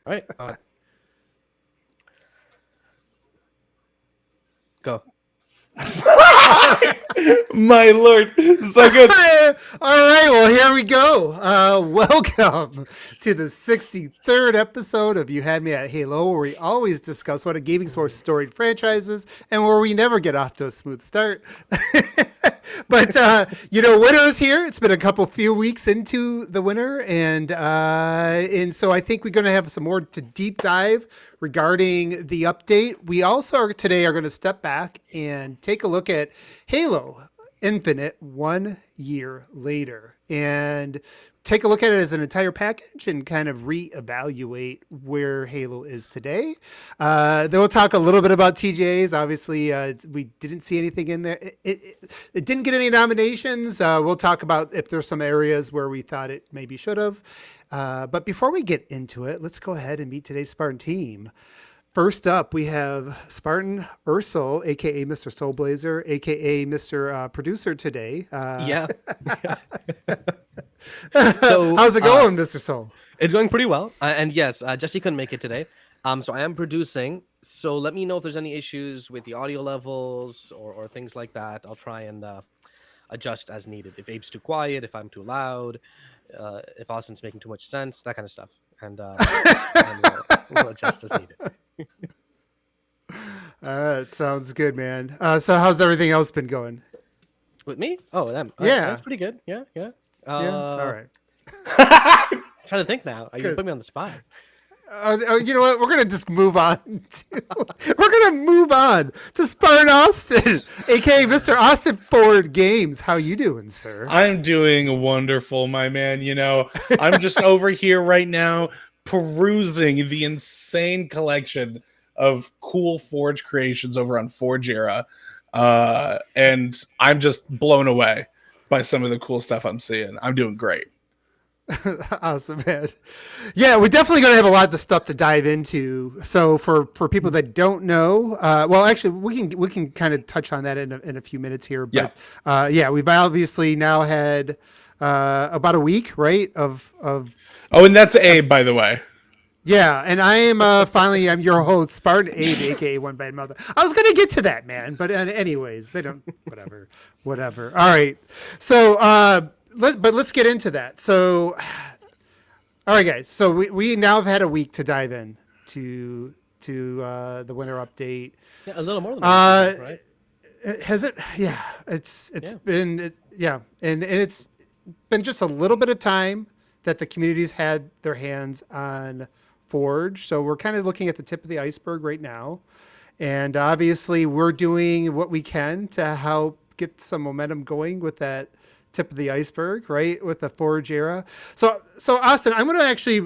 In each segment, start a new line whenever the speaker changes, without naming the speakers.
All right. Go.
My lord, so good.
All right, well, here we go. Welcome to the 63rd episode of You Had Me at Halo, where we always discuss one of gaming's more storied franchises and where we never get off to a smooth start. But, winter is here. It's been a few weeks into the winter, and so I think we're going to have some more to deep dive regarding the update. We also today are going to step back and take a look at Halo Infinite 1 year later and take a look at it as an entire package and kind of reevaluate where Halo is today. Then we'll talk a little bit about TGAs. Obviously, we didn't see anything in there. It didn't get any nominations. We'll talk about if there's some areas where we thought it maybe should have. But before we get into it, let's go ahead and meet today's Spartan team. First up, we have Spartan Aarsal, a.k.a. Mr. Soulblazerz, a.k.a. Mr. Producer today.
Yeah.
So how's it going, Mr. Soul?
It's going pretty well. And yes, Jesse couldn't make it today. So I am producing. So let me know if there's any issues with the audio levels or things like that. I'll try and adjust as needed. If Abe's too quiet, if I'm too loud, if Austin's making too much sense, that kind of stuff. And we'll adjust as needed.
Sounds good, man. So how's everything else been going?
With me? Oh, them.
Yeah.
That's pretty good. Yeah.
Yeah. All right.
I'm trying to think now. You put me on the spot.
You know what? We're gonna just move on. We're gonna move on to Spartan Austin, aka Mr. AustinFordGames. How you doing, sir?
I'm doing wonderful, my man. I'm just over here right now perusing the insane collection of cool Forge creations over on ForgeEra, and I'm just blown away by some of the cool stuff I'm seeing. I'm doing great.
Awesome, man. Yeah, we're definitely going to have a lot of stuff to dive into. So for people that don't know, well, actually, we can kind of touch on that in a few minutes here. But we've obviously now had about a week, right? Of
oh, and that's Abe, by the way.
Yeah, and I am I'm your host, Spartan Abe, aka OneBadMutha. I was gonna get to that, man, but anyways, they don't. Whatever. All right, so let's get into that. So, all right, guys. So we now have had a week to dive in to the winter update.
Yeah, a little more than that, right?
Has it? Yeah, it's been and it's been just a little bit of time that the community's had their hands on Forge. So we're kind of looking at the tip of the iceberg right now. And obviously we're doing what we can to help get some momentum going with that tip of the iceberg, right? With the Forge era. So Austin, I'm going to actually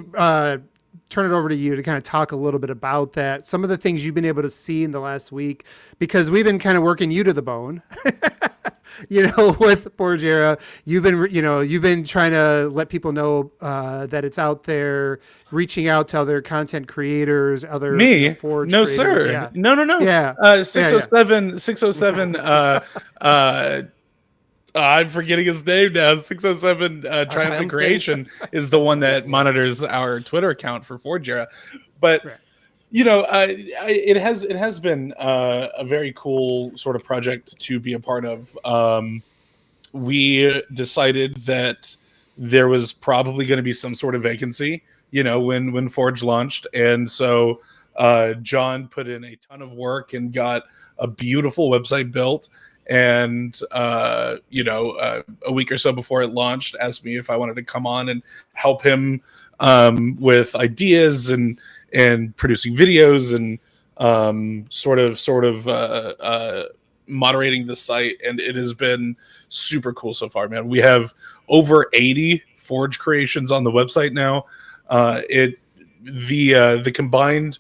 turn it over to you to kind of talk a little bit about that. Some of the things you've been able to see in the last week, because we've been kind of working you to the bone. With ForgeEra, you've been trying to let people know that it's out there, reaching out to other content creators, other Forge
no
creators.
sir,
yeah.
no.
Yeah,
607. I'm forgetting his name now. 607 Triumphant Creation is the one that monitors our Twitter account for ForgeEra, but. Right. It has been a very cool sort of project to be a part of. We decided that there was probably going to be some sort of vacancy, when Forge launched, and so John put in a ton of work and got a beautiful website built. And a week or so before it launched, asked me if I wanted to come on and help him with ideas and producing videos and sort of moderating the site, and it has been super cool so far, man. We have over 80 Forge creations on the website now. The combined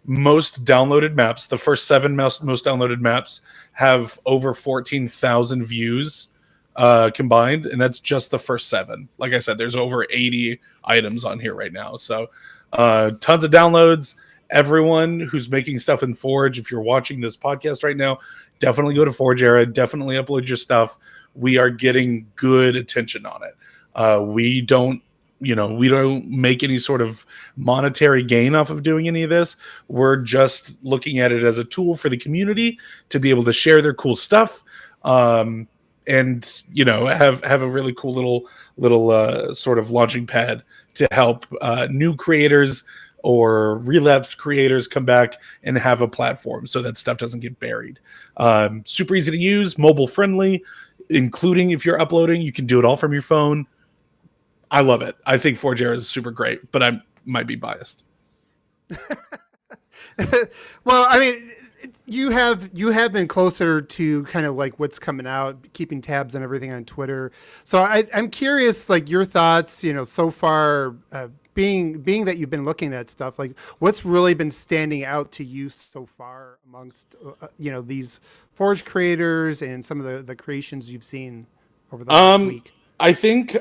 most downloaded maps, the first 7 most downloaded maps, have over 14,000 views combined, and that's just the first 7. Like I said, there's over 80 items on here right now, so tons of downloads. Everyone who's making stuff in Forge, if you're watching this podcast right now, definitely go to ForgeEra, definitely upload your stuff. We are getting good attention on it. We don't we don't make any sort of monetary gain off of doing any of this. We're just looking at it as a tool for the community to be able to share their cool stuff, and have a really cool little sort of launching pad to help new creators or relapsed creators come back and have a platform so that stuff doesn't get buried. Super easy to use, mobile friendly, including if you're uploading, you can do it all from your phone. I love it. I think YHMAH is super great, but I might be biased.
Well, I mean, you have been closer to kind of like what's coming out, keeping tabs on everything on Twitter. So I'm curious, like your thoughts, so far, being that you've been looking at stuff, like what's really been standing out to you so far amongst, these Forge creators and some of the creations you've seen over the last week?
I think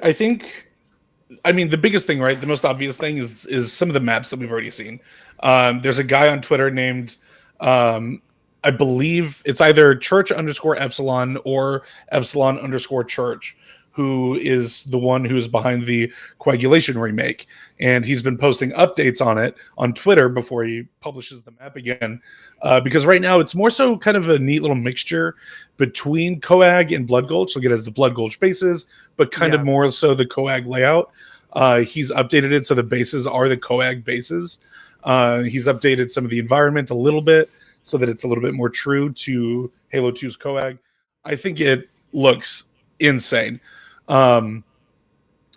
the biggest thing, right? The most obvious thing is some of the maps that we've already seen. There's a guy on Twitter named, I believe it's either Church_Epsilon or Epsilon_Church, who is the one who's behind the Coagulation remake. And he's been posting updates on it on Twitter before he publishes the map again. Because right now it's more so kind of a neat little mixture between Coag and Blood Gulch. Like it has the Blood Gulch bases, but kind of more so the Coag layout. He's updated it so the bases are the Coag bases. He's updated some of the environment a little bit so that it's a little bit more true to Halo 2's Coag. I think it looks insane.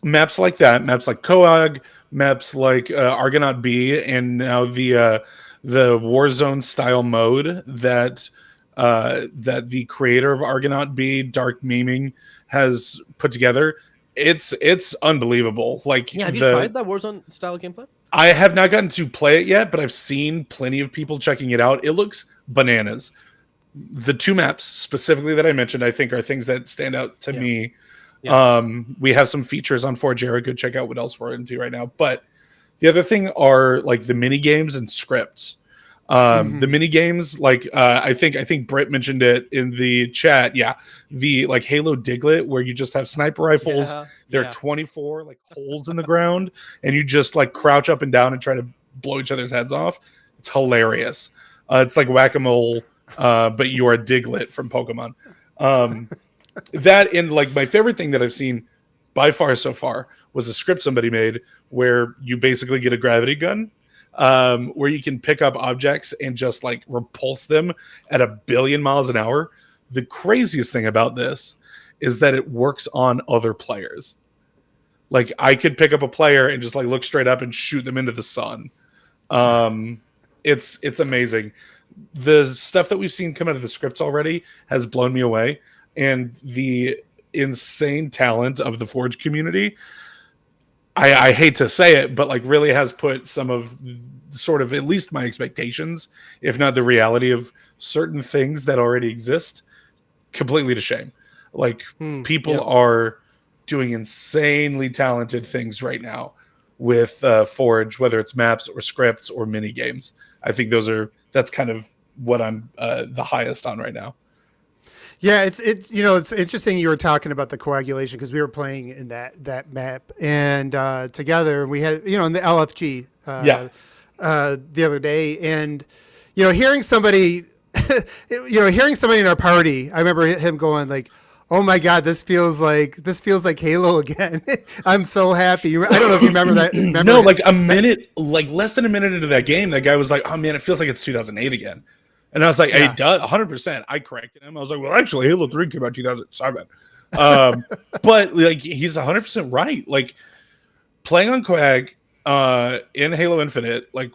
Maps like that, maps like Coag, maps like Argonaut B, and now the Warzone style mode that the creator of Argonaut B, Dark Memeing, has put together. It's unbelievable. Like,
have you tried that Warzone style gameplay?
I have not gotten to play it yet, but I've seen plenty of people checking it out. It looks bananas. The two maps specifically that I mentioned, I think, are things that stand out to me. Yeah. We have some features on YHMAH. Go check out what else we're into right now. But the other thing are like the mini games and scripts. The mini games, like I think Britt mentioned it in the chat. Yeah, the like Halo Diglett, where you just have sniper rifles. There are 24 like holes in the ground, and you just like crouch up and down and try to blow each other's heads off. It's hilarious. It's like whack-a-mole, but you're a Diglett from Pokemon. That, and like my favorite thing that I've seen by far so far was a script somebody made where you basically get a gravity gun, where you can pick up objects and just like repulse them at 1 billion miles an hour. The craziest thing about this is that it works on other players. Like I could pick up a player and just like look straight up and shoot them into the sun. It's amazing. The stuff that we've seen come out of the scripts already has blown me away. And the insane talent of the Forge community, I hate to say it, but like really has put some of sort of at least my expectations, if not the reality of certain things that already exist, completely to shame. Like people are doing insanely talented things right now with Forge, whether it's maps or scripts or mini games. I think that's kind of what I'm the highest on right now.
Yeah, it's interesting you were talking about the coagulation because we were playing in that map and together we had in the LFG the other day, and hearing somebody in our party, I remember him going like, "Oh my God, this feels like Halo again." I'm so happy. I don't know if you remember that.
No, like less than a minute into that game, that guy was like, "Oh man, it feels like it's 2008 again." And I was like, "Hey, 100%." I corrected him. I was like, "Well, actually, Halo 3 came out 2007." But like, he's 100% right. Like, playing on Coag in Halo Infinite, like,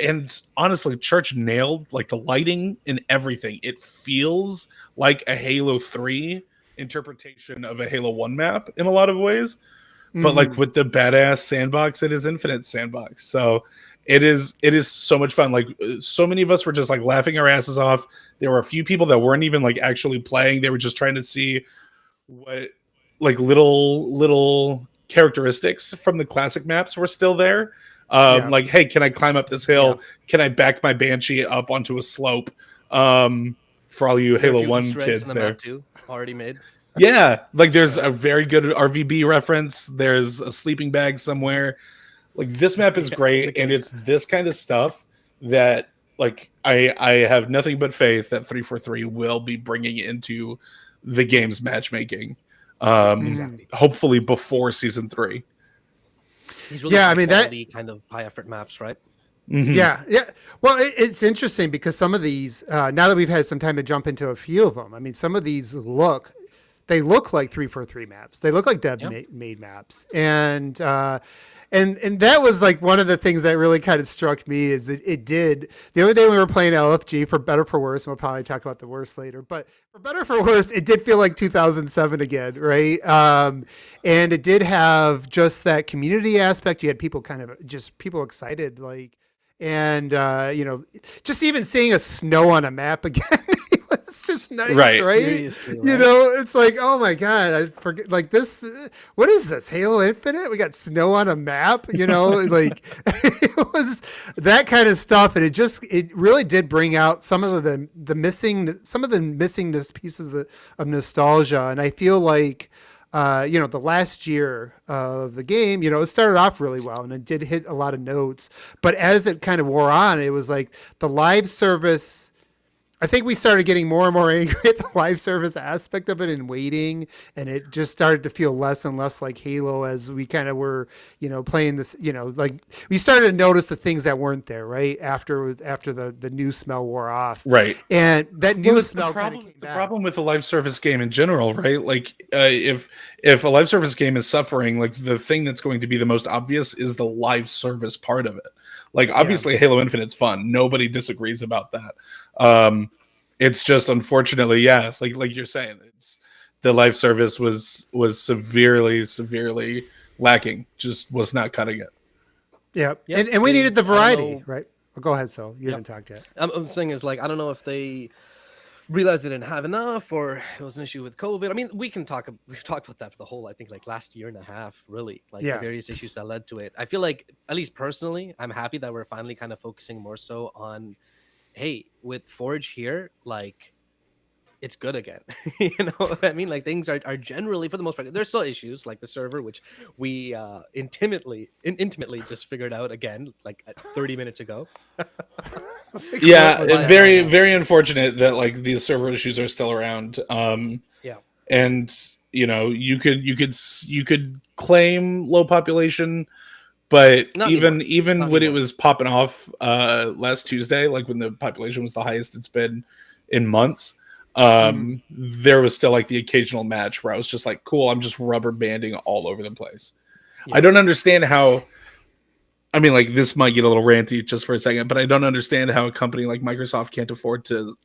and honestly, Church nailed like the lighting and everything. It feels like a Halo 3 interpretation of a Halo 1 map in a lot of ways, but like with the badass sandbox that is Infinite Sandbox. So it is so much fun. Like, so many of us were just like laughing our asses off. There were a few people that weren't even like actually playing. They were just trying to see what like little characteristics from the classic maps were still there. Like, hey, can I climb up this hill? Can I back my Banshee up onto a slope? For all you Halo 1 kids there.
Too, already made.
Yeah, like there's a very good RVB reference. There's a sleeping bag somewhere. Like this map is
Yeah,
great,
the
and
case.
it's this kind of stuff that like I have nothing but faith that 343 will be bringing into the game's matchmaking.
Exactly.
Hopefully before season 3.
These really
Yeah,
high
I mean that.
quality, kind of high effort maps, right?
Mhm.
Yeah, yeah. Well, it's interesting because some of these, now that we've had some time to jump into a few of them, I mean, some of these they look like 343 maps. They look like dev
Yeah.
made maps, and that was like one of the things that really kind of struck me is it did. The other day we were playing LFG, for better for worse, and we'll probably talk about the worst later. But for better for worse, it did feel like 2007 again, right? And it did have just that community aspect. You had people kind of just people excited, like. And just even seeing a snow on a map again, it was just nice,
Right.
right?
Seriously,
You
right?
know, it's like, oh my god, I forget. Like this, what is this? Halo Infinite? We got snow on a map. You know, like it was that kind of stuff, and it really did bring out some of the missing pieces of nostalgia, and I feel like. The last year of the game, it started off really well and it did hit a lot of notes. But as it kind of wore on, it was like the live service. I think we started getting more and more angry at the live service aspect of it and waiting, and it just started to feel less and less like Halo as we kind of were, playing this, like we started to notice the things that weren't there, right? After the new smell wore off.
Right.
And that new
Well,
smell kind of came
the
back.
problem with the live service game in general, right? Like if a live service game is suffering, like the thing that's going to be the most obvious is the live service part of it. Like obviously Halo Infinite's fun. Nobody disagrees about that. It's just unfortunately, yeah, like you're saying, it's the live service was severely lacking. Just was not cutting it.
Yeah.
Yep,
And we needed the
I don't
variety,
know.
right? Well, go ahead, so you
Yep.
haven't talked yet.
I'm saying is like I don't know if they realized they didn't have enough or it was an issue with COVID. I mean, we've talked about that for the whole, I think, like last year and a half, really, like the
Yeah.
various issues that led to it. I feel like, at least personally, I'm happy that we're finally kind of focusing more so on, hey, with Forge here, like it's good again. You know what I mean? Like things are generally, for the most part, there's still issues like the server, which we intimately just figured out again, like 30 minutes ago.
Yeah,
But,
very unfortunate that like these server issues are still around.
Yeah.
And you could claim low population, but
Not
even
anymore. Not
when it
anymore.
was popping off last Tuesday, like when the population was the highest it's been in months, there was still like the occasional match where I was just like, cool, I'm just rubber banding all over the place.
Yeah.
I don't understand how. I mean, like this might get a little ranty just for a second, but I don't understand how a company like Microsoft can't afford to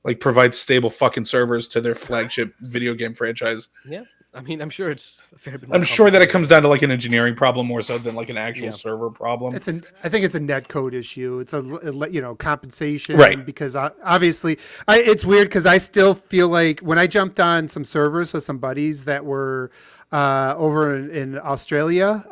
like provide stable fucking servers to their flagship video game franchise.
Yeah, I mean, I'm sure it's a fair bit.
I'm sure that it comes down to like an engineering problem more so than like an actual server problem.
I think it's a net code issue. It's a compensation,
Right?
Because obviously, it's weird because I still feel like when I jumped on some servers with some buddies that were over in Australia,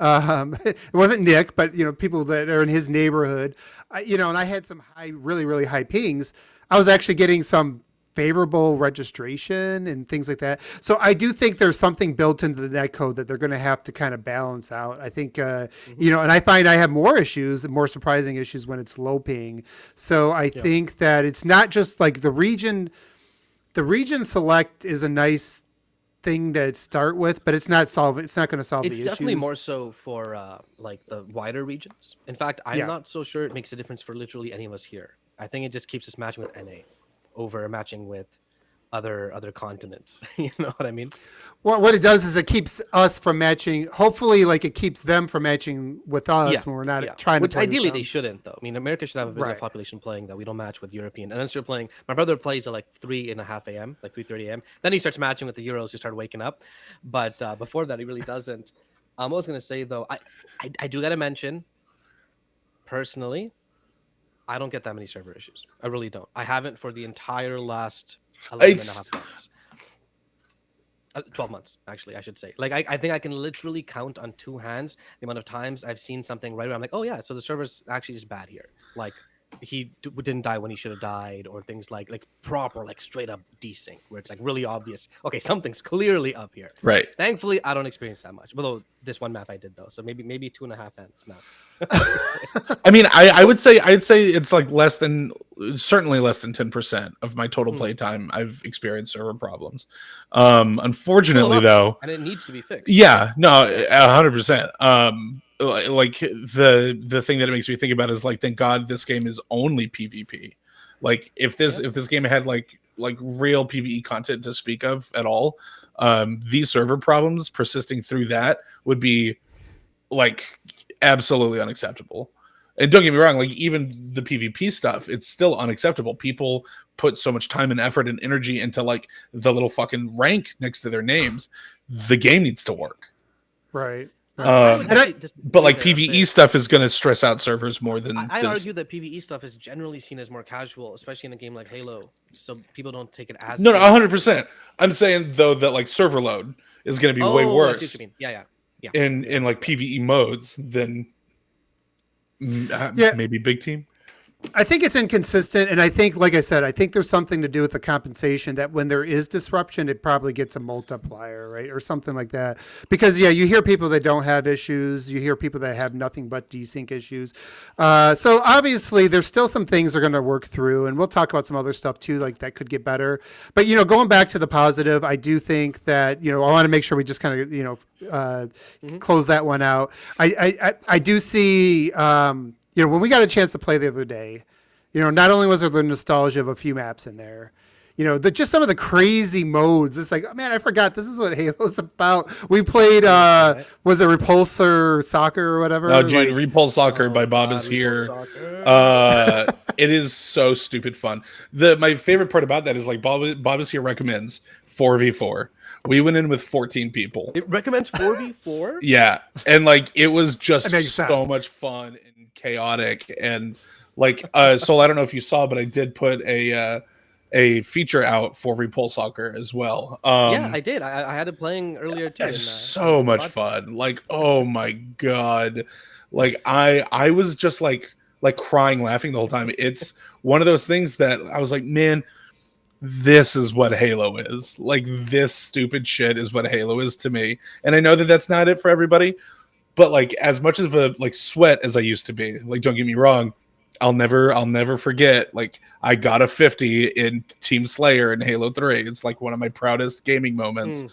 it wasn't Nick, but people that are in his neighborhood, and I had some really high pings. I was actually getting some favorable registration and things like that. So I do think there's something built into the net code that they're going to have to kind of balance out. I think, and I find I have more surprising issues when it's low ping. So I think that it's not just like the region select is a nice thing to start with, but it's not going to solve the issues.
It's definitely more so for like the wider regions. In fact, I'm not so sure it makes a difference for literally any of us here. I think it just keeps us matching with NA over matching with other continents. You know what I mean?
Well, what it does is it keeps us from matching. Hopefully, like it keeps them from matching with us when we're not trying
Which
to. Which
ideally they shouldn't, though. I mean, America should have a big enough population playing that we don't match with European. And then they're playing. My brother plays at like 3:30 a.m., like 3:30 a.m. Then he starts matching with the Euros who start waking up. But before that, he really doesn't. I was gonna say though, I do gotta mention, personally, I don't get that many server issues. I really don't. I haven't for the entire last 11 and a half months. 12 months, actually, I should say. Like, I think I can literally count on two hands the amount of times I've seen something right where I'm like, oh, yeah, so the server's actually just bad here. Like, didn't die when he should have died, or things like proper, like straight up desync, where it's like really obvious. Okay, something's clearly up here.
Right.
Thankfully, I don't experience that much. Although this one map I did though, so maybe 2.5 ends now.
I mean, I'd say it's like certainly less than 10% of my total playtime I've experienced server problems. Unfortunately, though,
and it needs to be fixed.
Yeah, no, 100%. Like the thing that it makes me think about is like, thank God this game is only PvP. Like if this game had like real PvE content to speak of at all, these server problems persisting through that would be like absolutely unacceptable. And don't get me wrong, like even the PvP stuff, it's still unacceptable. People put so much time and effort and energy into like the little fucking rank next to their names. The game needs to work.
Right.
But like PvE stuff is going to stress out servers more than
I argue that PvE stuff is generally seen as more casual, especially in a game like Halo, so people don't take it as
no, 100%. I'm saying though that like server load is going to be way worse.
I see what you mean. Yeah.
In like PvE modes than maybe big team.
I think it's inconsistent, and I think, like I said, I think there's something to do with the compensation, that when there is disruption, it probably gets a multiplier, right, or something like that. Because you hear people that don't have issues, you hear people that have nothing but desync issues. So obviously, there's still some things they're going to work through, and we'll talk about some other stuff too, like that could get better. But going back to the positive, I do think that I want to make sure we just kind of close that one out. I do see. When we got a chance to play the other day, not only was there the nostalgia of a few maps in there, just some of the crazy modes. It's like, oh, man, I forgot this is what Halo's about. We played, was it Repulsor Soccer or whatever?
Oh, dude, Repulse Soccer by Bob is here. It is so stupid fun. My favorite part about that is like Bob is here recommends 4v4. We went in with 14 people.
It recommends 4v4?
Yeah. And like it was just so much fun and chaotic. And like so I don't know if you saw, but I did put a feature out for Repulse Soccer as well.
Yeah, I did. I had it playing earlier too.
It's so much fun. Like, oh my God. Like I was just like crying, laughing the whole time. It's one of those things that I was like, man, this is what Halo is. Like, this stupid shit is what Halo is to me. And I know that that's not it for everybody, but like as much of a like sweat as I used to be, like, don't get me wrong, I'll never forget, like, I got a 50 in Team Slayer in Halo 3. It's like one of my proudest gaming moments.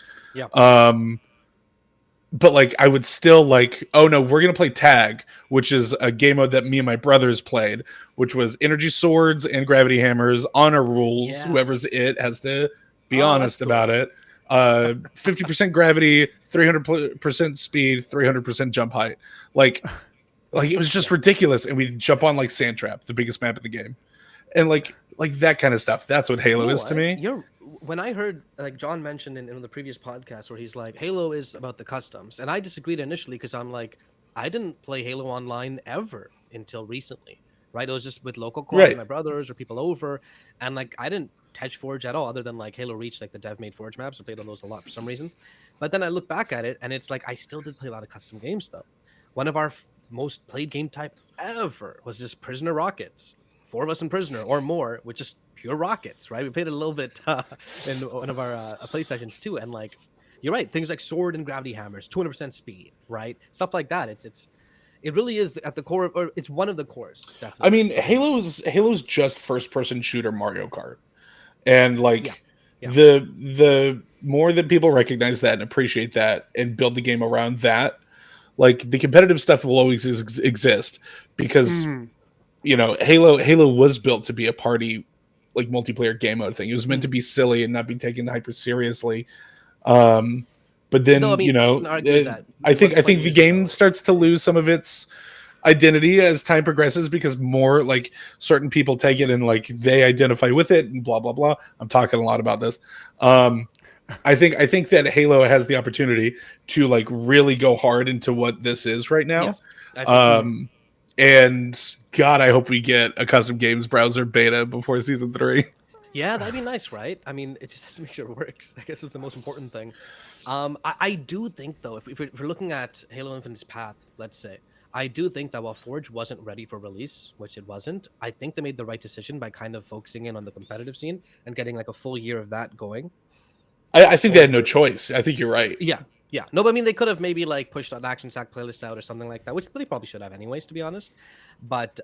But like I would still like, oh no, we're gonna play tag, which is a game mode that me and my brothers played, which was energy swords and gravity hammers, honor rules. Yeah. Whoever's it has to be honest about it. 50% gravity, 300% speed, 300% jump height. Like it was just ridiculous. And we'd jump on like Sandtrap, the biggest map in the game, and like that kind of stuff. That's what Halo is to me.
When I heard, like John mentioned in the previous podcast, where he's like, Halo is about the customs, and I disagreed initially because I'm like, I didn't play Halo Online ever until recently, right? It was just with local co-op, my brothers or people over, and like I didn't touch Forge at all, other than like Halo Reach, like the dev made Forge maps. I played on those a lot for some reason, but then I look back at it, and it's like I still did play a lot of custom games though. One of our most played game type ever was this Prisoner Rockets. 4 of us in Prisoner or more, with just pure rockets, right? We played it a little bit in one of our play sessions too, and like you're right, things like sword and gravity hammers, 200% speed, right? Stuff like that. It really is at the core, or it's one of the cores. Definitely.
I mean, Halo's just first-person shooter Mario Kart, and like the more that people recognize that and appreciate that and build the game around that, like the competitive stuff will always exist because. Halo was built to be a party, like multiplayer game mode thing. It was meant to be silly and not be taken hyper seriously. But then, I think the game starts to lose some of its identity as time progresses because more like certain people take it and like they identify with it and blah blah blah. I'm talking a lot about this. I think that Halo has the opportunity to like really go hard into what this is right now. Yes, and God, I hope we get a custom games browser beta before season 3.
Yeah, that'd be nice, right? I mean, it just has to make sure it works. I guess it's the most important thing. I do think, though, if we're looking at Halo Infinite's path, let's say, I do think that while Forge wasn't ready for release, which it wasn't, I think they made the right decision by kind of focusing in on the competitive scene and getting like a full year of that going.
I think they had no
Over,
choice. I think you're right.
yeah, yeah. No, but I mean, they could have maybe like pushed an Action Sack playlist out or something like that, which they probably should have anyways, to be honest. But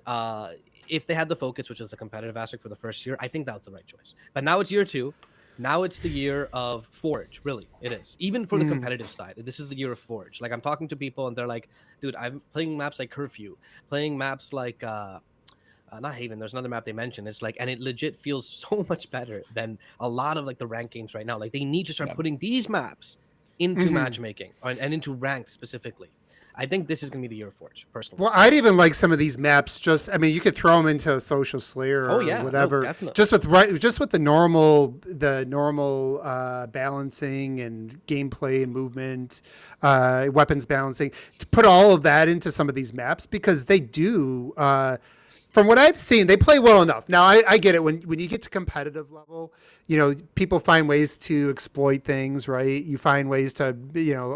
if they had the focus, which was the competitive aspect for the first year, I think that was the right choice. But now it's year 2. Now it's the year of Forge. Really, it is. Even for the competitive side, this is the year of Forge. Like I'm talking to people and they're like, "Dude, I'm playing maps like Curfew, playing maps like." Not Haven, there's another map they mentioned. It's like, and it legit feels so much better than a lot of like the ranked games right now. Like they need to start putting these maps into matchmaking and into ranked specifically. I think this is gonna be the year of Forge, personally.
Well, I'd even like some of these maps. Just, I mean, you could throw them into a Social Slayer or whatever.
No, definitely.
Just with the normal balancing and gameplay and movement, weapons balancing. To put all of that into some of these maps because they do. From what I've seen, they play well enough. Now, I get it. When you get to competitive level, people find ways to exploit things, right? You find ways to,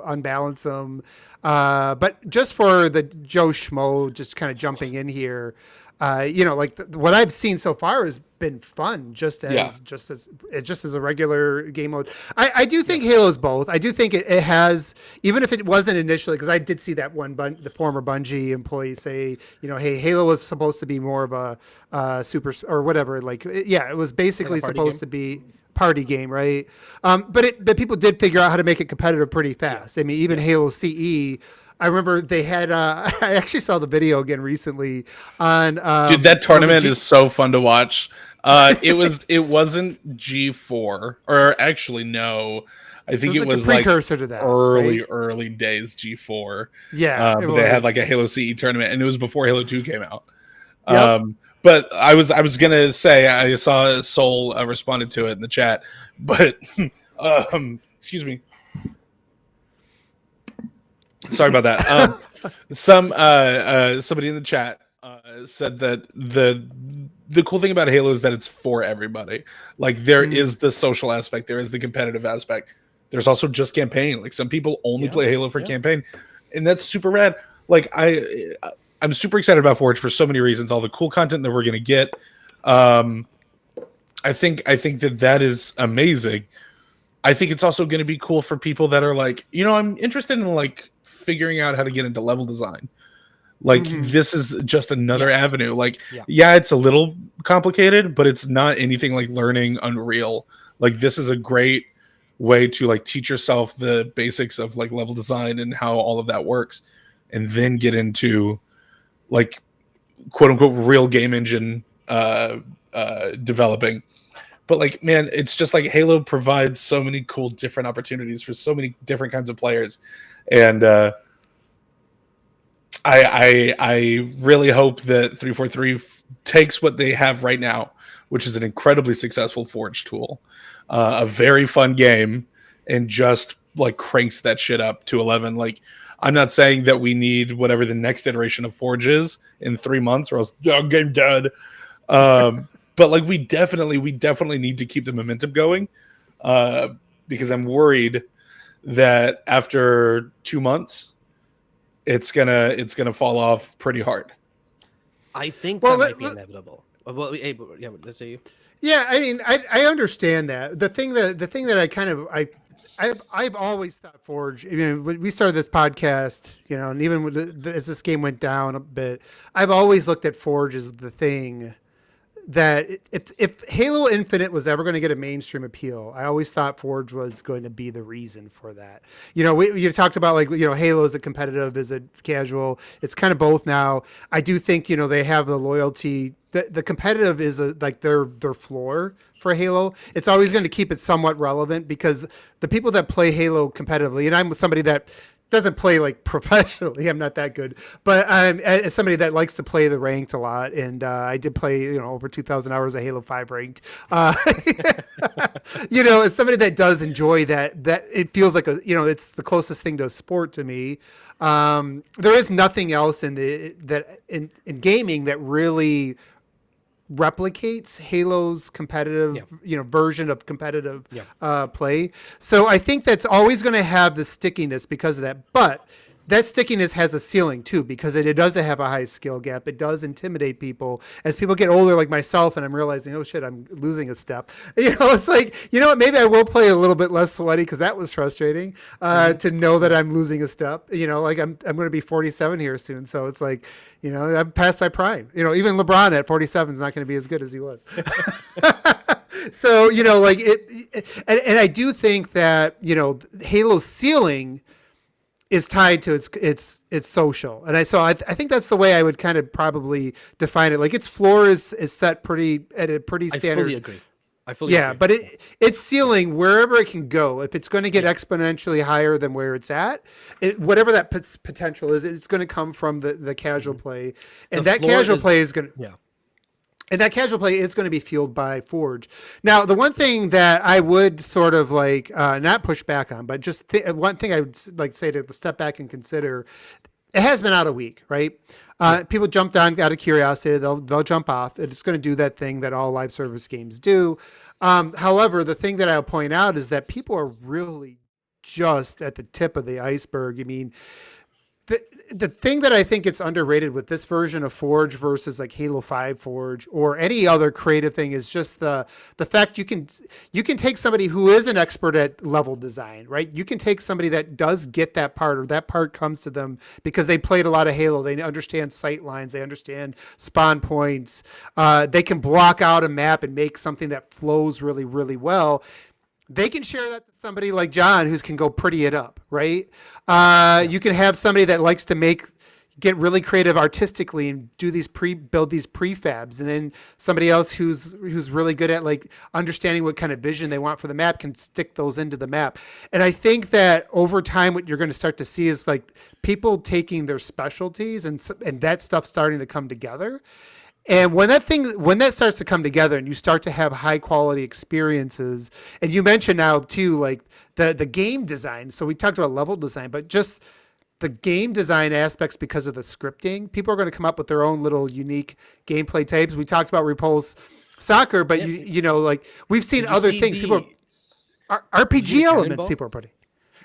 unbalance them. But just for the Joe Schmo, just kind of jumping in here, what I've seen so far has been fun, just as a regular game mode. I do think Halo's both. I do think it has, even if it wasn't initially, because I did see that the former Bungie employee say, hey, Halo was supposed to be more of a super or whatever. Like, it was basically supposed to be party game, right? But people did figure out how to make it competitive pretty fast. I mean, even Halo CE. I remember they had. I actually saw the video again recently on.
Dude, that tournament is so fun to watch. It wasn't G4, or actually no, I think it was like
precursor to that,
early days G4.
Yeah,
they had like a Halo CE tournament, and it was before Halo 2 came out. Yep. But I was gonna say I saw Soul responded to it in the chat, but excuse me. Sorry about that. Somebody in the chat said that the cool thing about Halo is that it's for everybody. Like there is the social aspect, there is the competitive aspect. There's also just campaign. Like some people only play Halo for campaign, and that's super rad. Like I'm super excited about Forge for so many reasons. All the cool content that we're gonna get. I think that is amazing. I think it's also going to be cool for people that are like, I'm interested in like figuring out how to get into level design. Like this is just another avenue. Like, it's a little complicated, but it's not anything like learning Unreal. Like this is a great way to like teach yourself the basics of like level design and how all of that works, and then get into like quote unquote real game engine developing. But like, man, it's just like Halo provides so many cool different opportunities for so many different kinds of players. And I really hope that 343 takes what they have right now, which is an incredibly successful Forge tool, a very fun game, and just like cranks that shit up to 11. Like, I'm not saying that we need whatever the next iteration of Forge is in 3 months, or else game dead. But like we definitely need to keep the momentum going, because I'm worried that after 2 months, it's gonna fall off pretty hard.
I think that might be inevitable. Well, let's say you.
Yeah, I mean, I understand that. The thing that I kind of I've always thought Forge. When we started this podcast, and even as this game went down a bit, I've always looked at Forge as the thing that if Halo Infinite was ever going to get a mainstream appeal, I always thought Forge was going to be the reason for that. You talked about like, Halo is it competitive, is it casual? It's kind of both now. I do think, they have the loyalty. The competitive is like their floor for Halo. It's always going to keep it somewhat relevant because the people that play Halo competitively, and I'm somebody that doesn't play like professionally. I'm not that good, but I'm as somebody that likes to play the ranked a lot. And I did play, over 2,000 hours of Halo 5 ranked. As somebody that does enjoy that it feels like it's the closest thing to a sport to me. There is nothing else in gaming that really replicates Halo's competitive, version of competitive play. So I think that's always going to have the stickiness because of that. But that stickiness has a ceiling too, because it does have a high skill gap. It does intimidate people as people get older, like myself, and I'm realizing, oh shit, I'm losing a step. It's like, you know what, maybe I will play a little bit less sweaty, because that was frustrating to know that I'm losing a step. Like I'm going to be 47 here soon, so it's like, I'm past my prime. Even LeBron at 47 is not going to be as good as he was. So like and I do think that Halo's ceiling is tied to its social, and I think that's the way I would kind of probably define it. Like its floor is set at a pretty standard.
I fully agree.
But its ceiling, wherever it can go, if it's going to get exponentially higher than where it's at, whatever that potential is, it's going to come from the casual play, and that casual play is going to And that casual play is going to be fueled by Forge. Now, the one thing that I would sort of like not push back on, but just one thing I would like say to step back and consider, it has been out a week, right? People jumped on out of curiosity. They'll jump off. It's going to do that thing that all live service games do. However, the thing that I'll point out is that people are really just at the tip of the iceberg. I mean, the thing that I think it's underrated with this version of Forge versus like Halo 5 Forge or any other creative thing is just the fact you can take somebody who is an expert at level design, right? You can take somebody that does get that part, or that part comes to them because they played a lot of Halo. They understand sight lines. They understand spawn points. They can block out a map and make something that flows really, really well. They can share that to somebody like John who can go pretty it up, right? You can have somebody that likes to get really creative artistically and do build these prefabs, and then somebody else who's really good at like understanding what kind of vision they want for the map can stick those into the map. And I think that over time, what you're going to start to see is like people taking their specialties and that stuff starting to come together. And when that starts to come together and you start to have high quality experiences, and you mentioned now too, like the game design. So we talked about level design, but just the game design aspects because of the scripting, people are going to come up with their own little unique gameplay types. We talked about Repulse Soccer, but like we've seen other things. People RPG elements people are putting.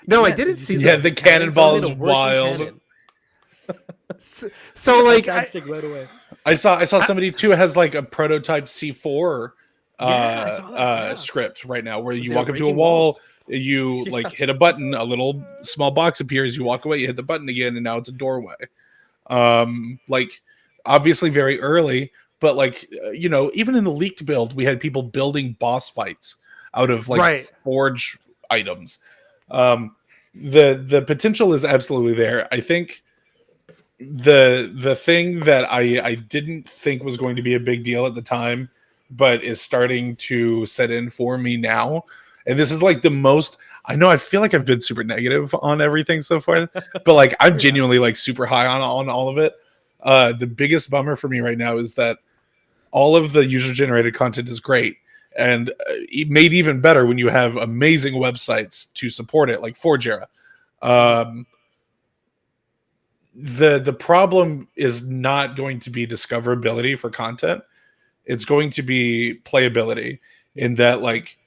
No, I didn't see that.
Yeah, the cannonball is wild.
So like
right away.
I saw somebody too has like a prototype C4 script right now where you walk up to a wall, you like hit a button, a little small box appears, you walk away, you hit the button again, and now it's a doorway. Like obviously very early, but like even in the leaked build, we had people building boss fights out of like Forge items. The potential is absolutely there. I think the thing that I didn't think was going to be a big deal at the time, but is starting to set in for me now, and this is like the most, I know I feel like I've been super negative on everything so far, but like I'm genuinely like super high on all of it. The biggest bummer for me right now is that all of the user generated content is great and made even better when you have amazing websites to support it, like ForgeEra. The problem is not going to be discoverability for content. It's going to be playability, in that like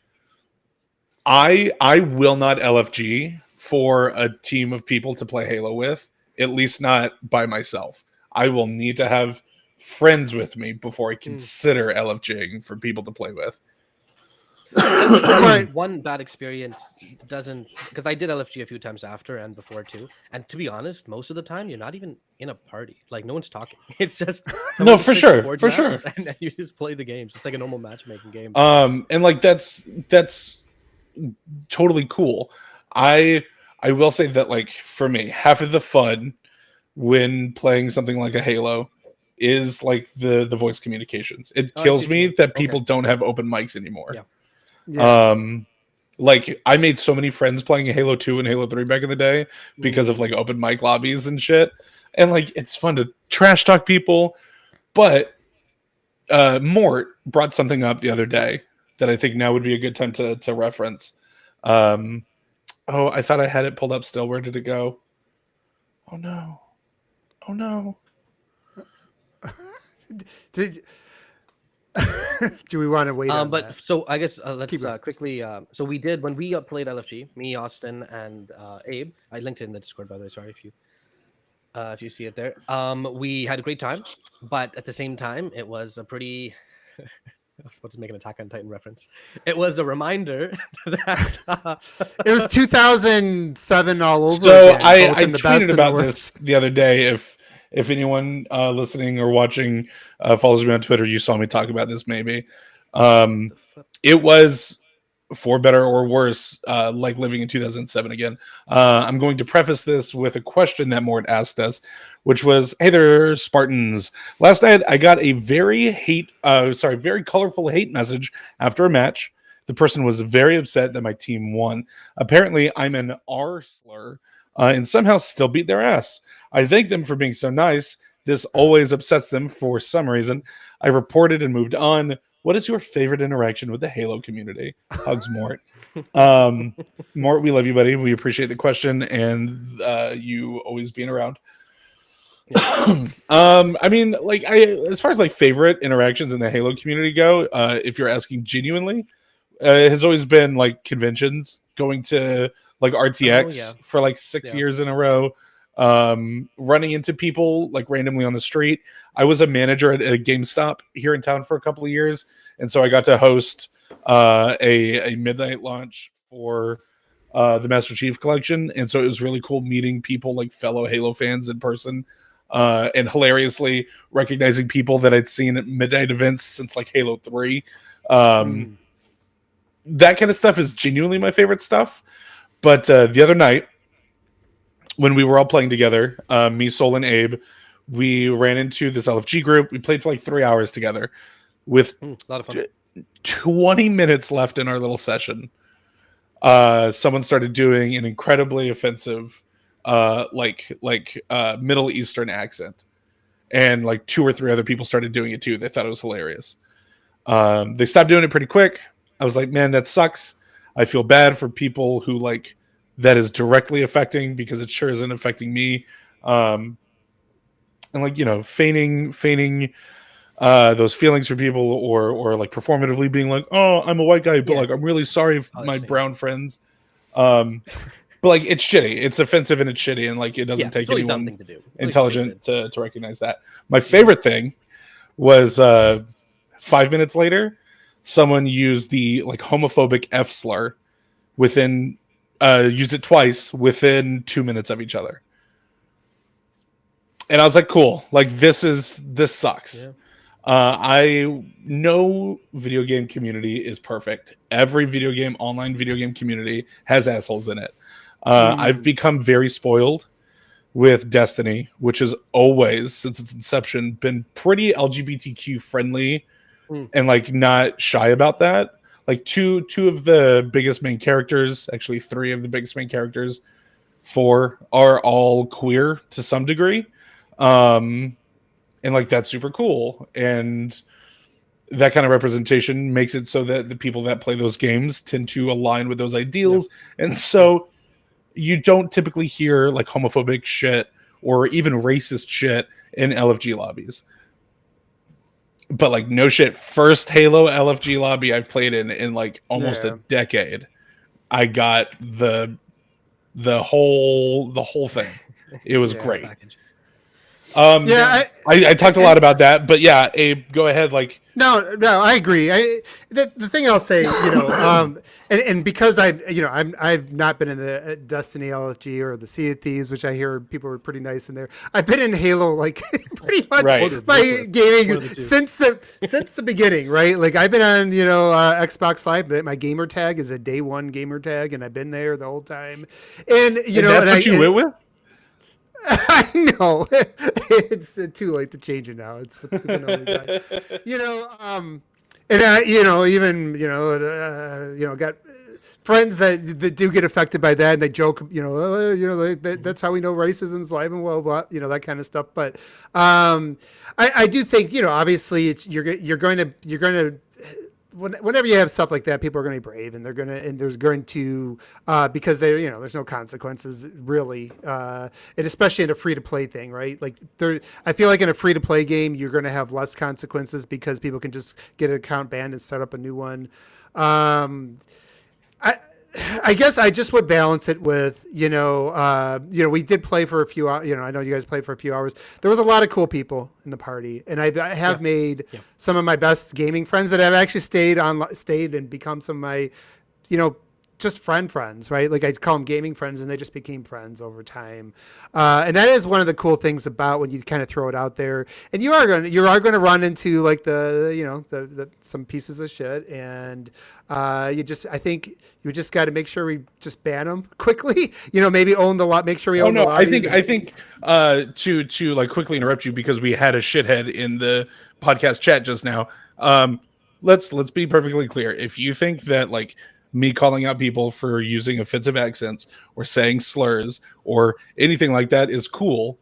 I will not LFG for a team of people to play Halo with, at least not by myself. I will need to have friends with me before I consider LFGing for people to play with.
One bad experience doesn't, because I did LFG a few times after and before too, and to be honest, most of the time you're not even in a party, like no one's talking. It's just
no, for sure,
and you just play the games. It's like a normal matchmaking game.
And like that's totally cool. I will say that like for me, half of the fun when playing something like a Halo is like the voice communications. It kills me that people don't have open mics anymore. Like I made so many friends playing Halo 2 and Halo 3 back in the day because of like open mic lobbies and shit. And like it's fun to trash talk people. But Mort brought something up the other day that I think now would be a good time to reference. I thought I had it pulled up still. Where did it go? Oh no.
Do we want to wait on
but
that?
So I guess let's quickly. So when we played LFG, me, Austin, and Abe. I linked it in the Discord, by the way. Sorry if you if you see it there. We had a great time, but at the same time, it was a pretty. I was about to make an Attack on Titan reference. It was a reminder that
It was 2007 all over
So
again. both
I
in the best
tweeted
and the
about
worst.
this the other day. If anyone listening or watching follows me on Twitter, you saw me talk about this. Maybe it was for better or worse, like living in 2007 again. I'm going to preface this with a question that Mort asked us, which was, "Hey there, Spartans. Last night I got a very colorful hate message after a match. The person was very upset that my team won. Apparently, I'm an Aarsal and somehow still beat their ass. I thank them for being so nice. This always upsets them for some reason. I reported and moved on. What is your favorite interaction with the Halo community? Hugs, Mort." Mort, we love you, buddy. We appreciate the question and you always being around. I mean, like, as far as like favorite interactions in the Halo community go, if you're asking genuinely, it has always been like conventions, going to like RTX for like 6 years in a row, running into people like randomly on the street. I was a manager at a GameStop here in town for a couple of years, and so I got to host a midnight launch for the Master Chief Collection, and so it was really cool meeting people like fellow Halo fans in person, and hilariously recognizing people that I'd seen at midnight events since like Halo 3. That kind of stuff is genuinely my favorite stuff. But the other night, when we were all playing together, me, Soul, and Abe, we ran into this LFG group. We played for like 3 hours together with
a lot of fun.
20 minutes left in our little session. Someone started doing an incredibly offensive Middle Eastern accent. And like 2 or 3 other people started doing it too. They thought it was hilarious. They stopped doing it pretty quick. I was like, man, that sucks. I feel bad for people who like that is directly affecting, because it sure isn't affecting me. And like, you know, feigning those feelings for people, or like performatively being like, oh, I'm a white guy, but like I'm really sorry for my brown friends. But like, it's shitty. It's offensive and it's shitty, and like it doesn't take
really
anyone
dumb thing to do.
Intelligent to recognize that. My favorite thing was 5 minutes later, someone used the like homophobic F slur within used it twice within 2 minutes of each other. And I was like, cool, like this sucks. Yeah. I know video game community is perfect. Every online video game community has assholes in it. I've become very spoiled with Destiny, which has always, since its inception, been pretty LGBTQ friendly and like not shy about that. Like two of the biggest main characters, actually 3 of the biggest main characters, 4 are all queer to some degree. And like that's super cool. And that kind of representation makes it so that the people that play those games tend to align with those ideals. Yeah. And so you don't typically hear like homophobic shit or even racist shit in LFG lobbies. But like, no shit, first Halo LFG lobby I've played in like almost a decade. I got the whole thing. It was great.
Package.
I talked a lot about that, but yeah, Abe, go ahead. Like,
no, I agree. The thing I'll say, you know, and because I've not been in the Destiny LFG or the Sea of Thieves, which I hear people are pretty nice in there. I've been in Halo like pretty much my gaming since the beginning, right? Like I've been on Xbox Live. My gamer tag is a day one gamer tag, and I've been there the whole time. And
that's what you went with.
I know it's too late to change it now. It's and I, even got friends that do get affected by that, and they joke, that's how we know racism's live and blah blah, that kind of stuff. But I do think obviously you're going to. Whenever you have stuff like that, people are going to be brave, and there's going to because there's no consequences really, and especially in a free to play thing, right? Like I feel like in a free to play game, you're going to have less consequences because people can just get an account banned and start up a new one. I guess I just would balance it with, we did play for a few hours. I know you guys played for a few hours. There was a lot of cool people in the party, and I have made some of my best gaming friends that have actually stayed and become some of my, just friends, right? Like I call them gaming friends, and they just became friends over time. And that is one of the cool things about when you kind of throw it out there, and you are going to run into like the some pieces of shit, and I think you just got to make sure we just ban them quickly. Maybe own the lot. Make sure we own the lot.
I think to like quickly interrupt you because we had a shithead in the podcast chat just now. Let's be perfectly clear. If you think that like me calling out people for using offensive accents or saying slurs or anything like that is cool,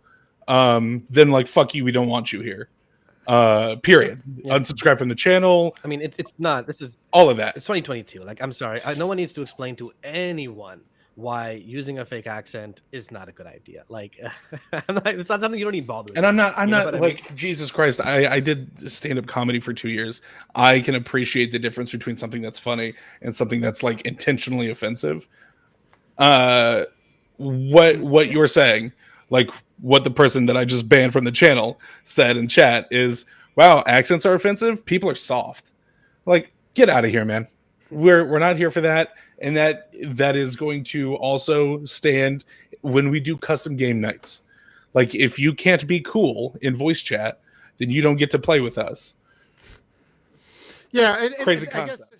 then like fuck you, we don't want you here. Period. Unsubscribe from the channel.
I mean, it's not. This is
all of that.
It's 2022. Like, I'm sorry, no one needs to explain to anyone why using a fake accent is not a good idea. Like, it's not something you don't need bothering.
And I'm not like,
I mean?
Jesus Christ. I did stand-up comedy for 2 years. I can appreciate the difference between something that's funny and something that's like intentionally offensive. What you're saying, like what the person that I just banned from the channel said in chat is, wow, accents are offensive. People are soft. Like, get out of here, man. We're not here for that. And that is going to also stand when we do custom game nights. Like, if you can't be cool in voice chat, then you don't get to play with us.
Yeah,
crazy concept.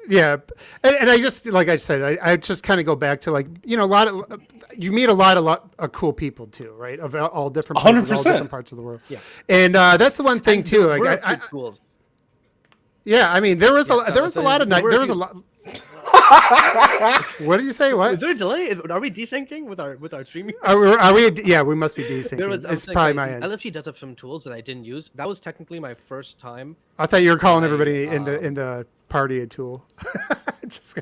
And I just, like I said, I just kind of go back to like, you meet a lot of cool people too, right? Of all different places,
100%.
all different parts of the world. Yeah, and that's the one thing
and
too. Like, yeah, I mean, there was a lot of night. There was a lot. What did you say? What?
Is there a delay? Are we desyncing with our streaming?
Are we? Yeah, we must be desyncing. It's probably my end.
LFG does have some tools that I didn't use. That was technically my first time.
I thought you were calling everybody in the party a tool.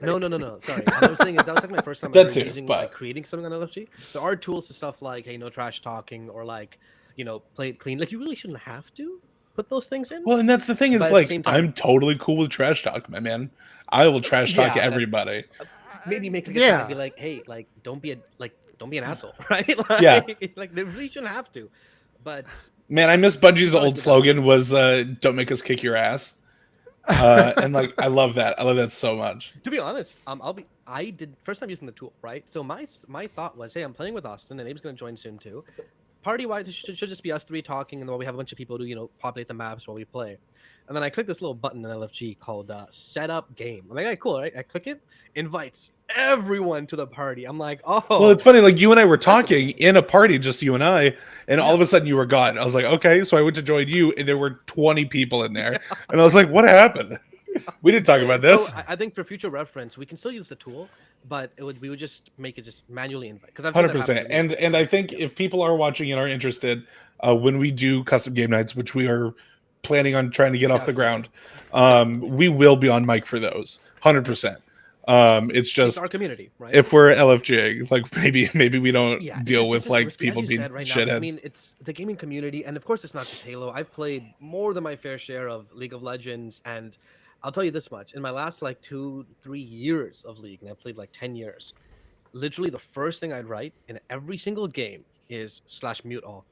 No. Sorry. What I'm saying is that was like my first time using like creating something on LFG. There are tools to stuff like, hey, no trash talking, or like, play it clean. Like, you really shouldn't have to put those things in.
Well, and that's the thing is, like, I'm totally cool with trash talk, my man. I will trash talk everybody.
Maybe make a be like, hey, like, don't be an asshole, right? Like, like, they really shouldn't have to. But
man, I miss Bungie's old slogan was "Don't make us kick your ass," and like, I love that. I love that so much.
To be honest, I did first time using the tool, right? So my thought was, hey, I'm playing with Austin, and Abe's going to join soon too. Party-wise, it should just be us three talking, and while we have a bunch of people who populate the maps while we play. And then I click this little button in LFG called Set Up Game. I'm like, hey, cool, right? I click it, invites everyone to the party. I'm like, oh.
Well, it's funny, like, you and I were talking in a party, just you and I, and all of a sudden you were gone. I was like, okay, so I went to join you, and there were 20 people in there. And I was like, what happened? We didn't talk about this.
So I think for future reference, we can still use the tool, but we would just make it just manually invite.
100%. And I think if people are watching and are interested, when we do custom game nights, which we are planning on trying to get off the ground, we will be on mic for those. 100%. It's just
our community, right?
If we're LFG, like maybe we don't deal with like
risky,
people being shitheads.
I mean, it's the gaming community, and of course, it's not just Halo. I've played more than my fair share of League of Legends, and I'll tell you this much: in my last like 2-3 years of League, and I played like 10 years, literally the first thing I'd write in every single game is /mute all.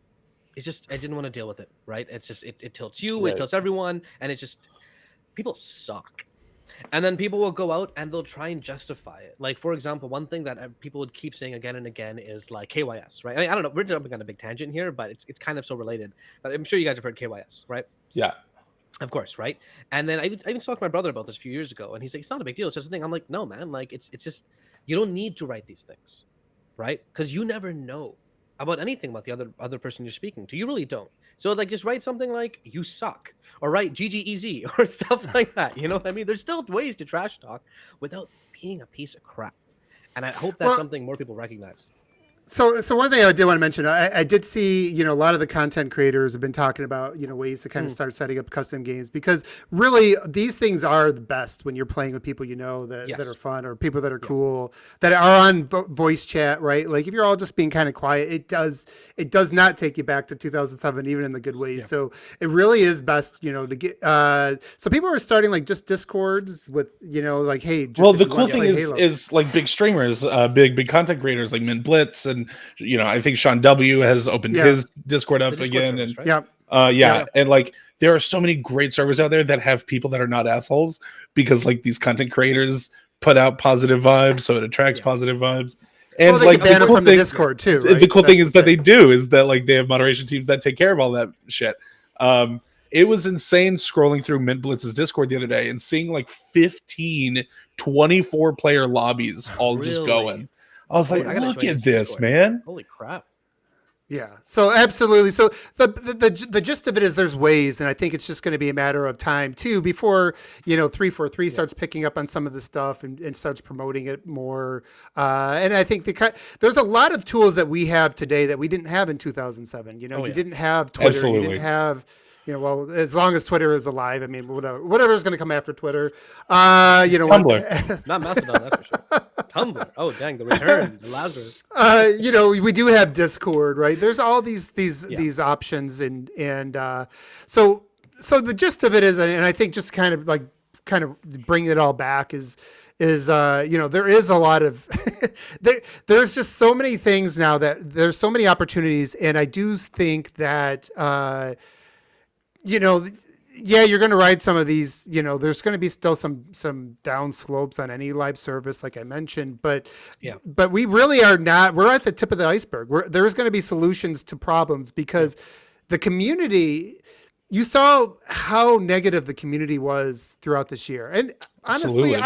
It's just I didn't want to deal with it, right? It's just it tilts you, it tilts everyone, and it's just people suck. And then people will go out and they'll try and justify it. Like, for example, one thing that people would keep saying again and again is like KYS, right? I mean, I don't know. We're jumping on a big tangent here, but it's kind of so related. But I'm sure you guys have heard KYS, right?
Yeah.
Of course, right? And then I even talked to my brother about this a few years ago, and he's like, it's not a big deal. It's just a thing. I'm like, no, man. Like, it's just, you don't need to write these things, right? Because you never know about anything about the other person you're speaking to. You really don't. So, like, just write something like, you suck, or write GGEZ, or stuff like that. You know what I mean? There's still ways to trash talk without being a piece of crap. And I hope that's something more people recognize.
So one thing I did want to mention, I did see, a lot of the content creators have been talking about, ways to kind of start setting up custom games, because really these things are the best when you're playing with people, that are fun, or people that are cool, that are on voice chat, right? Like if you're all just being kind of quiet, it does not take you back to 2007, even in the good ways. Yeah. So it really is best, to get, so people are starting like just Discords with, like, hey,
the cool thing is like big streamers, big content creators like Mint Blitz, and I think Sean W has opened his Discord up again, service, and right? And like there are so many great servers out there that have people that are not assholes, because like these content creators put out positive vibes, so it attracts positive vibes. And like
the cool thing, the Discord too, right?
The cool thing is that they have moderation teams that take care of all that shit. It was insane scrolling through Mint Blitz's Discord the other day and seeing like 15 24-player lobbies all just going. I was like, look at this, man.
Holy crap.
Yeah. So absolutely. So the gist of it is there's ways, and I think it's just going to be a matter of time too before 343 starts picking up on some of the stuff and starts promoting it more. And I think there's a lot of tools that we have today that we didn't have in 2007. You didn't have Twitter.
Absolutely.
You didn't have. Well, as long as Twitter is alive, I mean, whatever is going to come after Twitter.
Tumblr.
Not Mastodon, that's for sure. Tumblr. Oh, dang, the return, the Lazarus.
We do have Discord, right? There's all these options, and so the gist of it is, and I think just kind of bringing it all back is there is a lot of there's just so many things now, that there's so many opportunities, and I do think that you're going to ride some of these, there's going to be still some down slopes on any live service, like I mentioned, but we really are not, we're at the tip of the iceberg. There's going to be solutions to problems, because the community, you saw how negative the community was throughout this year. And honestly,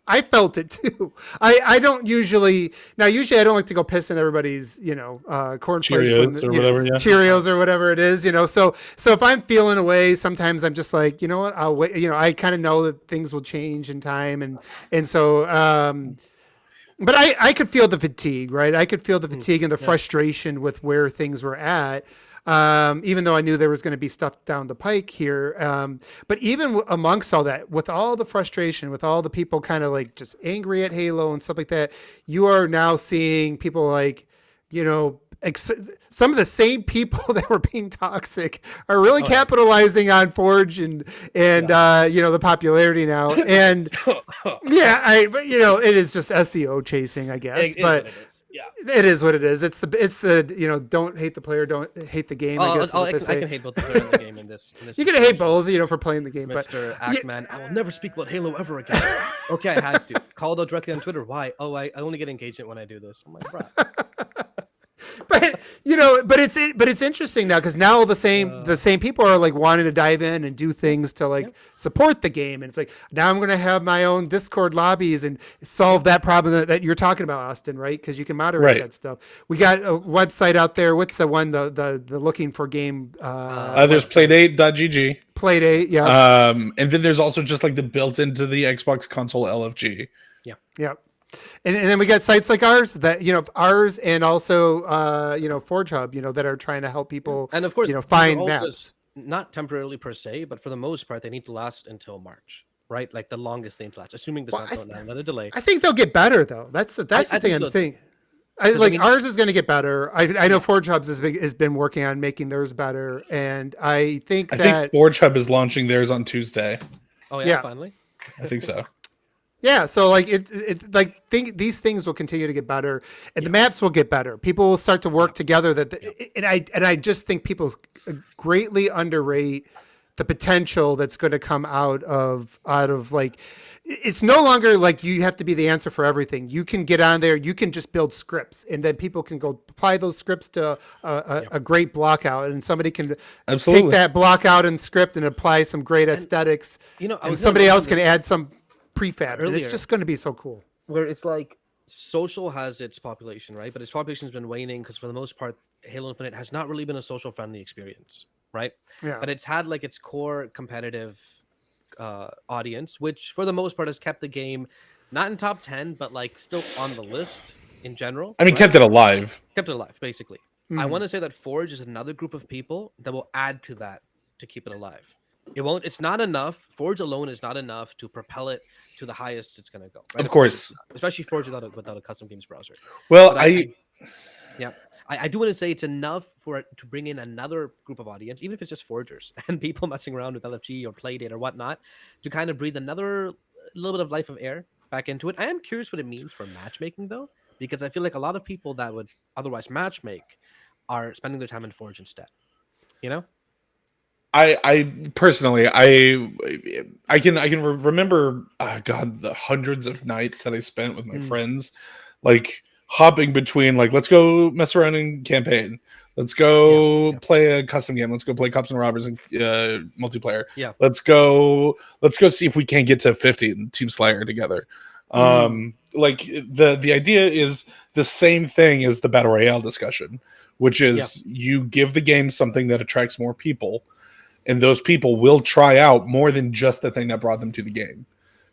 I felt it too. I don't usually I don't like to go piss in everybody's, cornflakes
Cheerios or whatever,
Cheerios or whatever it is, so if I'm feeling away, sometimes I'm just like, you know what, I'll wait, I kind of know that things will change in time. And so, but I could feel the fatigue, right? I could feel the fatigue and the frustration with where things were at. Even though I knew there was going to be stuff down the pike here. But even amongst all that, with all the frustration, with all the people kind of like just angry at Halo and stuff like that, you are now seeing people like, some of the same people that were being toxic are really capitalizing on Forge and the popularity now. And but it is just SEO chasing, I guess. Yeah, it is what it is. It's the don't hate the player, don't hate the game. I guess
I can hate both the player and the game in this.
You can hate both, for playing the game.
Mr. Ackman, I will never speak about Halo ever again. Okay, I had to. Called out directly on Twitter. Why? Oh, I only get engagement when I do this. I'm like, bro.
But it's interesting now, because now the same people are like wanting to dive in and do things to like support the game, and it's like, now I'm going to have my own Discord lobbies and solve that problem that you're talking about, Austin, right? Because you can moderate that stuff. We got a website out there. What's the one, the looking for game?
There's playdate.gg.
Playdate, yeah.
And then there's also just like the built into the Xbox console LFG.
Yeah. And then we got sites like ours that, ours, and also, Forge Hub, that are trying to help people,
and of course,
find maps.
Not temporarily per se, but for the most part, they need to last until March, right? Like the longest they need to last, assuming there's not another delay.
I think they'll get better, though. That's the thing I'm thinking. Ours is going to get better. I know Forge Hubs has been working on making theirs better, and I think
Forge Hub is launching theirs on Tuesday.
Oh yeah. Finally.
I think so.
Yeah, so like these things will continue to get better, and the maps will get better. People will start to work together. And I just think people greatly underrate the potential that's going to come out of like, it's no longer like you have to be the answer for everything. You can get on there, you can just build scripts, and then people can go apply those scripts to a great block out, and somebody can take that block out and script and apply some great aesthetics, and somebody else can add some prefab, and it's just going to be so cool.
Where it's like social has its population, right? But its population has been waning because for the most part, Halo Infinite has not really been a social friendly experience, right?
Yeah.
But it's had like its core competitive audience, which for the most part has kept the game not in top 10, but like still on the list. in general.
I mean,
right?
kept it alive.
Kept it alive, basically. I
Mhm.
want to say that Forge is another group of people that will add to that to keep it alive. It won't. It's not enough. Forge alone is not enough to propel it to the highest it's going to go. Right?
Of course.
Especially Forge without a custom games browser.
Well,
But yeah, I do want to say it's enough for it to bring in another group of audience, even if it's just forgers and people messing around with LFG or Playdate or whatnot, to kind of breathe another little bit of life of air back into it. I am curious what it means for matchmaking, though, because I feel like a lot of people that would otherwise matchmake are spending their time in Forge instead. You know?
I personally, I can remember, God, the hundreds of nights that I spent with my friends, like hopping between, like, let's go mess around in campaign, let's go play a custom game, let's go play Cops and Robbers and multiplayer, let's go see if we can get to 50 in Team Slayer together. Like the idea is the same thing as the Battle Royale discussion, which is you give the game something that attracts more people. And those people will try out more than just the thing that brought them to the game.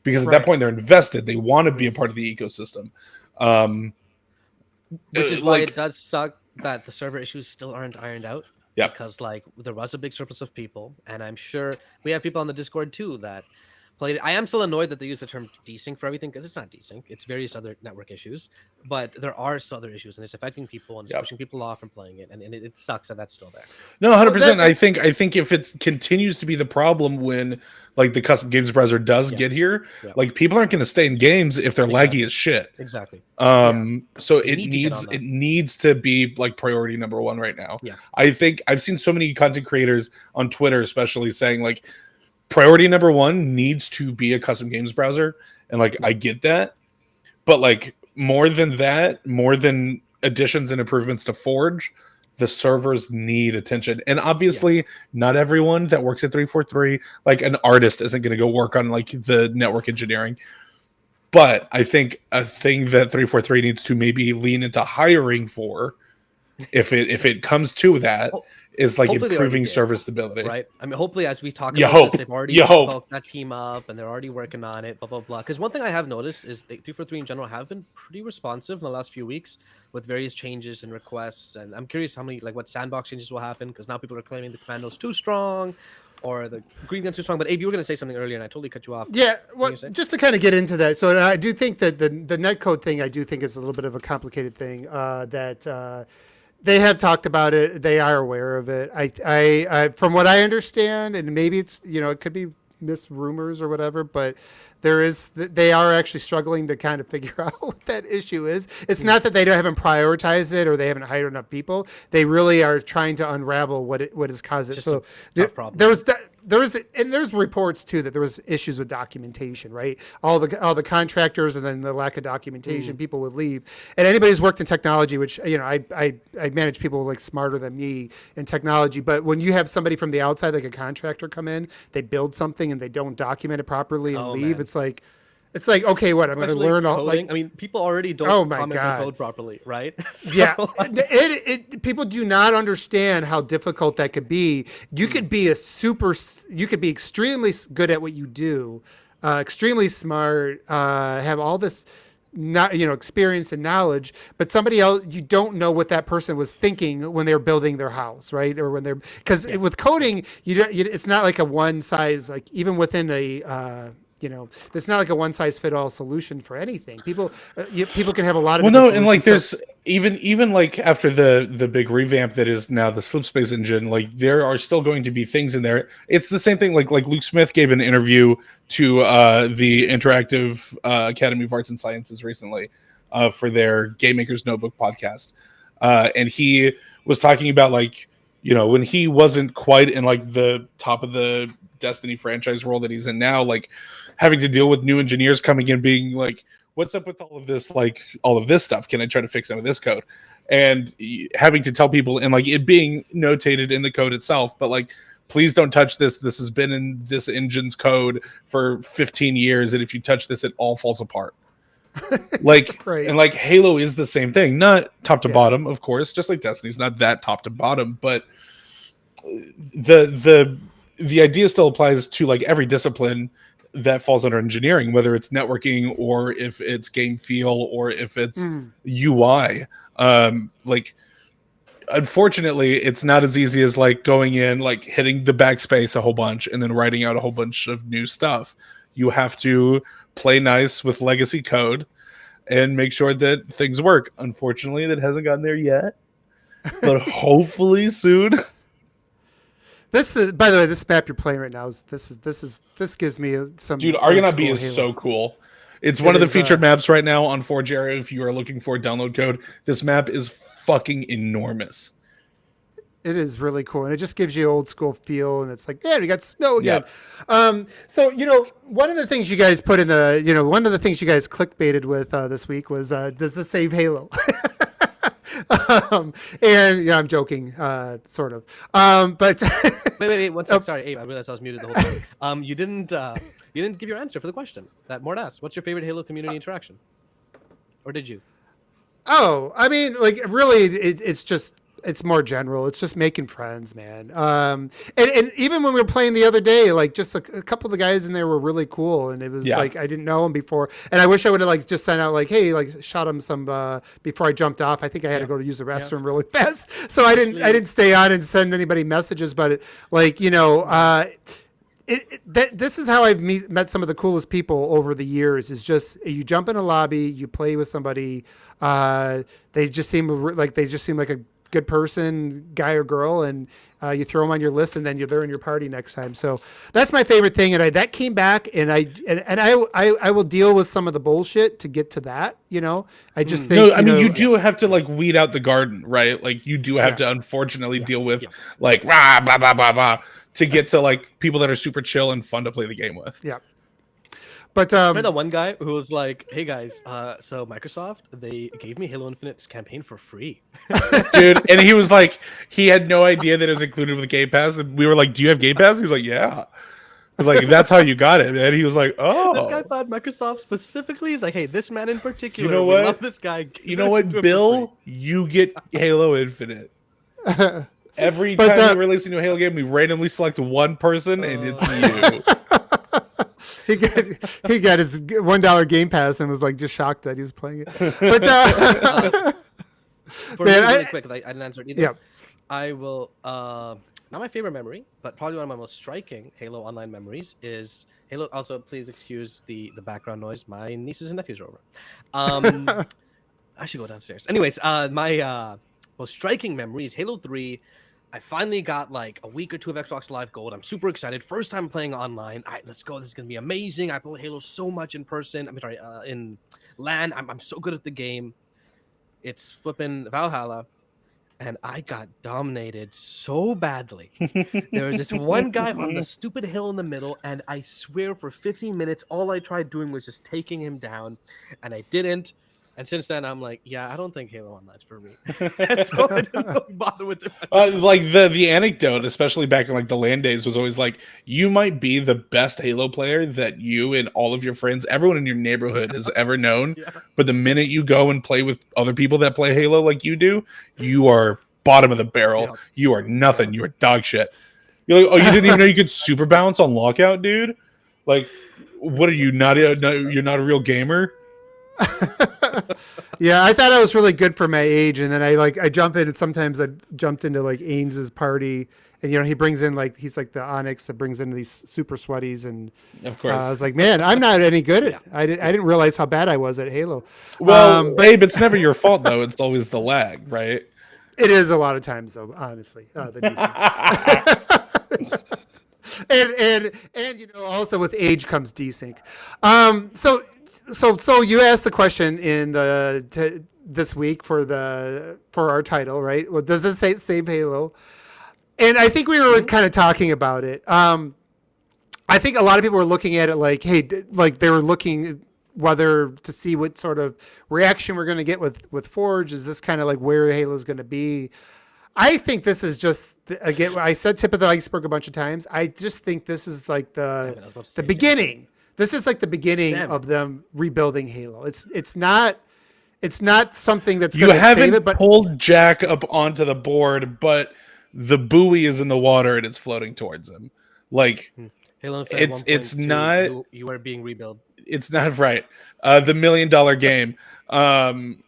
Because at that point, they're invested. They want to be a part of the ecosystem.
Which is why it does suck that the server issues still aren't ironed out.
Yeah.
Because, like, there was a big surplus of people. And I'm sure we have people on the Discord, too, that played it. I am still annoyed that they use the term desync for everything, because it's not desync. It's various other network issues. But there are still other issues, and it's affecting people, and it's pushing people off from playing it. And it sucks that that's still there.
No, 100%. I think if it continues to be the problem when, like, the custom games browser does get here, like, people aren't going to stay in games if they're laggy as shit.
Exactly.
So it needs to be, like, priority number one right now. I think I've seen so many content creators on Twitter especially saying, like, priority number one needs to be a custom games browser. And, like, I get that. But, like, more than that, more than additions and improvements to Forge, the servers need attention. And obviously, not everyone that works at 343, like, an artist isn't going to go work on, like, the network engineering. But I think a thing that 343 needs to maybe lean into hiring for, if it comes to that, is, like, improving server stability.
Right? I mean, hopefully, as we talk about this, they've already bulked that team up, and they're already working on it, blah, blah, blah. Because one thing I have noticed is 343 in general have been pretty responsive in the last few weeks with various changes and requests. And I'm curious how many, like, what Sandbox changes will happen, because now people are claiming the commando's too strong, or the green gun's too strong. But Abe, you were going to say something earlier, and I totally cut you off.
Yeah, well, just to kind of get into that. So I do think that the netcode thing, I do think is a little bit of a complicated thing that they have talked about it. They are aware of it. I from what I understand, and maybe it's, it could be rumors or whatever, but they are actually struggling to kind of figure out what that issue is. It's not that they haven't prioritized it or they haven't hired enough people. They really are trying to unravel what has caused it. So there's reports too that there was issues with documentation, right? All the contractors, and then the lack of documentation, people would leave. And anybody who's worked in technology, which, I manage people like smarter than me in technology, but when you have somebody from the outside, like a contractor, come in, they build something and they don't document it properly and leave. Man. It's like, okay, what? I'm going to learn all. Like,
I mean, people already don't comment on code properly, right?
So. Yeah, people do not understand how difficult that could be. You could be extremely good at what you do, extremely smart, have all this, experience and knowledge, but somebody else, you don't know what that person was thinking when they're building their house, right? Or when because with coding, it's not like a one size, like even within a. There's not like a one size fit all solution for anything. People can have a lot of.
Well, no, and like there's even like after the big revamp that is now the Slipspace engine, like there are still going to be things in there. It's the same thing. Like Luke Smith gave an interview to the Interactive Academy of Arts and Sciences recently for their Game Maker's Notebook podcast, and he was talking about, like, when he wasn't quite in like the top of the Destiny franchise role that he's in now, like having to deal with new engineers coming in being like, what's up with all of this, like all of this stuff, can I try to fix some of this code, and having to tell people, and like it being notated in the code itself, but like, please don't touch this has been in this engine's code for 15 years, and if you touch this, it all falls apart. Like right. And like Halo is the same thing, not top to bottom, of course, just like Destiny's not that top to bottom, but the idea still applies to like every discipline. that falls under engineering, whether it's networking or if it's game feel or if it's UI. Like, unfortunately, it's not as easy as like going in, like hitting the backspace a whole bunch and then writing out a whole bunch of new stuff. You have to play nice with legacy code and make sure that things work. Unfortunately, that hasn't gotten there yet, but hopefully soon.
This is, by the way, this map you're playing right now is this gives me some.
Dude, Argonaut B is so cool. It's one of the featured maps right now on ForgeEra. If you are looking for a download code, this map is fucking enormous.
It is really cool, and it just gives you old school feel, and it's like, yeah, we got snow again.
Yep.
So one of the things you guys put in the, one of the things you guys clickbaited with this week was, does this save Halo? And yeah, I'm joking, sort of. But
wait, 1 sec. Sorry, Abe, I realized I was muted the whole time. You didn't give your answer for the question that Mort asked. What's your favorite Halo community interaction? Or did you?
Oh, I mean, like, really, it's more general. It's just making friends, man. And even when we were playing the other day, like, just a couple of the guys in there were really cool, and it was like I didn't know them before, and I wish I would have like just sent out like, hey, like, shot them some before I jumped off. I think I had to go to use the restroom really fast, so I didn't stay on and send anybody messages. But this is how I've met some of the coolest people over the years. Is just you jump in a lobby, you play with somebody, they just seem like a good person, guy or girl, and you throw them on your list, and then they're in your party next time. So that's my favorite thing, and that came back, and I will deal with some of the bullshit to get to that. I just think
you do have to like weed out the garden, right? Like you do have to unfortunately deal with like rah blah blah blah blah to get to like people that are super chill and fun to play the game with.
Yeah. But
remember that one guy who was like, "Hey guys, so Microsoft, they gave me Halo Infinite's campaign for free."
Dude, and he was like, he had no idea that it was included with Game Pass, and we were like, "Do you have Game Pass?" He was like, "Yeah." I was like, "That's how you got it, man." He was like, "Oh."
This guy thought Microsoft specifically is like, "Hey, this man in particular,
you know what?
We love this guy."
You know what, Bill? You get Halo Infinite. Every time we release a new Halo game, we randomly select one person, and it's you.
He got his $1 Game Pass and was like just shocked that he was playing it. But
for me, really quick, because I didn't answer it either.
Yeah.
I will. Not my favorite memory, but probably one of my most striking Halo Online memories is Halo. Also, please excuse the background noise. My nieces and nephews are over. I should go downstairs. Anyways, my most striking memory is Halo 3. I finally got like a week or two of Xbox Live Gold. I'm super excited. First time playing online. All right, let's go. This is gonna be amazing. I play Halo so much in person. In LAN. I'm so good at the game. It's flipping Valhalla, and I got dominated so badly. There was this one guy on the stupid hill in the middle, and I swear for 15 minutes, all I tried doing was just taking him down, and I didn't. And since then, I'm like, yeah, I don't think Halo Online's for me. And so I didn't really bother with it.
Like the anecdote, especially back in like the LAN days, was always like, you might be the best Halo player that you and all of your friends, everyone in your neighborhood has ever known. Yeah. But the minute you go and play with other people that play Halo like you do, you are bottom of the barrel. Yeah. You are nothing. You are dog shit. You're like, oh, you didn't even know you could super bounce on lockout, dude? Like, what are you, you're not a real gamer?
Yeah, I thought I was really good for my age, and then I jump in, and sometimes I jumped into like Ains's party, and he brings in like he's like the Onyx that brings in these super sweaties, and
of course
I was like, man, I'm not any good at. I didn't realize how bad I was at Halo.
Well, Abe, it's never your fault though. It's always the lag, right?
It is a lot of times though, honestly. And also with age comes desync. So you asked the question in this week for our title, right? Well, does this save Halo? And I think we were kind of talking about it. I think a lot of people were looking at it like, hey, like they were looking whether to see what sort of reaction we're going to get with Forge. Is this kind of like where Halo is going to be? I think this is just, again, I said tip of the iceberg a bunch of times. I just think this is like the beginning. This is like the beginning of them rebuilding Halo. It's not something that's going to save it. But
pulled Jack up onto the board, but the buoy is in the water and it's floating towards him. Like
Halo Infinite
it's
1.2,
not
you are being rebuilt.
it's not right. The $1 million game,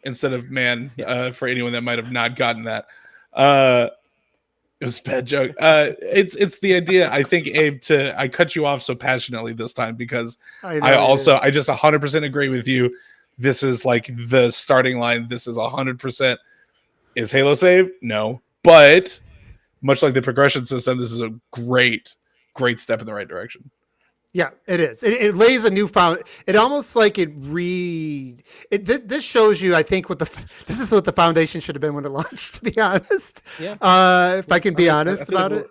instead of man, for anyone that might have not gotten that. It was a bad joke. It's the idea. I think, Abe, I cut you off so passionately this time because I just 100% agree with you. This is like the starting line. This is 100%. Is Halo saved? No, but much like the progression system, this is a great step in the right direction.
Yeah, it is. It lays a new It almost like this shows you, I think, this is what the foundation should have been when it launched, to be honest.
Yeah.
If I can be honest about it.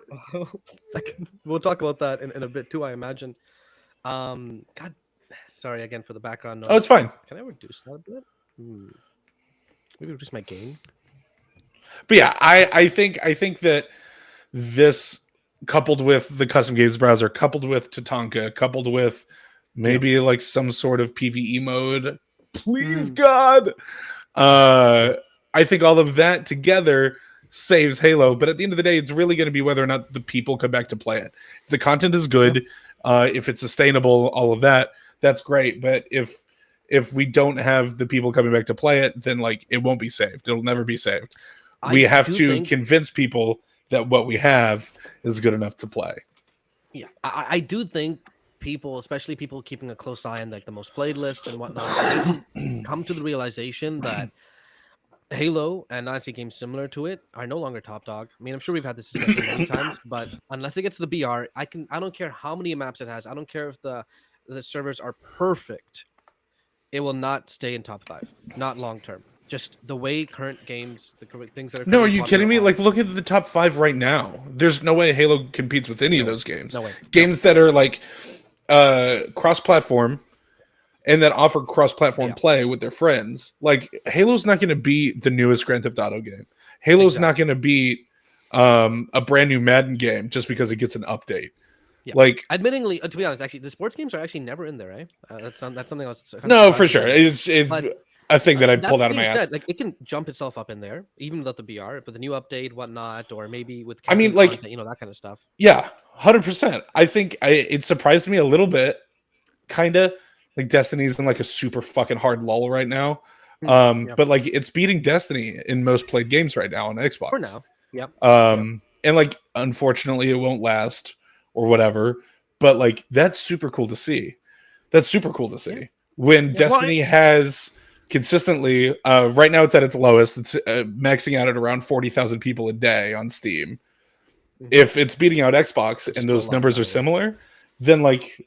We'll talk about that in a bit too, I imagine. God, sorry again for the background noise.
Oh, it's fine.
Can I reduce that a bit? Maybe reduce my gain.
But yeah, I think that this, coupled with the custom games browser, coupled with Tatanka, coupled with maybe like some sort of PvE mode, please God, I think all of that together saves Halo. But at the end of the day, it's really going to be whether or not the people come back to play it. If the content is good, if it's sustainable, all of that, that's great. But if we don't have the people coming back to play it, then like it won't be saved. It'll never be saved. We have to convince people that what we have is good enough to play.
Yeah, I do think people, especially people keeping a close eye on like the most played lists and whatnot, come to the realization that Halo and honestly games similar to it are no longer top dog. I mean, I'm sure we've had this discussion many times, but unless it gets to the BR, I don't care how many maps it has. I don't care if the servers are perfect. It will not stay in top 5, not long term. Just the way current games, the things that are.
No, are you kidding me? Like, look at the top 5 right now. There's no way Halo competes with any of those games.
No way.
Games that are like cross-platform and that offer cross-platform play with their friends. Like, Halo's not going to beat the newest Grand Theft Auto game. Halo's not going to beat a brand new Madden game just because it gets an update.
Yeah.
Like,
admittingly, to be honest, actually, the sports games are actually never in there, right? That's something else.
No, for sure. It's a thing that I pulled out of my ass.
Like, it can jump itself up in there, even without the BR, but the new update, whatnot, or maybe with
like
content, that kind of stuff.
Yeah, 100%. I think it surprised me a little bit, kind of. Like, Destiny's in like a super fucking hard lull right now, but like it's beating Destiny in most played games right now on Xbox.
For now, yep.
And like unfortunately it won't last or whatever, but like that's super cool to see. When Destiny has consistently, right now it's at its lowest. It's maxing out at around 40,000 people a day on Steam. If it's beating out Xbox and those numbers are similar, then like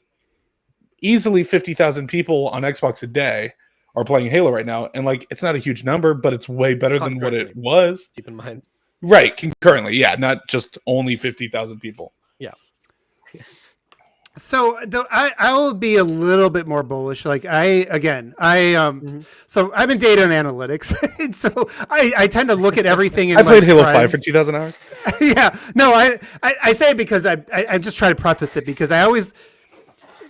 easily 50,000 people on Xbox a day are playing Halo right now. And like, it's not a huge number, but it's way better than what it was.
Keep in mind.
Right. Concurrently. Yeah. Not just only 50,000 people.
Yeah.
So I will be a little bit more bullish. Like so I've been data and analytics, and so I tend to look at everything. I
played Halo 5 for 2,000 hours.
Yeah, no, I say it because I just try to preface it because I always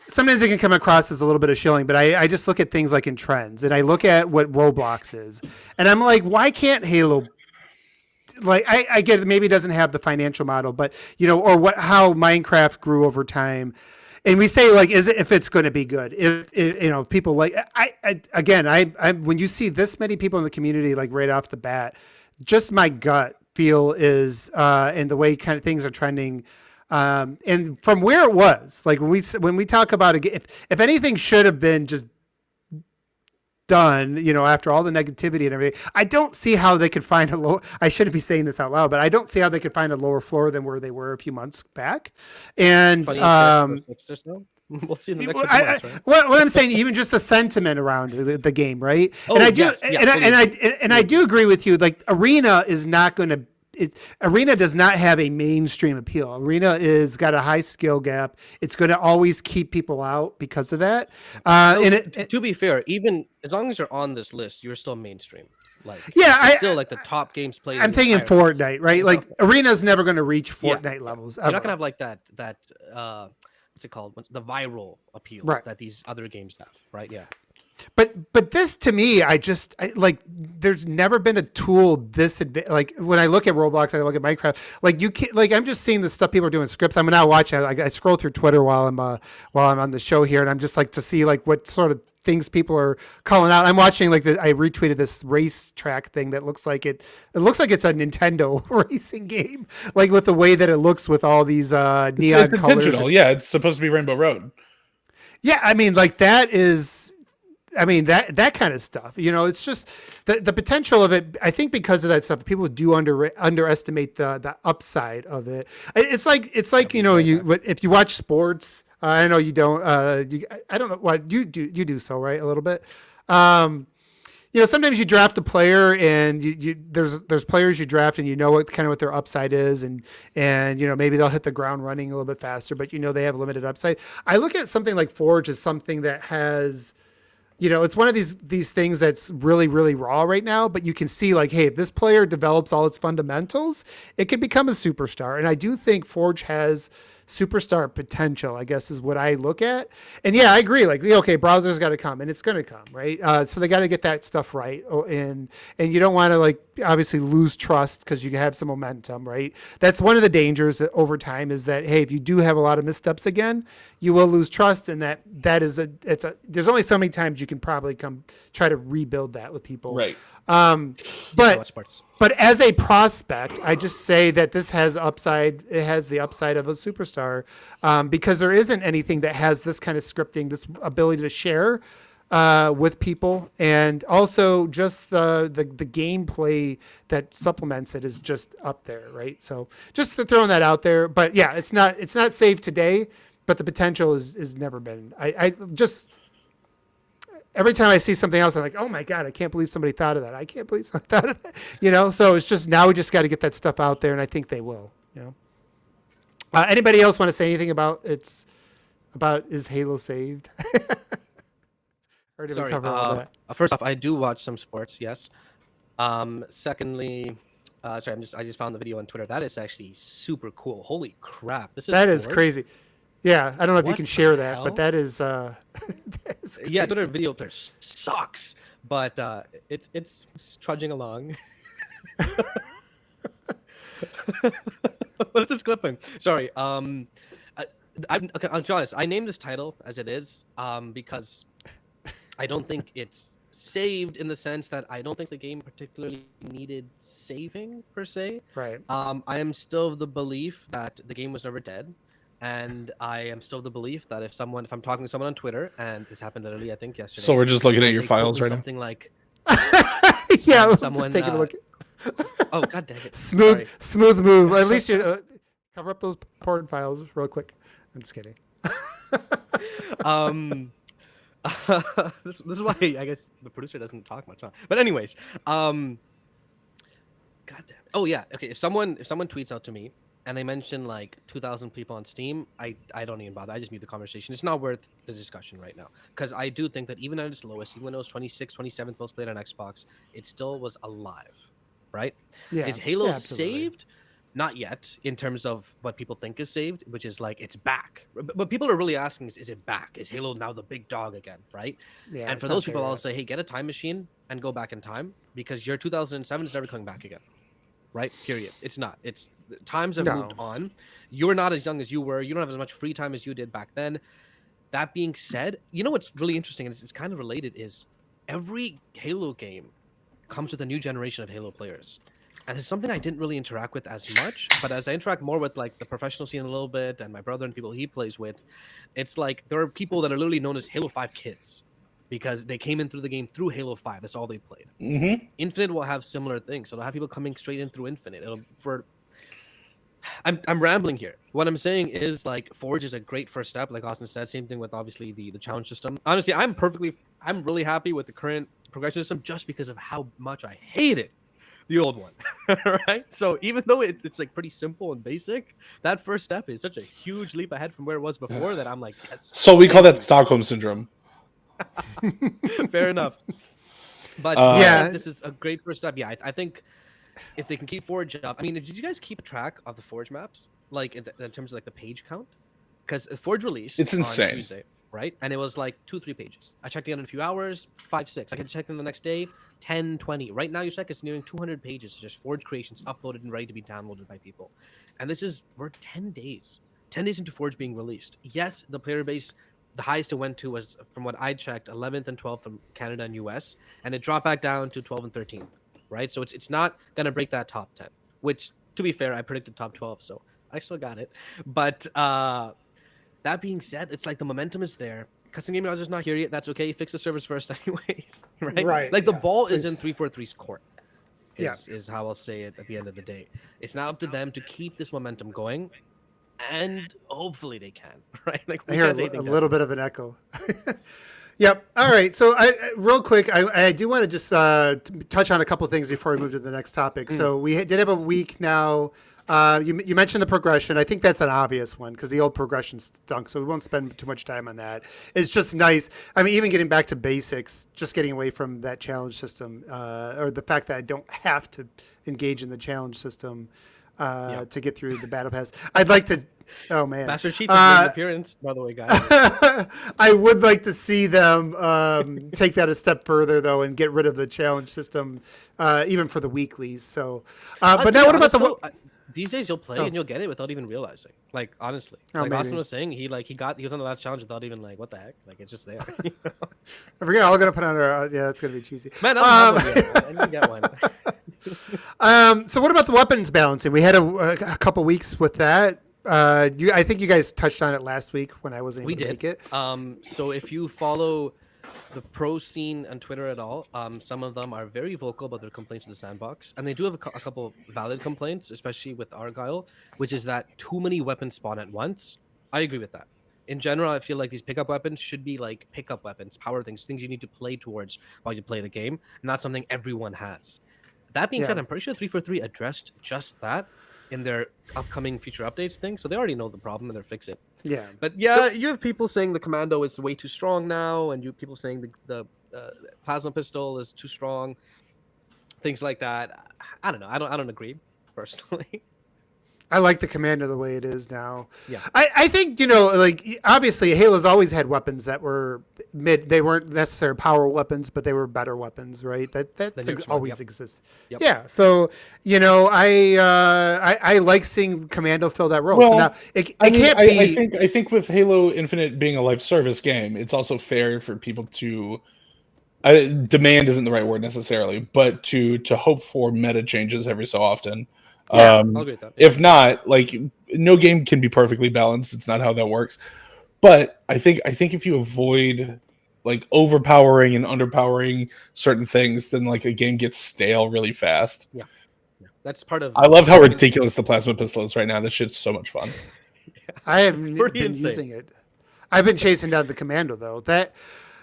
sometimes it can come across as a little bit of shilling, but I just look at things like in trends and I look at what Roblox is, and I'm like, why can't Halo? Like I get it, maybe it doesn't have the financial model, but or how Minecraft grew over time. And we say, like, if it's going to be good, if people like, I when you see this many people in the community, like right off the bat, just my gut feel is, and the way kind of things are trending, and from where it was, like when we talk about it, if anything should have been just done, after all the negativity and everything, I don't see how they could find a low. I shouldn't be saying this out loud, but I don't see how they could find a lower floor than where they were a few months back. And
we'll see in the next months, right?
What I'm saying, even just the sentiment around the game, right? And I do agree with you. Like, Arena is not going to. Arena does not have a mainstream appeal. Arena is got a high skill gap. It's going to always keep people out because of that.
To be fair, even as long as you're on this list, you're still mainstream. Like, still like the top games played.
I'm thinking Fortnite, right? Like, Arena's never going to reach Fortnite levels.
You're not going to have like that what's it called? The viral appeal that these other games have, right? Yeah.
But this to me, like. There's never been a tool this like when I look at Roblox and I look at Minecraft. Like you can't like I'm just seeing the stuff people are doing scripts. I'm now watching. I scroll through Twitter while I'm on the show here, and I'm just like to see like what sort of things people are calling out. I'm watching like I retweeted this racetrack thing that looks like it looks like it's a Nintendo racing game, like with the way that it looks with all these neon
it's
colors.
digital. Yeah, it's supposed to be Rainbow Road.
Yeah, I mean, like that is, I mean that kind of stuff. You know, it's just the potential of it. I think because of that stuff, people do underestimate the upside of it. It's like you know, if you watch sports. I know you don't. I don't know what you do. You do so right a little bit. You know, sometimes you draft a player, and there's players you draft, and you know what their upside is, and you know maybe they'll hit the ground running a little bit faster, but you know they have limited upside. I look at something like Forge as something that has, you know, it's one of these things that's really, really raw right now, but you can see like, hey, if this player develops all its fundamentals, it could become a superstar. And I do think Forge has superstar potential, I guess is what I look at. And yeah, I agree. Like, okay, browser's got to come, and it's going to come, right? So they got to get that stuff right. And you don't want to like obviously lose trust because you have some momentum, right? That's one of the dangers over time is that, hey, if you do have a lot of missteps again, you will lose trust. And there's only so many times you can probably try to rebuild that with people.
Right.
But as a prospect, I just say that this has upside. It has the upside of a superstar because there isn't anything that has this kind of scripting, this ability to share with people, and also just the gameplay that supplements it is just up there, right? So just throwing that out there. But yeah, it's not safe today, but the potential is never been. I just. Every time I see something else, I'm like, oh my God, I can't believe somebody thought of that. I can't believe somebody thought of that. You know, so it's just now we just got to get that stuff out there, and I think they will. You know, anybody else want to say anything about is Halo saved? Or did we cover all that?
First off, I do watch some sports. Yes. Secondly, sorry, I just found the video on Twitter. That is actually super cool. Holy crap!
That is crazy. Yeah, I don't know if you can share that, but that is
yeah, Twitter video player sucks, but it's trudging along. What is this clipping? Sorry. I'm okay, I'll be honest. I named this title as it is because I don't think it's saved in the sense that I don't think the game particularly needed saving per se.
Right.
I am still of the belief that the game was never dead. And I am still of the belief that if I'm talking to someone on Twitter, and this happened literally, I think yesterday.
So we're just looking at your files right now.
Something like,
yeah,
someone
just taking a look.
Oh God dang it!
Smooth move. At least you cover up those porn files real quick. I'm just kidding.
This is why I guess the producer doesn't talk much, huh? But anyways, God damn it. Oh yeah, okay. If someone tweets out to me and they mention like 2,000 people on Steam, I don't even bother. I just mute the conversation. It's not worth the discussion right now. Because I do think that even at its lowest, even when it was 26th, 27th most played on Xbox, it still was alive, right?
Yeah.
Is Halo saved? Not yet, in terms of what people think is saved, which is like, it's back. But people are really asking is it back? Is Halo now the big dog again, right?
Yeah,
and for those people, I'll say, hey, get a time machine and go back in time, because your 2007 is never coming back again. Right? Period. It's not. It's times have moved on. You're not as young as you were. You don't have as much free time as you did back then. That being said, you know what's really interesting, and it's kind of related, is every Halo game comes with a new generation of Halo players. And it's something I didn't really interact with as much, but as I interact more with like the professional scene a little bit, and my brother and people he plays with, it's like there are people that are literally known as Halo 5 kids, because they came in through the game through Halo 5. That's all they played.
Mm-hmm.
Infinite will have similar things. So they'll have people coming straight in through Infinite. I'm rambling here. What I'm saying is like Forge is a great first step, like Austin said. Same thing with obviously the challenge system. Honestly, I'm really happy with the current progression system just because of how much I hated the old one. Right? So even though it's like pretty simple and basic, that first step is such a huge leap ahead from where it was before that I'm like, yes.
So we call that Stockholm syndrome.
Fair enough. But
yeah,
this is a great first step. Yeah, I think if they can keep Forge up. I mean, did you guys keep track of the Forge maps, like in terms of like the page count? Because Forge released
it's insane.
on Tuesday, right? And it was like 2-3 pages. I checked it in a few hours, 5-6. I can check in the next day, 10-20. Right now, you check, it's nearing 200 pages, just Forge creations uploaded and ready to be downloaded by people. And we're 10 days. 10 days into Forge being released. Yes, the player base, the highest it went to was, from what I checked, 11th and 12th from Canada and US, and it dropped back down to 12th and 13th, right? So it's not gonna break that top 10, which, to be fair, I predicted top 12, so I still got it. But that being said, it's like the momentum is there. Custom Game Lodge is not here yet. That's okay. Fix the servers first, anyways, right?
Right,
Like the
yeah,
ball is
please.
in 343's court.
Yeah.
Is how I'll say it at the end of the day. It's now up to them to keep this momentum going, and hopefully they can, right? Like
I
we
hear
can't say
a
anything
little bit of an echo. Yep. All right. So, real quick, I do want to just touch on a couple things before we move to the next topic. So, we did have a week now. You mentioned the progression. I think that's an obvious one because the old progression stunk. So we won't spend too much time on that. It's just nice. I mean, even getting back to basics, just getting away from that challenge system, or the fact that I don't have to engage in the challenge system to get through the battle pass. I'd like to. Oh man,
Master Chief has made an appearance, by the way, guys.
I would like to see them take that a step further, though, and get rid of the challenge system, even for the weeklies. So, but now what about the?
These days you'll play and you'll get it without even realizing. Like honestly, like
maybe.
Austin was saying, he was on the last challenge without even like what the heck, like it's just there. You know?
I forget. I'm gonna put on our. Yeah, that's gonna be cheesy.
Man, I need to get one.
So what about the weapons balancing? We had a couple weeks with that. I think you guys touched on it last week when I wasn't able to make it.
So if you follow the pro scene on Twitter at all, some of them are very vocal about their complaints to the Sandbox, and they do have a couple valid complaints, especially with Argyle, which is that too many weapons spawn at once. I agree with that. In general, I feel like these pickup weapons should be like pickup weapons, power things you need to play towards while you play the game, not something everyone has. That being said, I'm pretty sure 343 addressed just that in their upcoming future updates thing, so they already know the problem and they're fixing it.
Yeah,
but yeah, you have people saying the commando is way too strong now, and you people saying the plasma pistol is too strong, things like that. I don't know. I don't agree personally.
I like the commando the way it is now.
Yeah,
I think like obviously Halo's always had weapons that were mid. They weren't necessarily power weapons, but they were better weapons, right? That's always existed.
Yep.
Yeah, so I like seeing commando fill that role.
Well,
so now it can't be.
I think with Halo Infinite being a live service game, it's also fair for people to. Demand isn't the right word necessarily, but to hope for meta changes every so often.
Yeah, I'll agree with that.
If not, like no game can be perfectly balanced. It's not how that works. But I think if you avoid like overpowering and underpowering certain things, then like a game gets stale really fast.
Yeah. That's part of.
I love how ridiculous the plasma pistol is right now. This shit's so much fun.
I haven't been using it. I've been chasing down the commando though.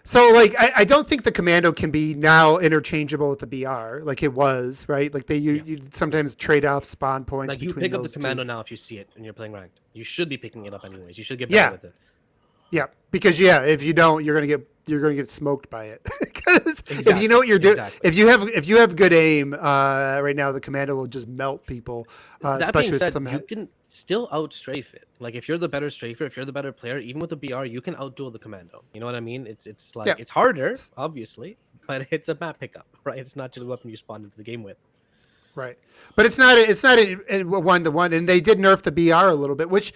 So, like, I don't think the commando can be now interchangeable with the BR like it was, right? Like, you sometimes trade off spawn points.
Like, you pick up the commando now if you see it and you're playing ranked. You should be picking it up anyways. You should get better with it.
Yeah, because if you don't, you're gonna get smoked by it. Because if you know what you're doing, if you have good aim, right now the commando will just melt people.
That being said, you can still outstrafe it. Like if you're the better strafer, if you're the better player, even with the BR, you can outduel the commando. You know what I mean? It's like it's harder, obviously, but it's a map pickup, right? It's not just a weapon you spawn into the game with.
Right, but it's not a 1-to-1, and they did nerf the BR a little bit, which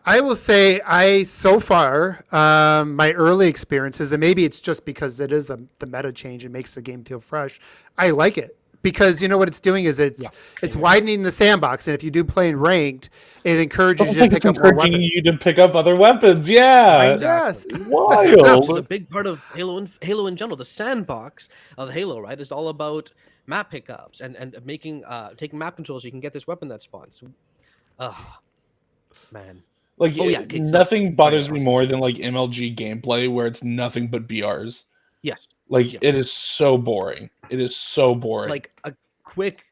I will say so far my early experiences, and maybe it's just because it is the meta change and makes the game feel fresh. I like it because you know what it's doing is it's widening the sandbox, and if you do play in ranked, it encourages you to pick up more weapons.
You to pick up other weapons, yeah.
Yes,
wild.
It's a big part of Halo in general. The sandbox of Halo, right, is all about map pickups and making taking map control so you can get this weapon that spawns. Man.
Like nothing bothers me more than like MLG gameplay where it's nothing but BRs.
Yes.
Like it is so boring. It is so boring.
Like a quick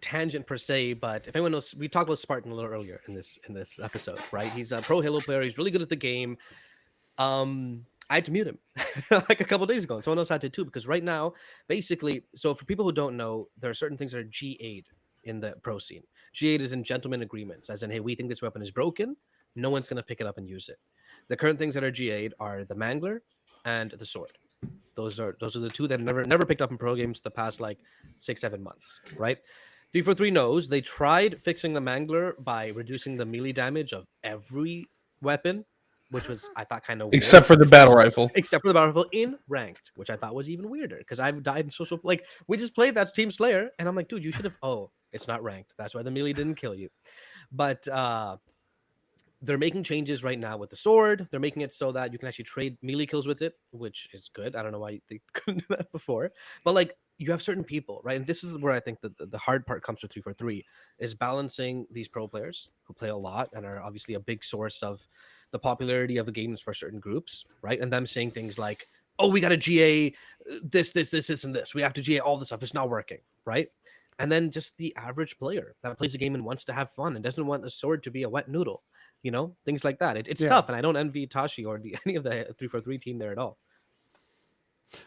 tangent per se, but if anyone knows, we talked about Spartan a little earlier in this episode, right? He's a pro Halo player. He's really good at the game. I had to mute him like a couple days ago, and someone else had to too, because right now, basically, so for people who don't know, there are certain things that are G8 in the pro scene. G8 is in gentleman agreements, as in, hey, we think this weapon is broken. no one's going to pick it up and use it. The current things that are GA'd are the Mangler and the Sword. Those are the two that never picked up in pro games the past like 6-7 months, right? 343 knows they tried fixing the Mangler by reducing the melee damage of every weapon, which was, I thought, kind of weird.
Except for the battle rifle.
Except for the battle rifle in ranked, which I thought was even weirder because I've died in social. Like, we just played that Team Slayer, and I'm like, dude, you should have. Oh, it's not ranked. That's why the melee didn't kill you. But they're making changes right now with the sword. They're making it so that you can actually trade melee kills with it, which is good. I don't know why they couldn't do that before. But like, you have certain people, right? And this is where I think that the hard part comes to 343 is balancing these pro players who play a lot and are obviously a big source of the popularity of the games for certain groups, right? And them saying things like, oh, we got to GA this, and this. We have to GA all this stuff. It's not working, right? And then just the average player that plays the game and wants to have fun and doesn't want the sword to be a wet noodle, things like that. It's tough, and I don't envy Tashi or any of the 343 team there at all.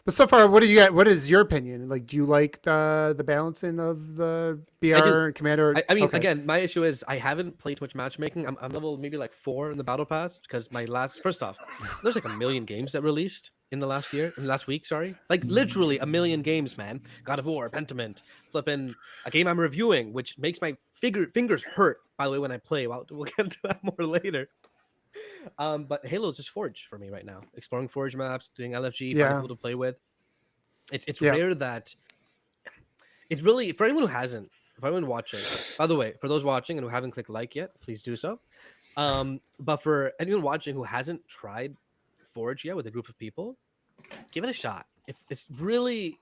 But so far, what do you got? What is your opinion? Like, do you like the balancing of the BR and Commander?
I mean, again, my issue is I haven't played Twitch matchmaking. I'm level maybe like 4 in the battle pass because first off, there's like 1 million games that released in the last week. Sorry, like literally 1 million games, man. God of War, Pentiment, flipping a game I'm reviewing, which makes my fingers hurt. By the way, when I play, we'll get to that more later. But Halo is just Forge for me right now. Exploring Forge maps, doing LFG, finding people to play with. It's rare that it's really for anyone who hasn't. If anyone watching, by the way, for those watching and who haven't clicked like yet, please do so. But for anyone watching who hasn't tried Forge yet with a group of people, give it a shot. If it really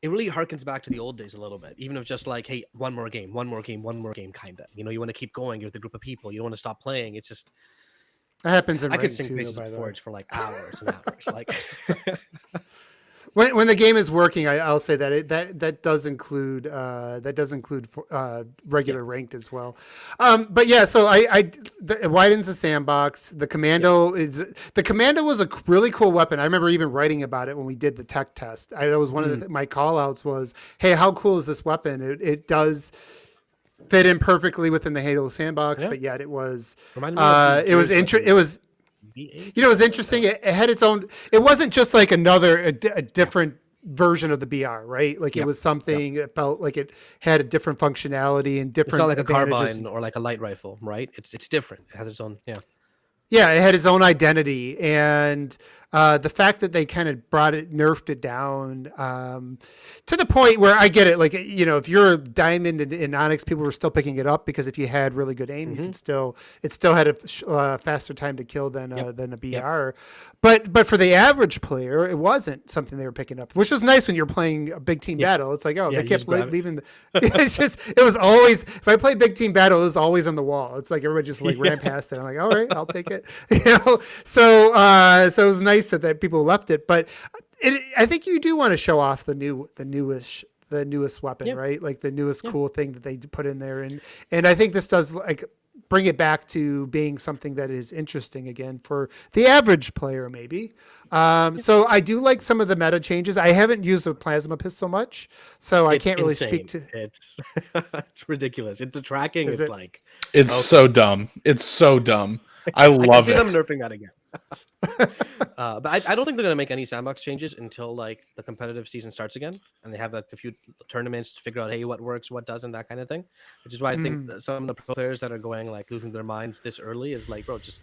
harkens back to the old days a little bit, even if just like, hey, one more game, kind of. You want to keep going. You're with a group of people. You don't want to stop playing. It's just.
That happens in
I could
rank
sing
too,
Faces
by
of
the
Forge for like hours and hours. Like
when the game is working, I'll say that that does include regular ranked as well. But yeah, so it widens the sandbox. The Commando was a really cool weapon. I remember even writing about it when we did the tech test. That was one of my call outs was, hey, how cool is this weapon? It does fit in perfectly within the Halo sandbox, but yet it was it was interesting. It had its own. It wasn't just like a different version of the BR, right? Like it was something that felt like it had a different functionality and different.
It's not like a
advantages.
carbine or like a light rifle, right? It's different. It has its own.
Yeah, it had its own identity, and the fact that they kind of nerfed it down to the point where I get it. Like, if you're a diamond in Onyx, people were still picking it up because if you had really good aim, you could it still had a faster time to kill than a BR. But for the average player, it wasn't something they were picking up, which was nice when you're playing a big team battle. It's like, they kept leaving. It was always, if I play big team battle, it was always on the wall. It's like everybody just like ran past it. I'm like, all right, I'll take it. So it was nice that people left it. But I think you do want to show off the newest weapon, right? Like the newest cool thing that they put in there. And I think this does like bring it back to being something that is interesting again for the average player, maybe. So I do like some of the meta changes. I haven't used the plasma pistol much, so I can't really speak to.
It's ridiculous. The tracking is like
it's so dumb. It's so dumb. I love it.
I'm nerfing that again. But I don't think they're gonna make any sandbox changes until like the competitive season starts again, and they have like a few tournaments to figure out, hey, what works, what doesn't, that kind of thing. Which is why I think that some of the pro players that are going like losing their minds this early is like, bro, just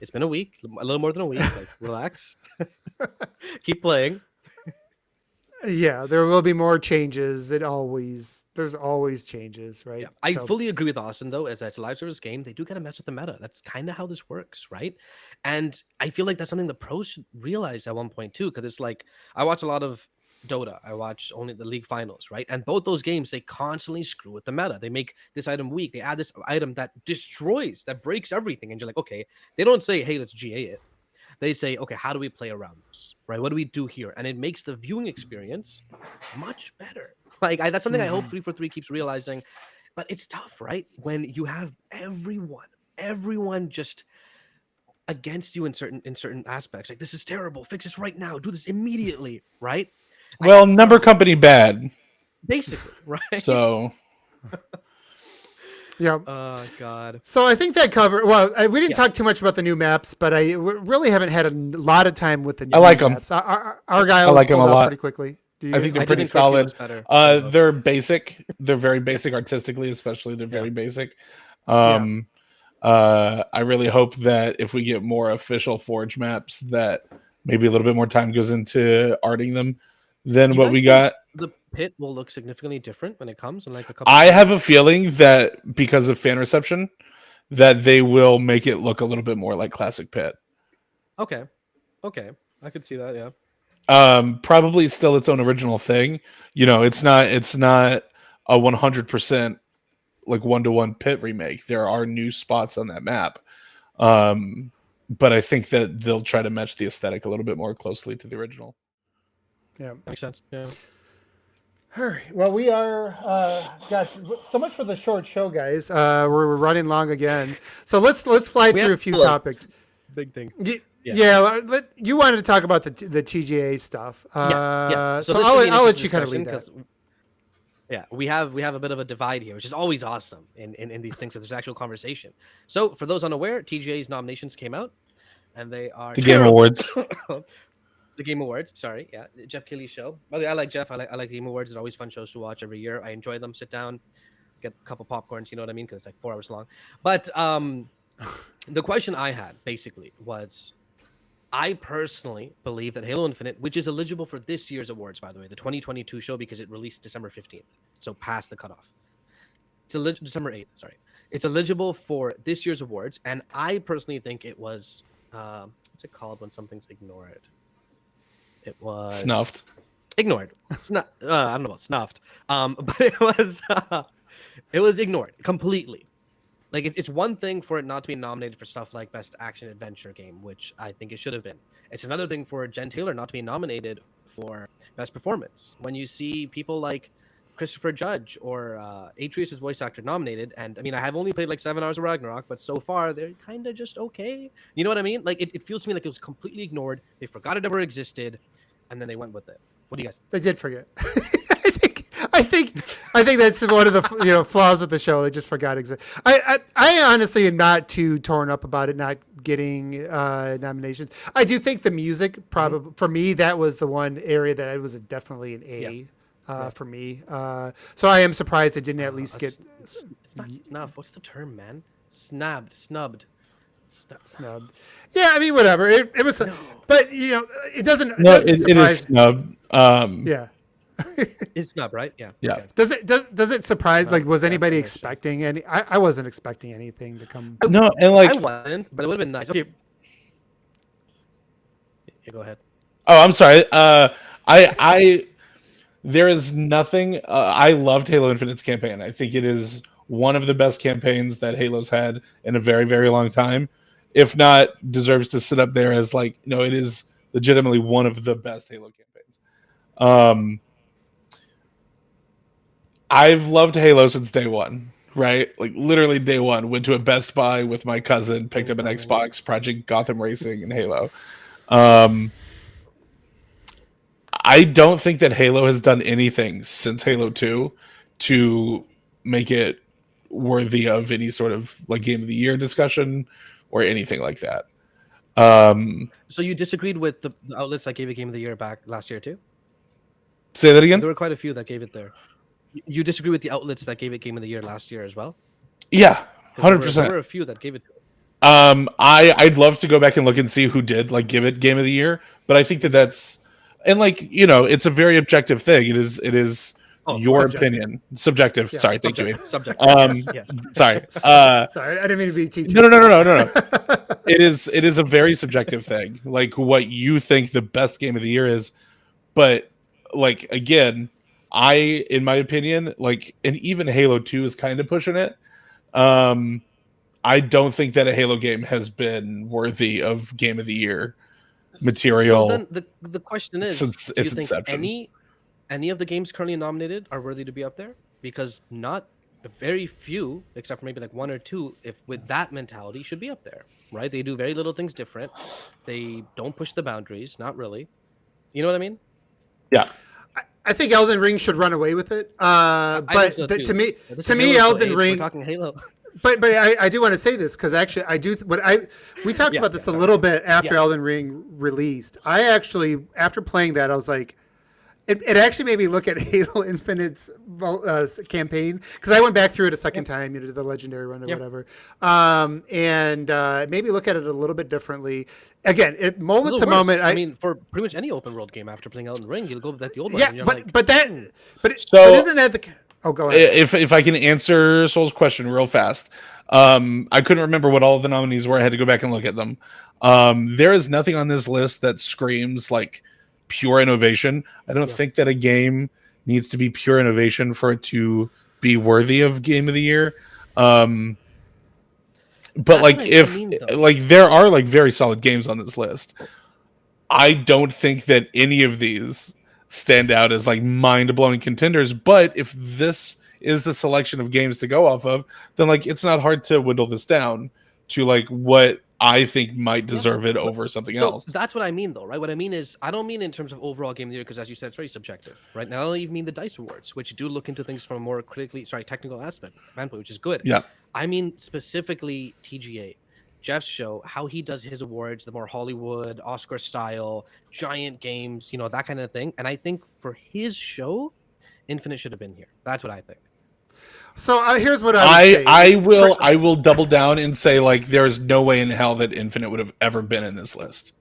it's been a week, a little more than a week. Like, relax, keep playing.
Yeah, there will be more changes. There's always changes, right?
Yeah. I fully agree with Austin, though, as it's a live service game. They do kind of mess with the meta. That's kind of how this works, right? And I feel like that's something the pros should realize at one point, too, because it's like I watch a lot of Dota. I watch only the league finals, right? And both those games, they constantly screw with the meta. They make this item weak. They add this item that destroys, that breaks everything. And you're like, okay, they don't say, hey, let's GA it. They say, okay, how do we play around this, right? What do we do here? And it makes the viewing experience much better. Like that's something I hope 343 keeps realizing, but it's tough, right? When you have everyone just against you in certain aspects. Like, this is terrible. Fix this right now. Do this immediately, right?
Number company bad,
basically, right?
So
Yeah.
Oh God.
So I think that covered. Well, we didn't
Yeah.
talk too much about the new maps, but I really haven't had a lot of time with the new
I like 'em.
maps. Argyle
I like 'em
pulled
a
out
lot.
pretty quickly. Do you?
I think they're
I did
pretty
think Quickly was
solid.
better.
They're basic. They're very basic artistically, especially. They're very basic. I really hope that if we get more official Forge maps, that maybe a little bit more time goes into arting them than
You
what
guys
we
think
got.
the pit will look significantly different when it comes in like a couple.
I have a feeling that because of fan reception, that they will make it look a little bit more like Classic Pit.
Okay. I could see that. Yeah.
Probably still its own original thing. You know, it's not a 100% like 1-to-1 Pit remake. There are new spots on that map. But I think that they'll try to match the aesthetic a little bit more closely to the original.
Yeah.
Makes sense. Yeah.
All right. Well, we are. Gosh, so much for the short show, guys. We're running long again. So let's fly
We
through
have
a few
look.
topics.
Big thing.
Yeah. You wanted to talk about the TGA stuff.
Yes.
So
this
I'll
should be an
let
interesting
you kind of
discussion
lead that.
'cause, yeah, we have a bit of a divide here, which is always awesome in these things. So there's actual conversation. So for those unaware, TGA's nominations came out, and they are
The Game Awards.
The Game Awards. Sorry, yeah, Jeff Keighley's show. By the way, I like Jeff. I like the Game Awards. They're always fun shows to watch every year. I enjoy them. Sit down, get a couple popcorns. You know what I mean? Because it's like 4 hours long. But the question I had basically was, I personally believe that Halo Infinite, which is eligible for this year's awards, by the way, the 2022 show, because it released December 15th, so past the cutoff. It's December 8th. Sorry, it's eligible for this year's awards, and I personally think it was what's it called when something's ignored? It was
Snuffed.
Ignored. It's not. I don't know about snuffed. But it was ignored completely. Like it's one thing for it not to be nominated for stuff like Best Action Adventure Game, which I think it should have been. It's another thing for Jen Taylor not to be nominated for Best Performance. When you see people like Christopher Judge or Atreus' voice actor nominated, and I mean, I have only played like 7 hours of Ragnarok, but so far they're kind of just okay. You know what I mean? Like it feels to me like it was completely ignored. They forgot it ever existed, and then they went with it. What do you guys?
They did forget. I think that's one of the flaws with the show. They just forgot I honestly am not too torn up about it not getting nominations. I do think the music probably for me that was the one area that it was definitely an A for me. So I am surprised it didn't at least get.
It's not snuff. What's the term, man? Snubbed.
Snubbed. Yeah, I mean whatever. It was, but it doesn't.
No, it is snubbed.
Yeah.
It's snub, right? Yeah.
Yeah.
Okay.
Does it surprise? Like, was anybody
definition.
expecting any? I wasn't expecting anything to come.
No, and like
I wasn't, but it would have been nice. Okay. Yeah, go ahead.
Oh, I'm sorry. I there is nothing. I loved Halo Infinite's campaign. I think it is one of the best campaigns that Halo's had in a very, very long time. If not, deserves to sit up there as like, it is legitimately one of the best Halo campaigns. I've loved Halo since day one, right? Like literally day one. Went to a Best Buy with my cousin, picked up an Xbox, Project Gotham Racing, and Halo. I don't think that Halo has done anything since Halo 2 to make it worthy of any sort of like Game of the Year discussion or anything like that.
So you disagreed with the outlets that gave it Game of the Year back last year too?
Say that again?
There were quite a few that gave it there. You disagree with the outlets that gave it Game of the Year last year as well?
Yeah,
100%. There were a few that gave it.
I'd love to go back and look and see who did like give it Game of the Year, but I think that's and like it's a very objective thing. It is your opinion, subjective. Yeah, sorry, thank you.
Subjective. Yes.
Sorry.
Sorry, I didn't mean to be teaching.
No. It is a very subjective thing, like what you think the best game of the year is, but like again. In my opinion, like, and even Halo 2 is kind of pushing it. I don't think that a Halo game has been worthy of Game of the Year material.
So then the question is,
since
do you
its
think
inception.
any of the games currently nominated are worthy to be up there? Because not very few, except for maybe like one or two, if with that mentality, should be up there, right? They do very little things different. They don't push the boundaries, not really. You know what I mean?
Yeah.
I think Elden Ring should run away with it.
I think
But
so
to
too.
me,
This
to
is
me,
Halo, so
Elden
Abe, we're
Ring.
talking Halo.
But I do want to say this because actually I do. We talked about this a little bit after Elden Ring released. I actually, after playing that, I was like, it actually made me look at Halo Infinite's campaign because I went back through it a second time, the legendary run or whatever, and it made me look at it a little bit differently. Again, moment to moment.
I mean, for pretty much any open world game, after playing Elden Ring, you'll go back the old one.
Yeah,
and you're
but
like,
but that but
So-
isn't that the? Oh, go ahead.
If I can answer Soul's question real fast, I couldn't remember what all of the nominees were. I had to go back and look at them. There is nothing on this list that screams like pure innovation. I don't think that a game needs to be pure innovation for it to be worthy of Game of the Year. But
That's
like
what I
if
mean, though.
like there are like very solid games on this list, I don't think that any of these stand out as like mind-blowing contenders. But if this is the selection of games to go off of, then like it's not hard to whittle this down to like what I think might deserve it over something else.
That's what I mean, though, right? What I mean is, I don't mean in terms of overall game of the year, because as you said, it's very subjective, right? Now, I don't even mean the DICE Awards, which do look into things from a more technical aspect, which is good.
Yeah.
I mean specifically TGA. Jeff's show, how he does his awards, the more Hollywood, Oscar style, giant games, that kind of thing. And I think for his show, Infinite should have been here. That's what I think.
So here's what I would say.
I will double down and say like there's no way in hell that Infinite would have ever been in this list.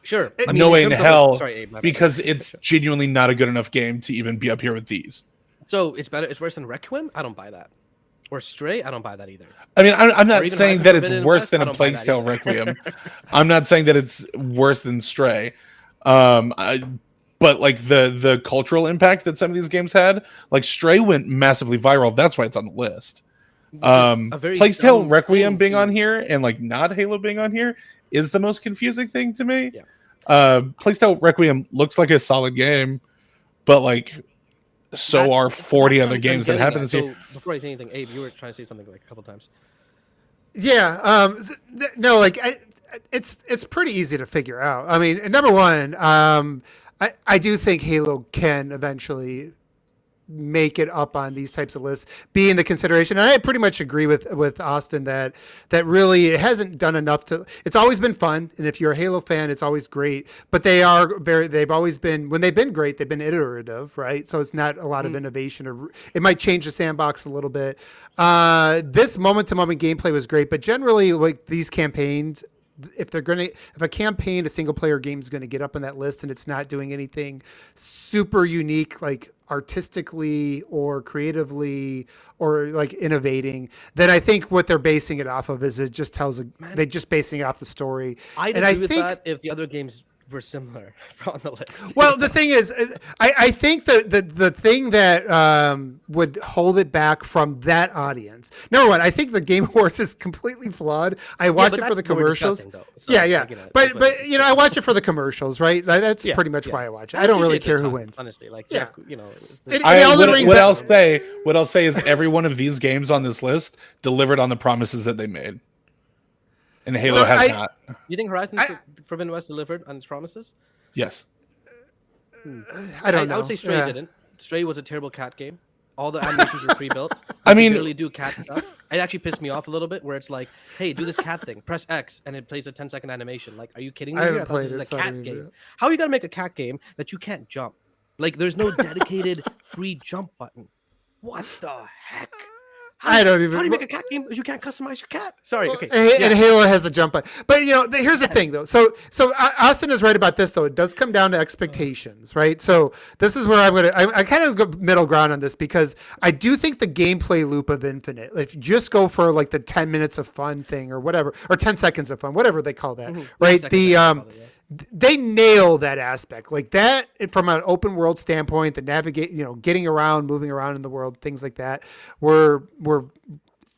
Sure.
No way in hell,
Abe,
because it's genuinely not a good enough game to even be up here with these.
So it's worse than Requiem? I don't buy that. Or Stray? I don't buy that either.
I mean, I'm not
even
saying
Horizon
that it's
Forbidden
worse
West?
than
I
a
don't buy
Plague
that
Tale
either.
Requiem. I'm not saying that it's worse than Stray. But like the cultural impact that some of these games had, like Stray went massively viral. That's why it's on the list. Plague Tale Requiem being on here and like not Halo being on here is the most confusing thing to me.
Yeah.
Plague Tale Requiem looks like a solid game, but like so are 40 other games that happen this year.
So before I say anything, Abe, you were trying to say something like a couple times.
Yeah. No, like it's pretty easy to figure out. I mean, number one, I do think Halo can eventually make it up on these types of lists, be in the consideration. And I pretty much agree with Austin that really it hasn't done enough to. It's always been fun, and if you're a Halo fan, it's always great. But they've always been, when they've been great, they've been iterative, right? So it's not a lot of innovation, or it might change the sandbox a little bit. This moment-to-moment gameplay was great, but generally, like these campaigns, if a campaign, a single player game is going to get up on that list and it's not doing anything super unique, like artistically or creatively or like innovating, then I think what they're basing it off of is it just tells they're just basing it off the story.
I'd agree with that if the other games were similar on the list.
Well, the thing is, I think the thing that would hold it back from that audience. Number one, I think the Game Awards is completely flawed. I watch it for the commercials. Yeah. But I watch it for the commercials, right? That's pretty much why I watch it. I don't really care who wins.
Honestly, like
Yeah.
Jeff,
What I'll say is every one of these games on this list delivered on the promises that they made. And Halo has not.
You think Horizon Forbidden West delivered on its promises?
Yes.
I don't know.
I would say Stray didn't. Stray was a terrible cat game. All the animations were pre-built.
I mean,
you really do cat stuff. It actually pissed me off a little bit, where it's like, "Hey, do this cat thing. Press X, and it plays a 10-second animation." Like, are you kidding me?
I
I
haven't
thought this
played
is
it,
a
so I
cat
didn't do
game.
it.
How are you gonna make a cat game that you can't jump? Like, there's no dedicated free jump button. What the heck?
I don't even.
How do you make a cat game if you can't customize your cat? Sorry. Okay.
And Halo has a jump button. But here's the thing though. So Austin is right about this though. It does come down to expectations, right? So this is where I kind of go middle ground on this, because I do think the gameplay loop of Infinite, if you just go for like the 10 minutes of fun thing or whatever, or 10 seconds of fun, whatever they call that, right? They nail that aspect, like that from an open world standpoint, the navigate, getting around, moving around in the world, things like that were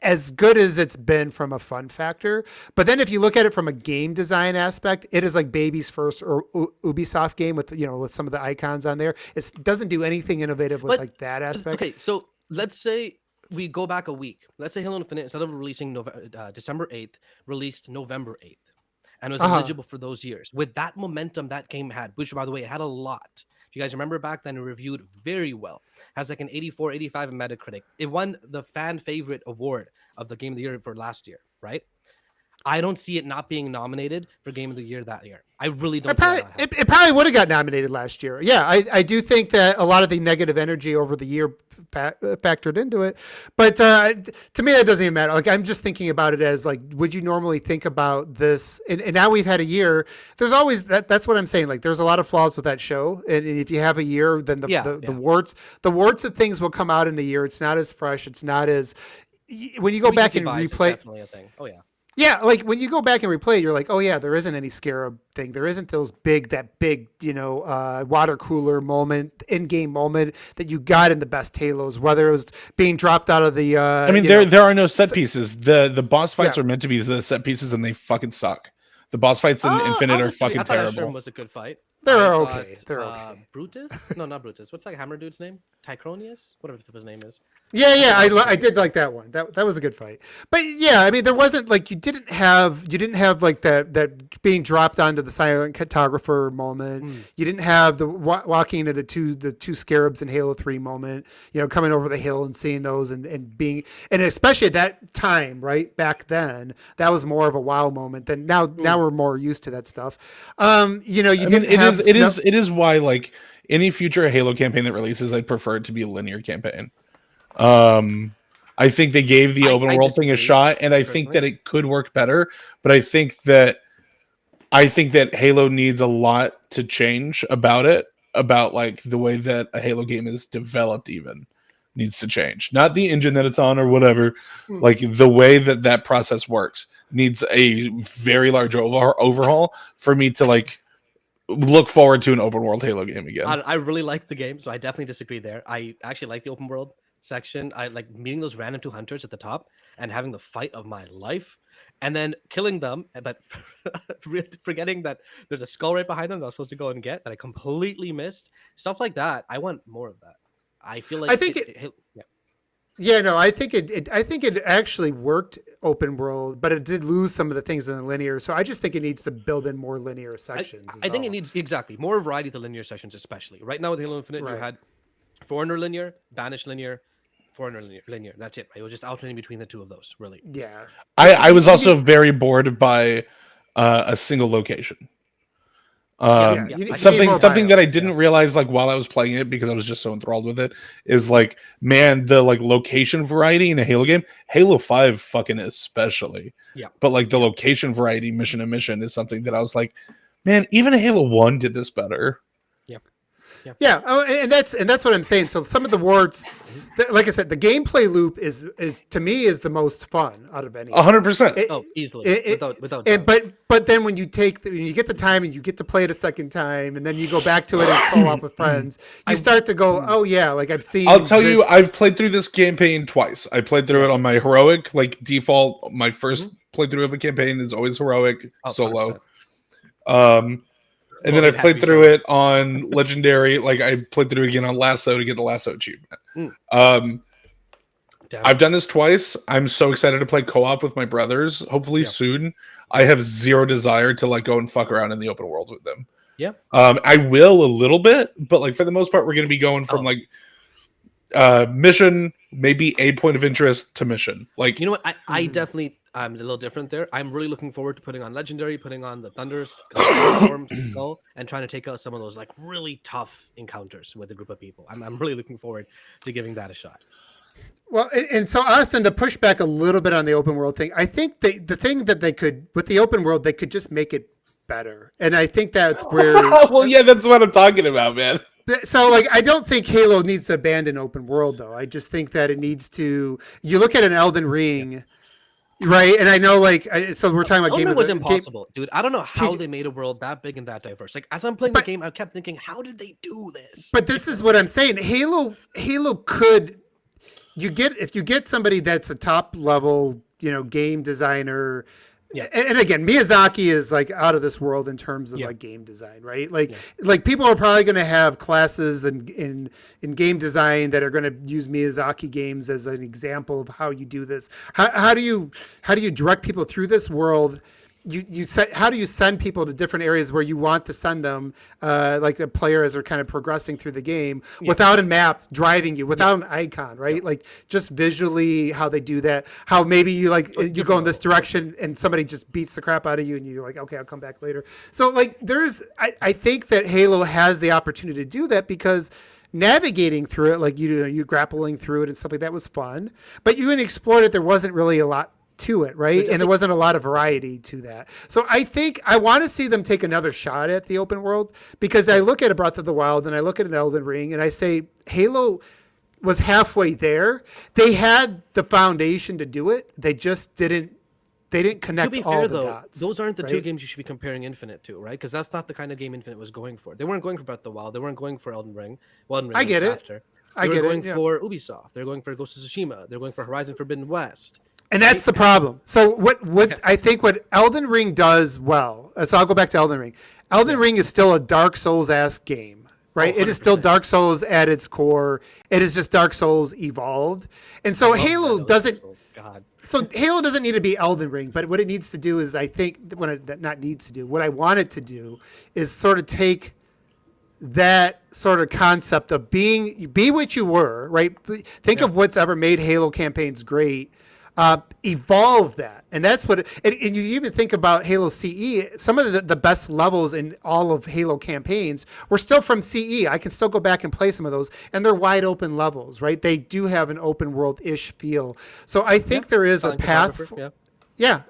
as good as it's been from a fun factor. But then if you look at it from a game design aspect, it is like baby's first or Ubisoft game with some of the icons on there. It doesn't do anything innovative with like that aspect.
Okay, so let's say we go back a week. Let's say Halo Infinite, instead of releasing December 8th, released November 8th. And was eligible for those years. With that momentum that game had, which, by the way, it had a lot. If you guys remember back then, it reviewed very well. Has like an 84, 85 in Metacritic. It won the fan favorite award of the Game of the Year for last year, right? I don't see it not being nominated for Game of the Year that year. I really don't see that happening.
It probably would have got nominated last year. Yeah, I do think that a lot of the negative energy over the year factored into it. But to me, that doesn't even matter. Like, I'm just thinking about it as like, would you normally think about this? And now we've had a year. There's always that's what I'm saying. Like, there's a lot of flaws with that show. And if you have a year, then the warts of things will come out in the year. It's not as fresh. It's not as when you go back and replay.
Definitely a thing. Oh yeah.
Yeah, like when you go back and replay, you're like, oh yeah, there isn't any scarab thing. There isn't that big, water cooler moment, in-game moment that you got in the best Halos. Whether it was being dropped out of the.
I mean, there are no set pieces. The boss fights are meant to be the set pieces, and they fucking suck. The boss fights in Infinite are fucking terrible.
Sherm was a good fight.
They're okay.
Brutus? No, not Brutus. What's that hammer dude's name? Tycronius? Whatever his name is.
Yeah. I did like that one. That was a good fight. But yeah, I mean, there wasn't like you didn't have like that being dropped onto the silent cartographer moment. You didn't have the walking into the two scarabs in Halo 3 moment. Coming over the hill and seeing those and being especially at that time, right back then, that was more of a wow moment than now. Now we're more used to that stuff.
It is why like any future Halo campaign that releases, I'd prefer it to be a linear campaign. I think they gave the open world thing a shot, and I think that it could work better. But I think that Halo needs a lot to change about it, about like the way that a Halo game is developed. Even needs to change, not the engine that it's on or whatever. Like the way that process works needs a very large overhaul for me to like look forward to an open world Halo game again.
I really like the game, so I definitely disagree there. I actually like the open world section. I like meeting those random 2 hunters at the top and having the fight of my life and then killing them, but forgetting that there's a skull right behind them that I was supposed to go and get that I completely missed. Stuff like that. I want more of that. I feel like
I think it actually worked open world, but it did lose some of the things in the linear. So I just think it needs to build in more linear sections.
I think it needs more variety to linear sections, especially right now with Halo Infinite. You had Foreigner linear, Banished linear, Foreigner linear. That's it. Right? It was just alternating between the two of those. Really.
Yeah.
I was also very bored by a single location. Something that I didn't realize like while I was playing it, because I was just so enthralled with it, is like, man, the like location variety in a Halo game, Halo 5 fucking especially.
Yeah.
But like the location variety mission to mission is something that I was like, man, even Halo 1 did this better.
Yeah. Oh, and that's what I'm saying. So some of the warts, like I said, the gameplay loop is to me is the most fun out of any.
100%.
Easily. Without.
But then when you get the time and you get to play it a second time, and then you go back to it and co-op with friends, you start to go, oh yeah, like I've seen.
I'll tell you, I've played through this campaign twice. I played through it on my heroic, like default. My first playthrough of a campaign is always heroic solo. 100%. And then I played through it on Legendary. Like I played through it again on Lasso to get the Lasso achievement. I've done this twice. I'm so excited to play co-op with my brothers. Hopefully soon. I have zero desire to like go and fuck around in the open world with them.
Yeah.
I will a little bit, but like for the most part, we're going to be going from like mission, maybe a point of interest to mission. Like,
you know what? I definitely. I'm a little different there. I'm really looking forward to putting on Legendary, putting on the Thunders, and trying to take out some of those like really tough encounters with a group of people. I'm really looking forward to giving that a shot.
Well, and so Austin, to push back a little bit on the open world thing, I think the thing that they could, with the open world, they could just make it better. And I think that's where...
Well, yeah, that's what I'm talking about, man.
So, like, I don't think Halo needs to abandon open world, though. I just think that it needs to... You look at an Elden Ring... Right, and I know, like, so we're talking about
game. It was impossible, dude. I don't know how they made a world that big and that diverse. Like, as I'm playing the game, I kept thinking, how did they do this?
But this is what I'm saying. Halo could, if you get somebody that's a top level, game designer. Yeah. And again, Miyazaki is like out of this world in terms of like game design, right? Like people are probably going to have classes in game design that are going to use Miyazaki games as an example of how you do this. How do you direct people through this world how do you send people to different areas where you want to send them, like the player as they're kind of progressing through the game without a map driving you, without an icon, right? Like just visually how they do that, how maybe you you go in this direction and somebody just beats the crap out of you and you're like, okay, I'll come back later. So like I think that Halo has the opportunity to do that because navigating through it, like you grappling through it and stuff like that was fun, but you explored it. There wasn't really a lot to it, right? And there wasn't a lot of variety to that. So I think I want to see them take another shot at the open world because I look at a Breath of the Wild and I look at an Elden Ring and I say Halo was halfway there. They had the foundation to do it. They just didn't. They didn't connect all the dots.
Those aren't the two games you should be comparing Infinite to, right? Because that's not the kind of game Infinite was going for. They weren't going for Breath of the Wild. They weren't going for Elden Ring.
I get it.
They were going for Ubisoft. They're going for Ghost of Tsushima. They're going for Horizon Forbidden West.
And that's the problem. So what I think what Elden Ring does well, so I'll go back to Elden Ring. Elden Ring is still a Dark Souls-esque game, right? It is still Dark Souls at its core. It is just Dark Souls evolved. And so Halo doesn't Halo doesn't need to be Elden Ring, but what it needs to do is I think what I want it to do is sort of take that sort of concept of be what you were, right? Think of what's ever made Halo campaigns great. Evolve that, and that's what and you even think about Halo CE. Some of the best levels in all of Halo campaigns were still from CE. I can still go back and play some of those, and they're wide open levels, right? They do have an open world-ish feel. So I think there is a path.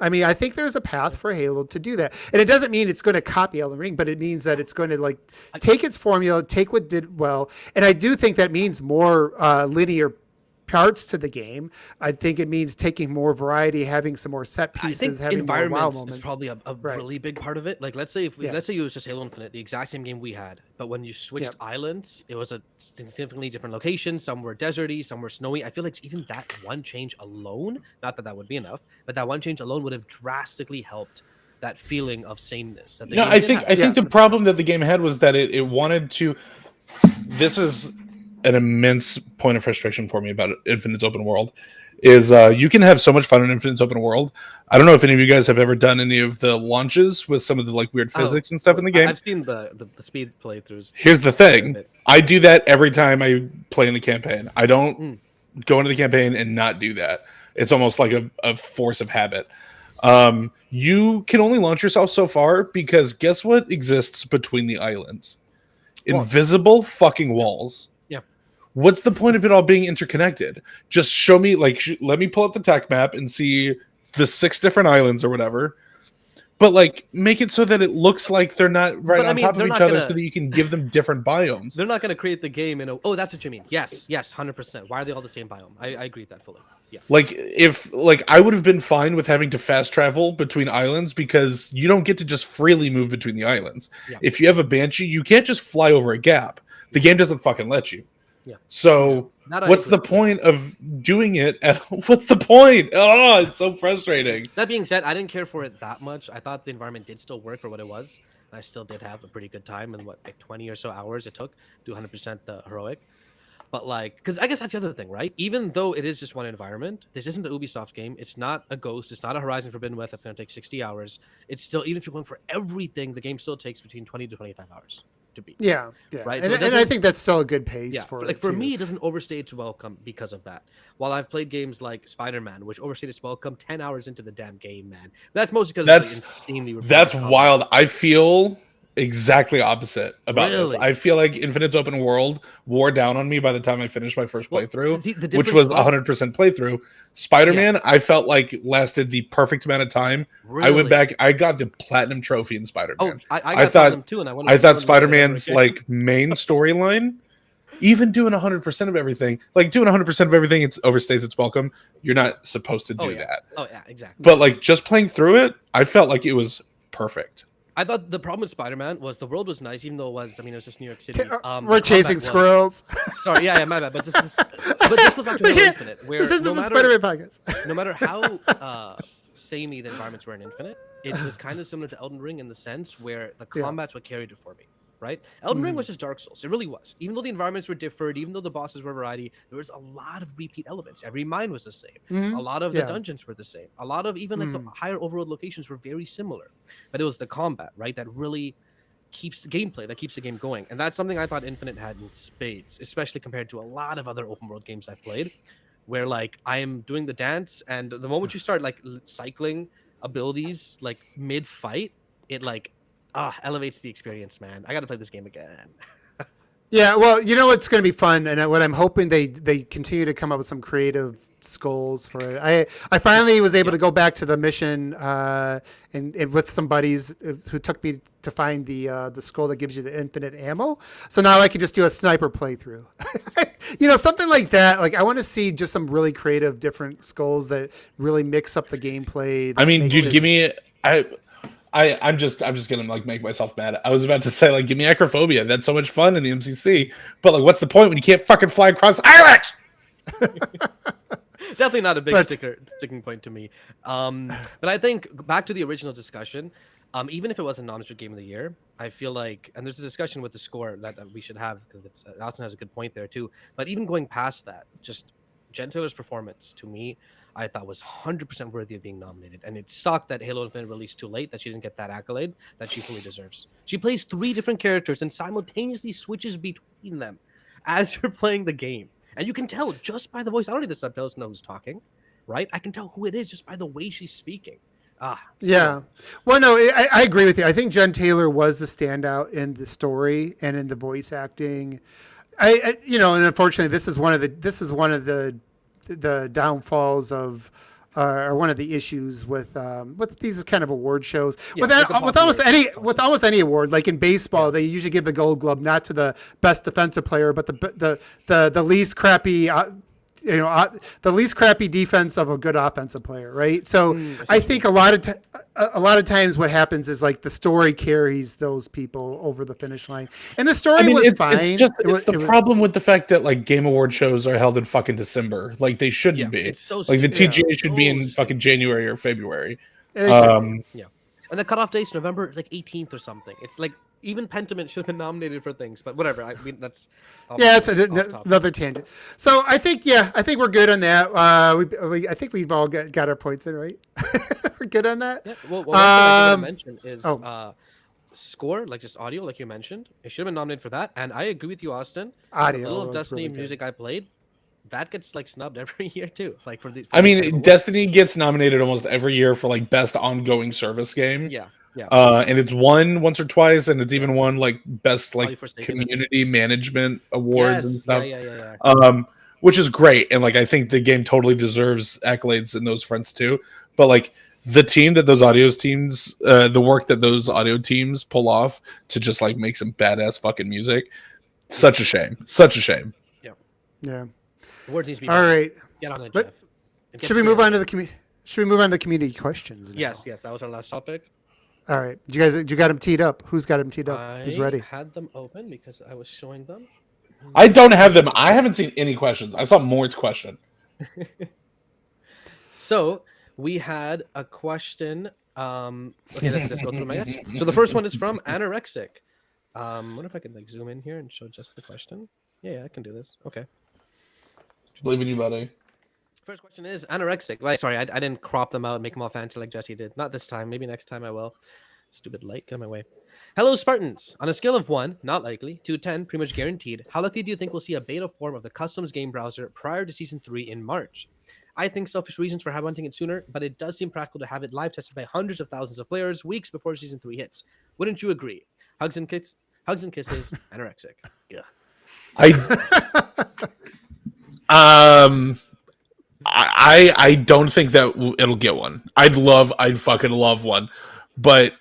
I mean, I think there's a path for Halo to do that, and it doesn't mean it's going to copy Elden Ring, but it means that it's going to take its formula, take what did well, and I do think that means more linear parts to the game. I think it means taking more variety, having some more set pieces, having more wow moments.
Is probably a really big part of it. Like let's say it was just Halo Infinite, the exact same game we had, but when you switched islands, it was a significantly different location. Some were deserty, some were snowy. I feel like even that one change alone, not that would be enough, but that one change alone would have drastically helped that feeling of sameness.
I think the problem that the game had was that it wanted to. This is an immense point of frustration for me about Infinite's open world is you can have so much fun in Infinite's open world. I don't know if any of you guys have ever done any of the launches with some of the weird physics and stuff in the game.
I've seen the speed playthroughs.
Here's the thing. I do that every time I play in the campaign. I don't go into the campaign and not do that. It's almost like a force of habit. You can only launch yourself so far because guess what exists between the islands? Invisible fucking walls. What's the point of it all being interconnected? Just show me, let me pull up the tech map and see the 6 different islands or whatever. But, make it so that it looks like they're not on top of each other so that you can give them different biomes.
They're not going to create the game in a... Oh, that's what you mean. Yes, 100%. Why are they all the same biome? I agree with that fully. Yeah.
I would have been fine with having to fast travel between islands because you don't get to just freely move between the islands. Yeah. If you have a Banshee, you can't just fly over a gap. The game doesn't fucking let you. Yeah. So what's the point of doing it? What's the point? Oh, it's so frustrating.
That being said, I didn't care for it that much. I thought the environment did still work for what it was. And I still did have a pretty good time in 20 or so hours it took to 100% the heroic. But because I guess that's the other thing, right? Even though it is just one environment, this isn't a Ubisoft game. It's not a Ghost. It's not a Horizon Forbidden West that's going to take 60 hours. It's still, even if you're going for everything, the game still takes between 20 to 25 hours. To be right,
and I think that's still a good pace for it.
For me, it doesn't overstay its welcome because of that. While I've played games like Spider-Man, which overstayed its welcome 10 hours into the damn game, man. That's mostly because it's insanely.
That's wild. I feel exactly opposite about this. I feel like Infinite's open world wore down on me by the time I finished my first playthrough, which was 100% playthrough. Spider-Man, I felt like lasted the perfect amount of time. Really? I went back, I got the platinum trophy in Spider-Man.
Oh, I thought them too, and
I thought Spider-Man's main storyline, even doing 100% of everything, doing 100% of everything, it overstays its welcome. You're not supposed to do that.
Oh yeah, exactly.
But just playing through it, I felt like it was perfect.
I thought the problem with Spider-Man was the world was nice, even though it was just New York City.
We're chasing squirrels.
Sorry, my bad. But this goes back to Halo Infinite, where
this isn't the Spider-Man podcast.
No matter how samey the environments were in Infinite, it was kind of similar to Elden Ring in the sense where the combat's what carried it for me. right? Elden Ring was just Dark Souls. It really was. Even though the environments were different, even though the bosses were variety, there was a lot of repeat elements. Every mine was the same. A lot of the dungeons were the same. A lot of even like the higher overworld locations were very similar. But it was the combat, right, that really keeps the gameplay, that keeps the game going. And that's something I thought Infinite had in spades, especially compared to a lot of other open world games I've played, where like I am doing the dance, and the moment you start like cycling abilities like mid fight, it like elevates the experience, man. I got to play this game again.
Yeah, well, you know what's going to be fun, and what I'm hoping they continue to come up with some creative skulls for it. I finally was able to go back to the mission and with some buddies who took me to find the skull that gives you the infinite ammo. So now I can just do a sniper playthrough. You know, something like that. Like I want to see just some really creative, different skulls that really mix up the gameplay.
I mean, dude, give me I'm just gonna like make myself mad. I was about to say like, give me acrophobia. That's so much fun in the MCC. But like, what's the point when you can't fucking fly across islands?
Definitely not a big sticking point to me. But I think back to the original discussion, even if it was a non-district game of the year, I feel like, and there's a discussion with the score that we should have because it's Austin has a good point there too. But even going past that, just Jen Taylor's performance to me, I thought was 100% worthy of being nominated. And it sucked that Halo Infinite released too late, that she didn't get that accolade that she fully deserves. She plays 3 different characters and simultaneously switches between them as you're playing the game. And you can tell just by the voice. I don't need the subtitles to know who's talking, right? I can tell who it is just by the way she's speaking.
Yeah. Well, no, I agree with you. I think Jen Taylor was the standout in the story and in the voice acting. I you know, and unfortunately, this is one of the downfalls of, or one of the issues with these kind of award shows.
Yeah,
with almost any award, like in baseball, they usually give the Gold Glove not to the best defensive player, but the least crappy. The least crappy defense of a good offensive player, right? So I think a lot of times what happens is like the story carries those people over the finish line, and the story was fine.
It's the problem with the fact that like game award shows are held in fucking December, like they shouldn't be.
It's so
like the TGA should be in fucking January or February.
Yeah, and the cutoff date's November like 18th or something. It's like even Pentiment should have been nominated for things, but whatever. I mean, that's
it's another tangent. So I think we're good on that. I think we've all got our points in, right? We're good on that.
Yeah. Well, one thing I want to mention is score, like just audio, like you mentioned. It should have been nominated for that, and I agree with you, Austin.
Audio,
the little of Destiny music I played, that gets like snubbed every year too. Like
Destiny gets nominated almost every year for like best ongoing service game.
Yeah.
And it's won once or twice, and it's even won like best like community management awards and stuff. Which is great, and like I think the game totally deserves accolades in those fronts too. But like the team that those audio teams, the work that those audio teams pull off to just like make some badass fucking music, such a shame.
Yeah.
Awards needs to be
all right.
Get on it, Jeff.
Should we move on to the community questions?
Yes. That was our last topic.
All right. You got them teed up? Who's got them teed up? Who's ready?
I had them open because I was showing them.
I don't have them. I haven't seen any questions. I saw Mort's question.
So we had a question. Okay, let's go through my guess. So the first one is from Anorexic. Wonder if I can like zoom in here and show just the question. Yeah, I can do this. Okay.
Believe in you, buddy.
First question is Anorexic. Like, sorry, I didn't crop them out and make them all fancy like Jesse did. Not this time. Maybe next time I will. Stupid light, get out of my way. Hello, Spartans. On a scale of 1, not likely, to 10, pretty much guaranteed, how likely do you think we'll see a beta form of the customs game browser prior to Season 3 in March? I think selfish reasons for wanting it sooner, but it does seem practical to have it live tested by hundreds of thousands of players weeks before Season 3 hits. Wouldn't you agree? Hugs and kisses, Anorexic. Yeah.
I don't think that it'll get one. I'd fucking love one, but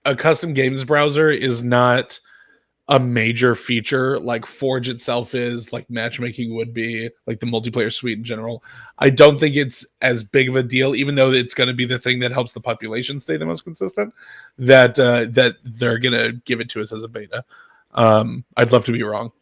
a custom games browser is not a major feature like Forge itself is, like matchmaking would be, like the multiplayer suite in general. I don't think it's as big of a deal, even though it's going to be the thing that helps the population stay the most consistent, that they're going to give it to us as a beta. I'd love to be wrong.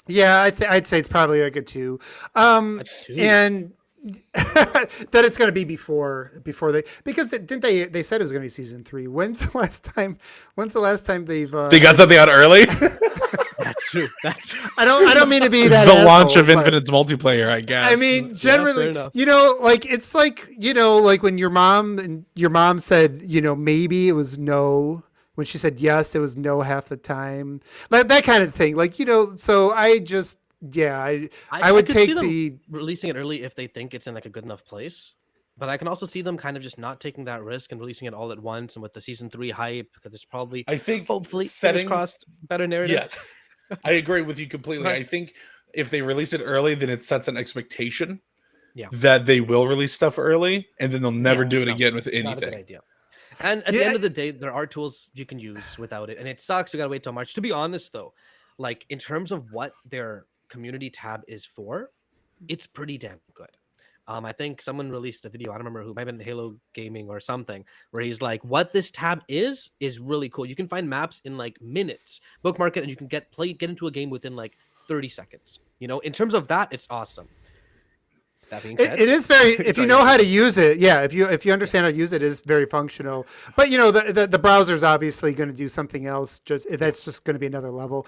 Yeah, I'd say it's probably like a 2. And that it's going to be before they, because didn't they said it was going to be season 3. When's the last time they've
They got something out early.
That's true. That's
I don't mean to be that
The launch
asshole,
of
but-
Infinite's multiplayer, I guess.
I mean, generally,
fair enough.
like it's like, like when your mom said, maybe it was no. When she said yes, it was no half the time. Like that kind of thing. Like, so I just, I would
could
take
see them
the,
releasing it early if they think it's in like a good enough place. But I can also see them kind of just not taking that risk and releasing it all at once, and with the season 3 hype, because it's probably,
I think
hopefully,
settings-
fingers crossed, better narrative.
Yes, I agree with you completely.
Right.
I think if they release it early, then it sets an expectation
Yeah.
that they will release stuff early, and then they'll never
Yeah,
do it
no,
again with
Not a good
anything.
idea. And at
Yeah,
the end of the day, there are tools you can use without it, and it sucks. You gotta wait till March. To be honest, though, like in terms of what their community tab is for, it's pretty damn good. I think someone released a video. I don't remember who, might have been Halo Gaming or something, where he's like, "What this tab is really cool. You can find maps in like minutes, bookmark it, and you can get into a game within like 30 seconds. In terms of that, it's awesome." That being said,
it is very, if you
Sorry,
know
yeah.
how to use it, if you understand how to use it, is very functional. But the browser's obviously going to do something else. That's just going to be another level.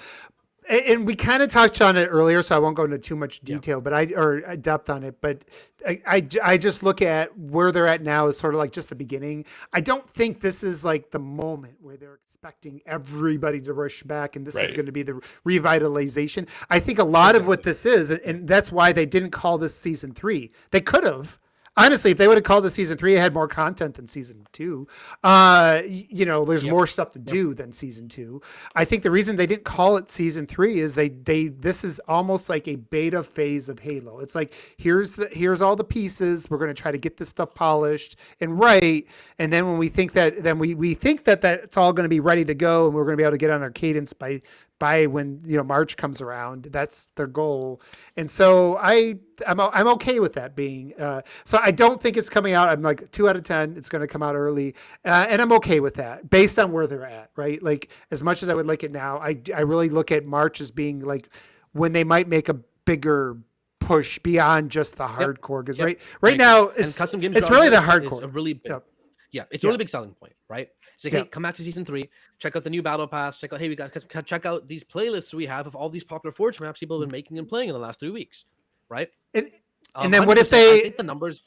And we kind of touched on it earlier, so I won't go into too much detail, or depth on it. But I just look at where they're at now as sort of like just the beginning. I don't think this is like the moment where they're expecting everybody to rush back, and this is
Right.
going to be the revitalization. I think a lot of what this is, and that's why they didn't call this season 3. They could have. Honestly, if they would have called this season 3, it had more content than season 2. There's more stuff to do than season 2. I think the reason they didn't call it season 3 is this is almost like a beta phase of Halo. It's like, here's all the pieces. We're going to try to get this stuff polished and right. And then when we think that, we think that that's all going to be ready to go, and we're going to be able to get on our cadence by when March comes around. That's their goal. And so I'm okay with that being so I don't think it's coming out. I'm like 2 out of 10. It's going to come out early, and I'm okay with that based on where they're at. Right, like as much as I would like it now, I really look at March as being like when they might make a bigger push beyond just the hardcore. Because right now
and custom games
it's really the
genre is
hardcore.
a really big,
Yep.
yeah, it's a really big selling point, right? It's like,
Yeah.
hey, come back to season 3, check out the new battle pass, check out, hey, we got check out these playlists we have of all these popular Forge maps people have been making and playing in the last 3 weeks, right?
And then what if
100%,
they?
I think the numbers,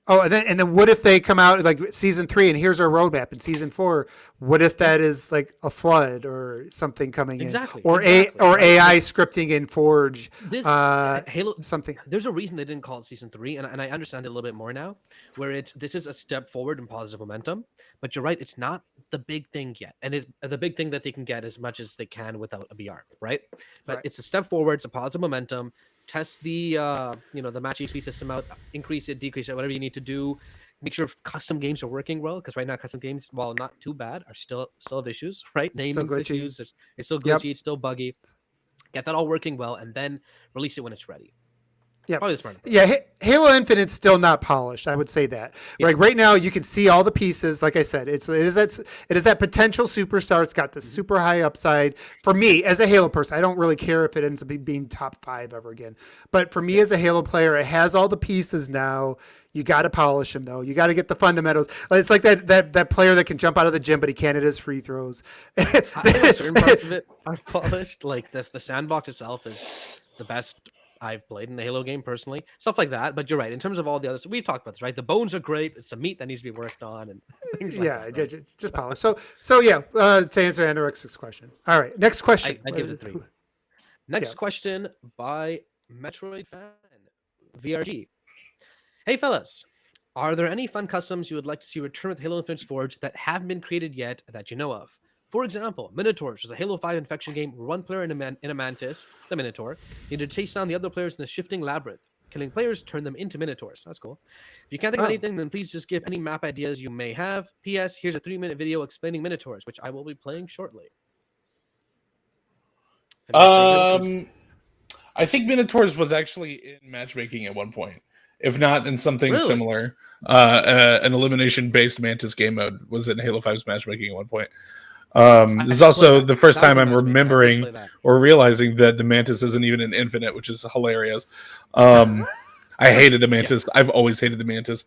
Oh, and then what if they come out like season 3 and here's our roadmap, and season 4, what if that is like a flood or something coming
Exactly,
in, or
exactly, right?
AI scripting in Forge,
this Halo,
something.
there's a reason they didn't call it season 3, and I understand it a little bit more now, where this is a step forward in positive momentum. But you're right, it's not the big thing yet, and it's the big thing that they can get as much as they can without a BR, right? But
Right.
it's a step forward, it's a positive momentum. Test the the match XP system out, increase it, decrease it, whatever you need to do. Make sure custom games are working well, because right now custom games, while not too bad, are still have issues, right?
It's still
Naming
glitchy.
issues, it's still
Yep.
glitchy, it's still buggy. Get that all working well, and then release it when it's ready.
Yeah.
Probably the smart approach.
Yeah, Halo Infinite's still not polished. I would say that.
Yeah.
Like right now, you can see all the pieces. Like I said, it is that potential superstar. It's got the super high upside. For me, as a Halo person, I don't really care if it ends up being top 5 ever again. But for me as a Halo player, it has all the pieces now. You got to polish them though. You got to get the fundamentals. It's like that player that can jump out of the gym, but he can't hit his free throws.
I think certain parts of it are polished. Like the Sandbox itself is the best I've played in the Halo game personally. Stuff like that. But you're right. In terms of all the others, we've talked about this, right? The bones are great. It's the meat that needs to be worked on, and things like that. Right?
just polish. So yeah. To answer Anorexic's question. All right. Next question.
I give it a 3. Next question by Metroid fan VRG. Hey fellas, are there any fun customs you would like to see return with Halo Infinite's Forge that haven't been created yet that you know of? For example, Minotaurs was a Halo 5 infection game where one player in a mantis, the Minotaur, needed to chase down the other players in a shifting labyrinth. Killing players turned them into Minotaurs. That's cool. If you can't think of anything, then please just give any map ideas you may have. P.S. Here's a 3-minute video explaining Minotaurs, which I will be playing shortly.
I think Minotaurs was actually in matchmaking at one point. If not, then something
Really?
similar. An elimination-based Mantis game mode was in Halo 5's matchmaking at one point. This is also the first time I'm remembering or realizing that the Mantis isn't even an infinite, which is hilarious. I hated the mantis. I've always hated the mantis.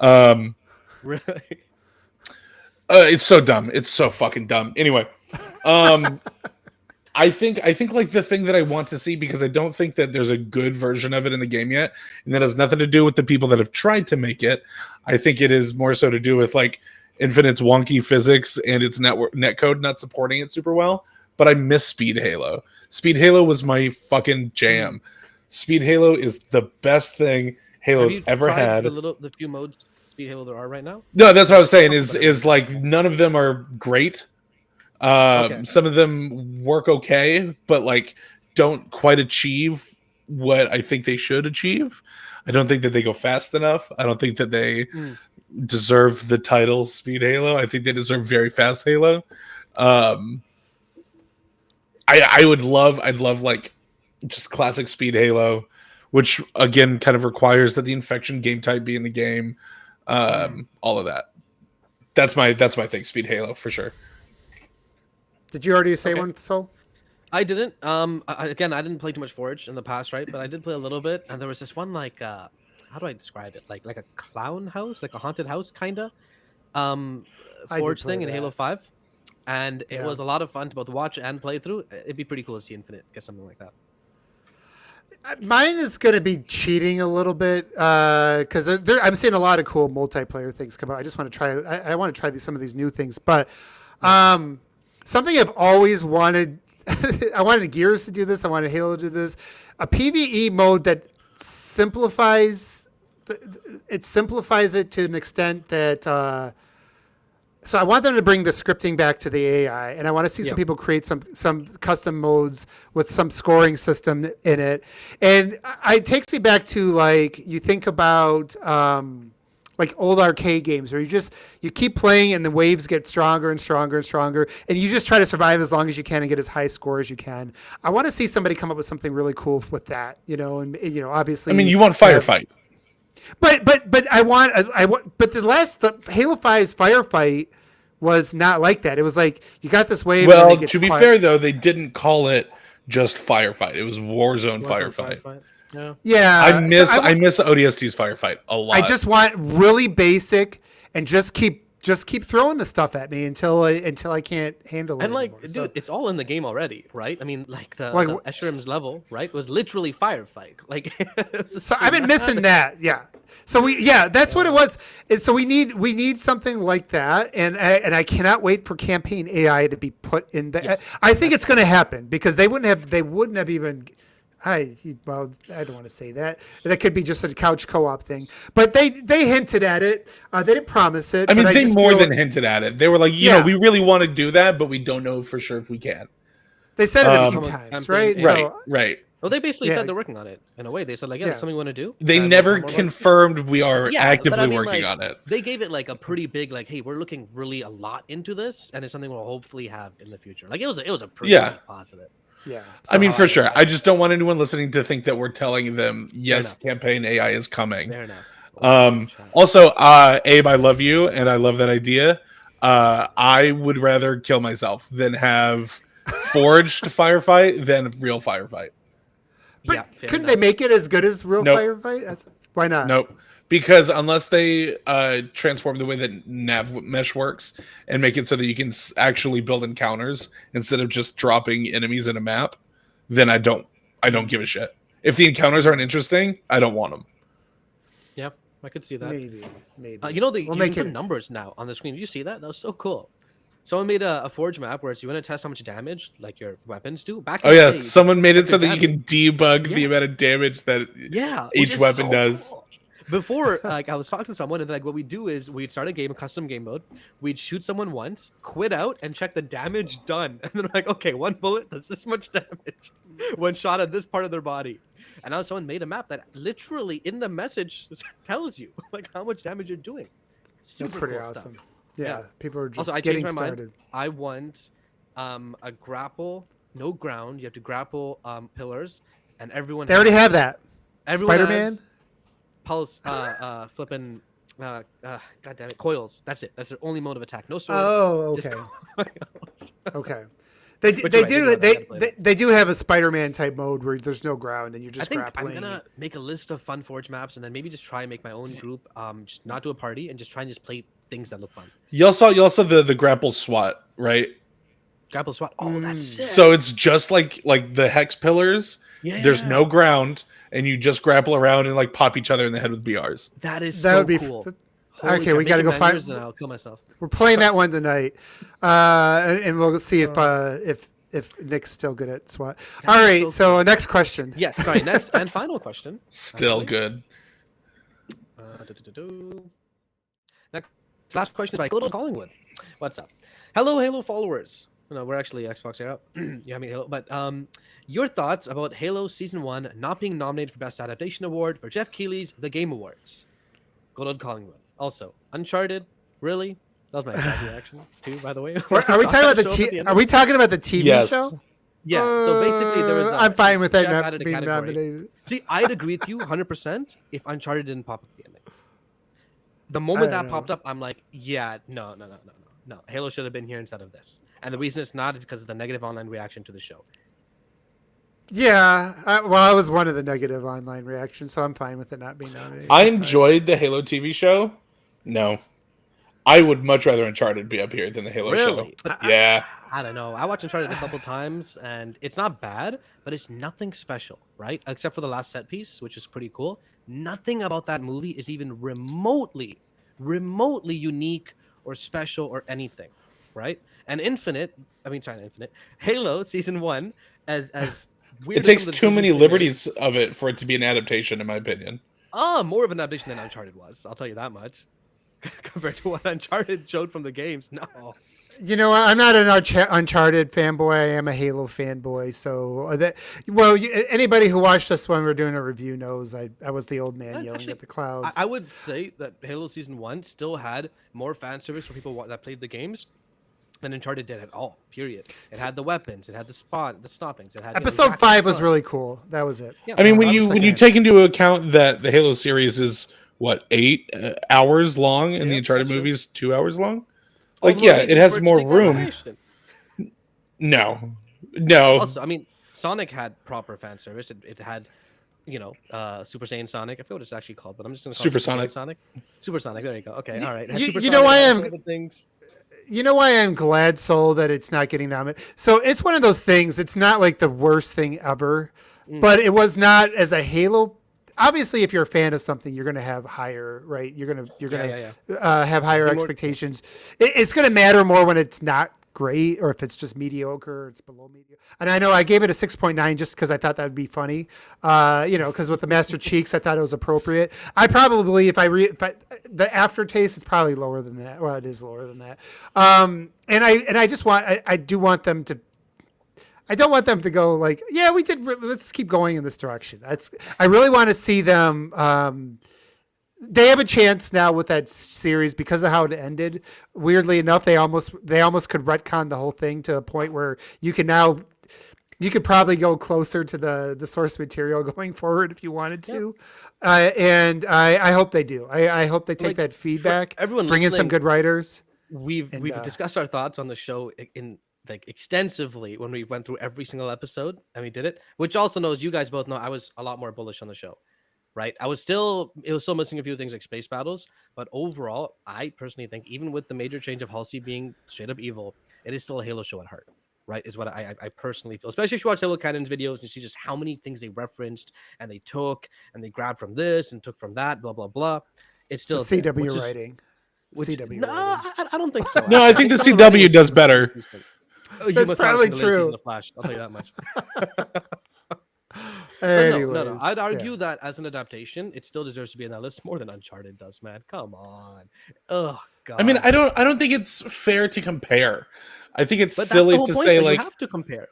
Um,
Really?
it's so dumb. It's so fucking dumb. Anyway, um, I think like the thing that I want to see, because I don't think that there's a good version of it in the game yet, and that has nothing to do with the people that have tried to make it. I think it is more so to do with like Infinite's wonky physics and its netcode not supporting it super well. But I miss Speed Halo. Speed Halo was my fucking jam. Speed Halo is the best thing Halo's ever had.
The few modes Speed Halo there are right now?
No, that's what I was saying. Is like none of them are great. Some of them work okay, but like don't quite achieve what I think they should achieve. I don't think that they go fast enough. I don't think that they deserve the title Speed Halo. I think they deserve very fast Halo. I'd love like just classic Speed Halo, which again kind of requires that the infection game type be in the game. All of that. That's my thing. Speed Halo for sure.
Did you already say one, Soul?
I didn't. Again, I didn't play too much Forge in the past, right? But I did play a little bit, and there was this one like, how do I describe it? Like a clown house, like a haunted house, kinda. Forge thing in Halo 5, and it was a lot of fun to both watch and play through. It'd be pretty cool to see Infinite get something like that.
Mine is going to be cheating a little bit because I'm seeing a lot of cool multiplayer things come out. I just want to try. I want to try some of these new things, but something I've always wanted. I wanted Gears to do this. I wanted Halo to do this. A PvE mode that simplifies it to an extent that. So I want them to bring the scripting back to the AI, and I want to see some people create some custom modes with some scoring system in it. And it takes me back to like you think about like old arcade games where you keep playing and the waves get stronger and stronger and stronger, and you just try to survive as long as you can and get as high score as you can. I want to see somebody come up with something really cool with that, and obviously.
I mean, you want firefight.
But I want but the Halo 5's firefight was not like that. It was like you got this wave.
Well, to be fair though, they didn't call it just firefight. It was Warzone firefight.
Yeah.
I miss ODST's firefight a lot.
I just want really basic and just keep throwing the stuff at me until I can't handle it.
And like,
anymore.
dude, it's all in the game already, right? I mean, like the Escherum's level, right, was literally firefight. Like,
so I've been missing that. Yeah. So that's what it was. And so we need something like that, and I cannot wait for campaign AI to be put in the. Yes. I think it's going to happen because they wouldn't have even. I don't want to say that. That could be just a couch co-op thing, but they hinted at it. They didn't promise it.
I mean, they more than hinted at it. They were like, you know, we really want to do that, but we don't know for sure if we can.
They said it a few times, right?
Right.
Well, they basically said they're working on it in a way. They said like, that's something we want to do.
They never confirmed we are actively working on it.
They gave it like a pretty big like, hey, we're looking really a lot into this, and it's something we'll hopefully have in the future. Like it was a pretty positive.
Yeah.
So, I mean, for sure. I just don't want anyone listening to think that we're telling them, yes, campaign AI is coming.
Fair enough.
Also, Abe, I love you, and I love that idea. I would rather kill myself than have forged firefight than real firefight.
But couldn't they make it as good as real firefight? Why not?
Nope. Because unless they transform the way that nav mesh works and make it so that you can actually build encounters instead of just dropping enemies in a map, then I don't give a shit. If the encounters aren't interesting, I don't want them.
Yeah, I could see that.
Maybe.
You can put numbers now on the screen. Did you see that? That was so cool. Someone made a Forge map where you want to test how much damage like your weapons do.
Someone made it so that you can debug the amount of damage that each weapon does.
Cool. Before, like, I was talking to someone, and like, what we do is we'd start a custom game mode. We'd shoot someone once, quit out, and check the damage done. And then we're like, okay, one bullet does this much damage, one shot at this part of their body. And now someone made a map that literally in the message tells you like how much damage you're doing.
That's pretty awesome. Yeah, people are just
also,
getting
changed my
started.
Mind. I want a grapple, no ground. You have to grapple pillars, and everyone.
They already have that.
Spider-Man. Pulse, flipping, god damn it, coils. That's it. That's their only mode of attack. No sword.
Oh, okay. Okay. They
But
they
you're right,
do
I gotta play that.
they do have a Spider-Man type mode where there's no ground and you're
I
just
think
grappling.
I'm gonna make a list of fun Forge maps and then maybe just try and make my own group. Just not do a party and just try and just play things that look fun.
You also the grapple SWAT, right?
Grapple SWAT. Oh, that's sick.
So it's just like the hex pillars.
Yeah.
There's no ground, and you just grapple around and like pop each other in the head with BRs.
That is
That
so
would be
cool.
Okay, we gotta go find.
And I'll kill myself.
We're playing that one tonight, and we'll see if Nick's still good at SWAT. All right, so next question.
Yes. Sorry. Next and final question.
Still
actually.
good.
Next, last question is by Little Collingwood. What's up? Hello, Halo followers. No, we're actually XboxEra. You have me Halo, but your thoughts about Halo Season 1 not being nominated for Best Adaptation Award for Jeff Keighley's The Game Awards. Good old Collingwood. Also, Uncharted. Really? That was my exact reaction too. By the way,
Are we talking about Are we talking about the TV
Yes.
show?
Yeah. So basically, there was.
I'm fine with that
Jeff
not
added a
being
category.
nominated.
See, I'd agree with you 100% if Uncharted didn't pop up at the ending. The moment
I
that
don't
popped up, I'm like, yeah, no. Halo should have been here instead of this. And the reason it's not is because of the negative online reaction to the show.
Yeah, I was one of the negative online reactions, so I'm fine with it not being nominated.
I enjoyed the Halo TV show. No, I would much rather Uncharted be up here than the Halo
Really?
show.
But
Yeah.
I don't know. I watched Uncharted a couple times, and it's not bad, but it's nothing special, right? Except for the last set piece, which is pretty cool. Nothing about that movie is even remotely unique or special or anything, right? And Halo Season 1, as weird
It
as
takes
some of the
too many
decisions they made-
liberties of it for it to be an adaptation, in my opinion.
more of an adaptation than Uncharted was. I'll tell you that much. Compared to what Uncharted showed from the games, no.
You know, I'm not an Uncharted fanboy. I am a Halo fanboy. So anybody who watched us when we were doing a review knows I was the old man yelling
Actually,
at the clouds.
I would say that Halo Season 1 still had more fan service for people that played the games than Uncharted did at all, period. It had the weapons, it had the stoppings, it had
Episode 5 was really cool. That was it.
Yeah,
I mean, when
I'm
you
second.
take into account that the Halo series is what 8 hours long, and the
Yeah,
Uncharted
that's true.
movies 2 hours long.
All
Like,
the
yeah,
reason
it has
for to
more
take that
room.
animation.
No.
Also, I mean, Sonic had proper fan service. It had, Super Saiyan Sonic. I forget what it's actually called, but I'm just going to call it
Supersonic.
Sonic. Supersonic. There you go. Okay, all right. It had
You
Supersonic,
know why
it had
I'm-
some other things.
You know why I'm glad, Soul, that it's not getting nominated? So it's one of those things. It's not like the worst thing ever, but it was not as a Halo. Obviously, if you're a fan of something, you're going to have higher, right? You're going to have higher
Be more-
expectations. It's going to matter more when it's not great or if it's just mediocre or it's below mediocre. And I know I gave it a 6.9 just because I thought that would be funny. Because with the Master Cheeks, I thought it was appropriate. I probably, but the aftertaste is probably lower than that. Well, it is lower than that. And I just want, I do want them to. I don't want them to go like, yeah, we did. Let's keep going in this direction. I really want to see them. They have a chance now with that series because of how it ended. Weirdly enough, they almost could retcon the whole thing to a point where you could probably go closer to the source material going forward if you wanted to. And I hope they do. I hope they take that feedback,
everyone
bring in some
listening,
good writers.
We've discussed our thoughts on the show in extensively when we went through every single episode and we did it, which also knows you guys both know I was a lot more bullish on the show, right? It was still missing a few things like space battles, but overall, I personally think even with the major change of Halsey being straight up evil, it is still a Halo show at heart, right? Is what I personally feel, especially if you watch Halo Cannon's videos and you see just how many things they referenced and they took and they grabbed from this and took from that, blah, blah, blah. It's still
CW writing.
CW
CW
writing. I don't think so.
No, I think the
some of the writing
CW
is
does better.
Oh, you
That's
must
probably
not have seen the latest
true.
season of Flash. I'll tell you that much. But
Anyways,
no. I'd argue
yeah.
that as an adaptation, it still deserves to be in that list more than Uncharted does, man. Come on. Oh god.
I mean, I don't think it's fair to compare. I think it's
But that's
silly
the whole
to
point,
say
though.
like
You have to compare.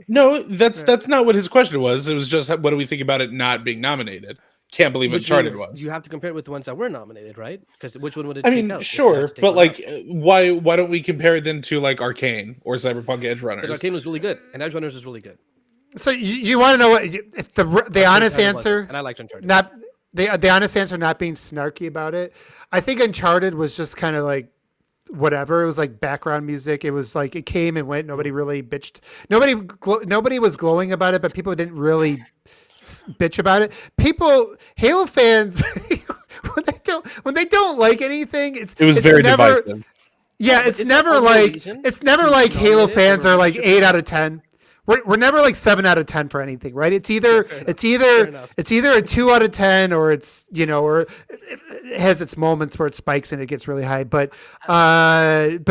no, that's not what his question was. It was just what do we think about it not being nominated? Can't believe
Which
Uncharted
means
was.
you have to compare it with the ones that were nominated, right? Because which one would it
I
take
mean,
out if you had
sure,
to take
but
one out?
like, why don't we compare it then to like Arcane or Cyberpunk Edge
Because
Runners?
Arcane was really good, and Edge Runners was really good.
So you want to know what if the honest
Uncharted wasn't,
answer?
and I liked Uncharted.
Not the honest answer, not being snarky about it. I think Uncharted was just kind of like whatever. It was like background music. It was like it came and went. Nobody really bitched. Nobody was glowing about it, but people didn't really bitch about it. People, Halo fans, when they don't like anything,
It was
it's
very
never.
divisive.
Yeah,
but
it's
is there
never
only a
like
reason
it's never
to
like
be
Halo
nominated
fans
or
are like
worship
8
it?
out of 10. We're never like 7 out of 10 for anything, right? It's either
fair enough.
it's
Fair
either
enough.
it's either a 2 out of 10 or it's or it has its moments where it spikes and it gets really high. But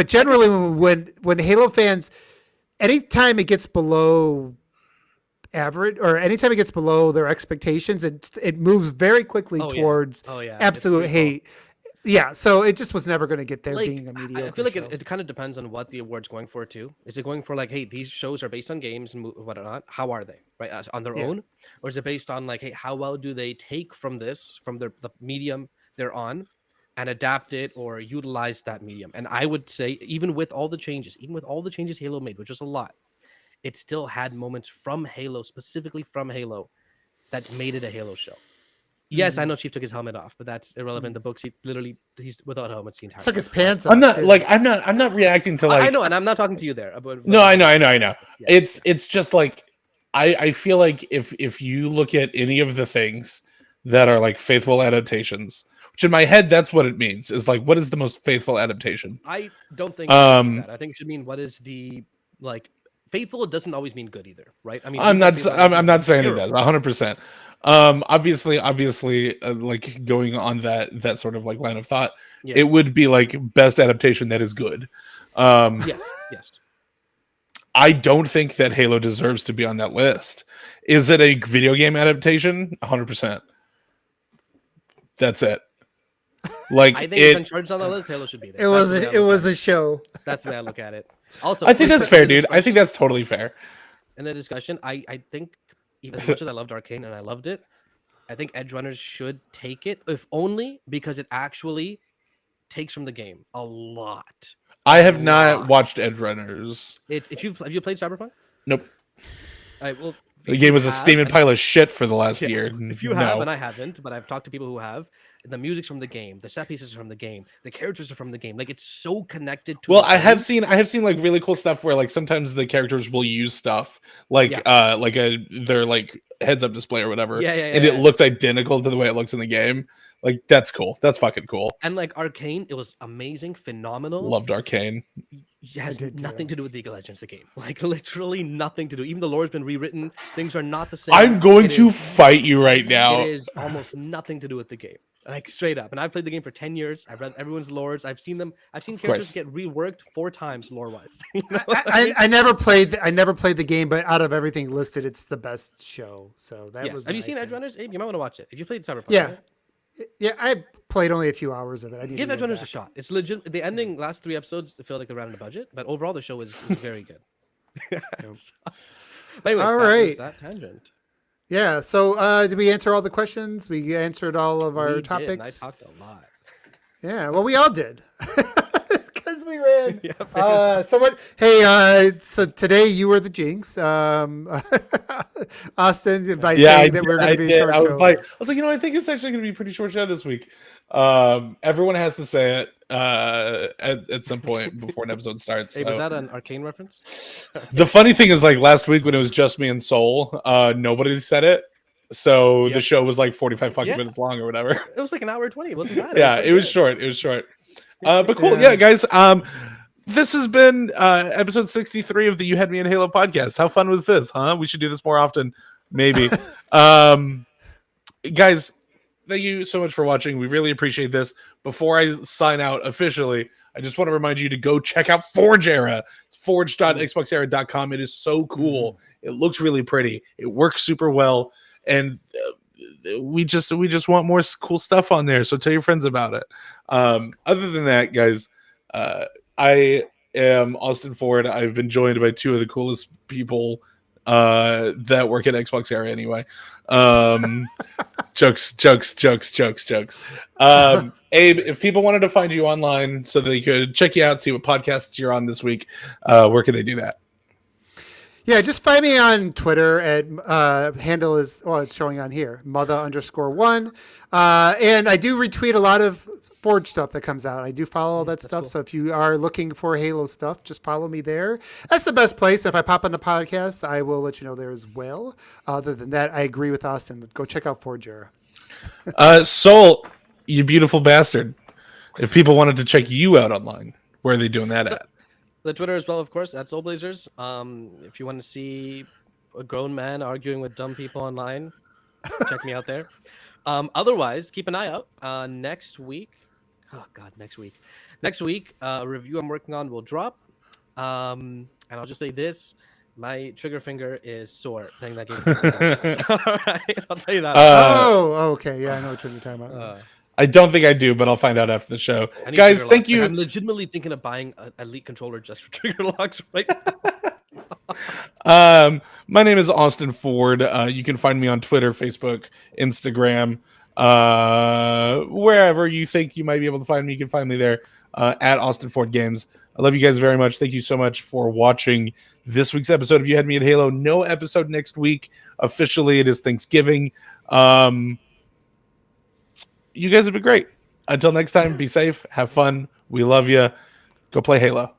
generally when Halo fans, anytime it gets below average or anytime it gets below their expectations, it moves very quickly
Oh yeah.
towards
Oh yeah. It's
absolute
pretty cool.
hate. Yeah, so it just was never going to get there
Like
being a mediocre
I feel like
show.
it kind of depends on what the award's going for too. Is it going for like, hey, these shows are based on games and whatnot? How are they, right, on their
Yeah.
own, or is it based on like, hey, how well do they take from the medium they're on, and adapt it or utilize that medium? And I would say, even with all the changes, Halo made, which was a lot, it still had moments from Halo, specifically from Halo, that made it a Halo show. Yes, I know Chief took his helmet off, but that's irrelevant. The books, he's without helmets the entire
Took his
time.
pants off.
I'm not
too.
like I'm not reacting to like
I know, and I'm not talking to you there. But
No, I know.
Yeah.
It's just like I feel like if you look at any of the things that are like faithful adaptations, which in my head that's what it means, is like what is the most faithful adaptation?
I don't think it should mean
Um
that. I think it should mean what is the like faithful. It doesn't always mean good either, right? I mean,
I'm
who's
not
that
s-
faithful
I'm not
adaptation?
saying it
Hero.
does 100%. Obviously like going on that sort of like line of thought,
Yeah.
it would be like best adaptation that is good.
Yes.
I don't think that Halo deserves to be on that list. Is it a video game adaptation? 100%. That's it. Like
I think if Uncharted's on the list, Halo should be there.
it was a show.
That's the way I look at it. Also,
I think that's
in
fair,
the
dude. I think
discussion-
that's totally fair.
in the discussion. I think even as much as I loved Arcane and I loved it, I think Edge Runners should take it, if only because it actually takes from the game a lot.
I have not
Lot.
watched Edge Runners.
Have you played Cyberpunk?
Nope.
Well,
The game was a steaming pile of shit for the last year.
If you have,
No.
and I haven't, but I've talked to people who have, the music's from the game, the set pieces are from the game, the characters are from the game. Like, it's so connected to.
Well,
the
I have
game.
seen like really cool stuff where like sometimes the characters will use stuff like their like heads up display or whatever, and it looks identical to the way it looks in the game. Like that's cool. That's fucking cool.
And like Arcane, it was amazing, phenomenal.
Loved Arcane.
It has
did too.
nothing to do with League of Legends, the game. Like literally nothing to do. Even the lore's been rewritten. Things are not the same.
I'm going
It
to
is-
fight you right now.
It is almost nothing to do with the game. Like straight up. And I've played the game for 10 years. I've read everyone's lores. I've seen characters
course.
get reworked 4 times lore-wise. You know?
I never played the game, but out of everything listed, it's the best show. So that
Yes.
was.
Have you
my
seen Edge
opinion.
Runners? Abe, you might want to watch it. If you played Cyberpunk,
Yeah.
right?
Yeah, I played only a few hours of it. I need
Give
to
Edge
go
Runners a
back.
shot. It's legit. The ending, last 3 episodes, feel like they ran out of budget, but overall the show is very good. But anyways,
All
that was
right.
that tangent.
Yeah. So, did we answer all the questions? We answered all of
We
our
did,
topics.
and I talked a lot.
Yeah. Well, we all did. Because we ran.
Yeah,
So today you were the jinx. Austin, by
Yeah,
saying that we're going to be a short
I was
show.
like, I think it's actually going to be a pretty short show this week. Everyone has to say it at some point before an episode starts.
Hey,
so.
was that an Arcane reference?
The funny thing is, like last week when it was just me and Soul, nobody said it, so the show was like 45 fucking
Yeah.
minutes long or whatever.
It was like an hour 20. It wasn't bad.
Yeah,
pretty
it was
good.
short. It was short. But cool, yeah, guys. This has been episode 63 of the You Had Me in Halo podcast. How fun was this, huh? We should do this more often, maybe. Guys, thank you so much for watching. We really appreciate this. Before I sign out officially, I just want to remind you to go check out ForgeEra. It's forge.xboxera.com. It is so cool. It looks really pretty. It works super well, and we just want more cool stuff on there. So tell your friends about it. Other than that, guys, I am Austin Ford. I've been joined by 2 of the coolest people that work at XboxEra anyway. Jokes. Abe, if people wanted to find you online so they could check you out, see what podcasts you're on this week, where can they do that?
Yeah, just find me on Twitter at handle is it's showing on here, mother_1. And I do retweet a lot of Forge stuff that comes out. I do follow all that stuff.
cool.
So if you are looking for Halo stuff, just follow me there. That's the best place. If I pop on the podcast, I will let you know there as well. Other than that, I agree with Austin. Go check out ForgeEra.
Soul, you beautiful bastard. If people wanted to check you out online, where are they doing that at?
The Twitter as well, of course, at Soulblazerz. If you want to see a grown man arguing with dumb people online, check me out there. Otherwise, keep an eye out. Next week, next week, a review I'm working on will drop. And I'll just say this: my trigger finger is sore playing that game. All right, I'll tell you that.
Okay. Yeah, I know what you're talking about.
I don't think I do, but I'll find out after the show. Guys,
trigger
thank
locks.
you.
Like, I'm legitimately thinking of buying an Elite controller just for trigger locks right now.
My name is Austin Ford. You can find me on Twitter, Facebook, Instagram, wherever you think you might be able to find me. You can find me there at AustinFordGames. I love you guys very much. Thank you so much for watching this week's episode of You Had Me at Halo. No episode next week. Officially, it is Thanksgiving. You guys have been great. Until next time, be safe, have fun. We love you. Go play Halo.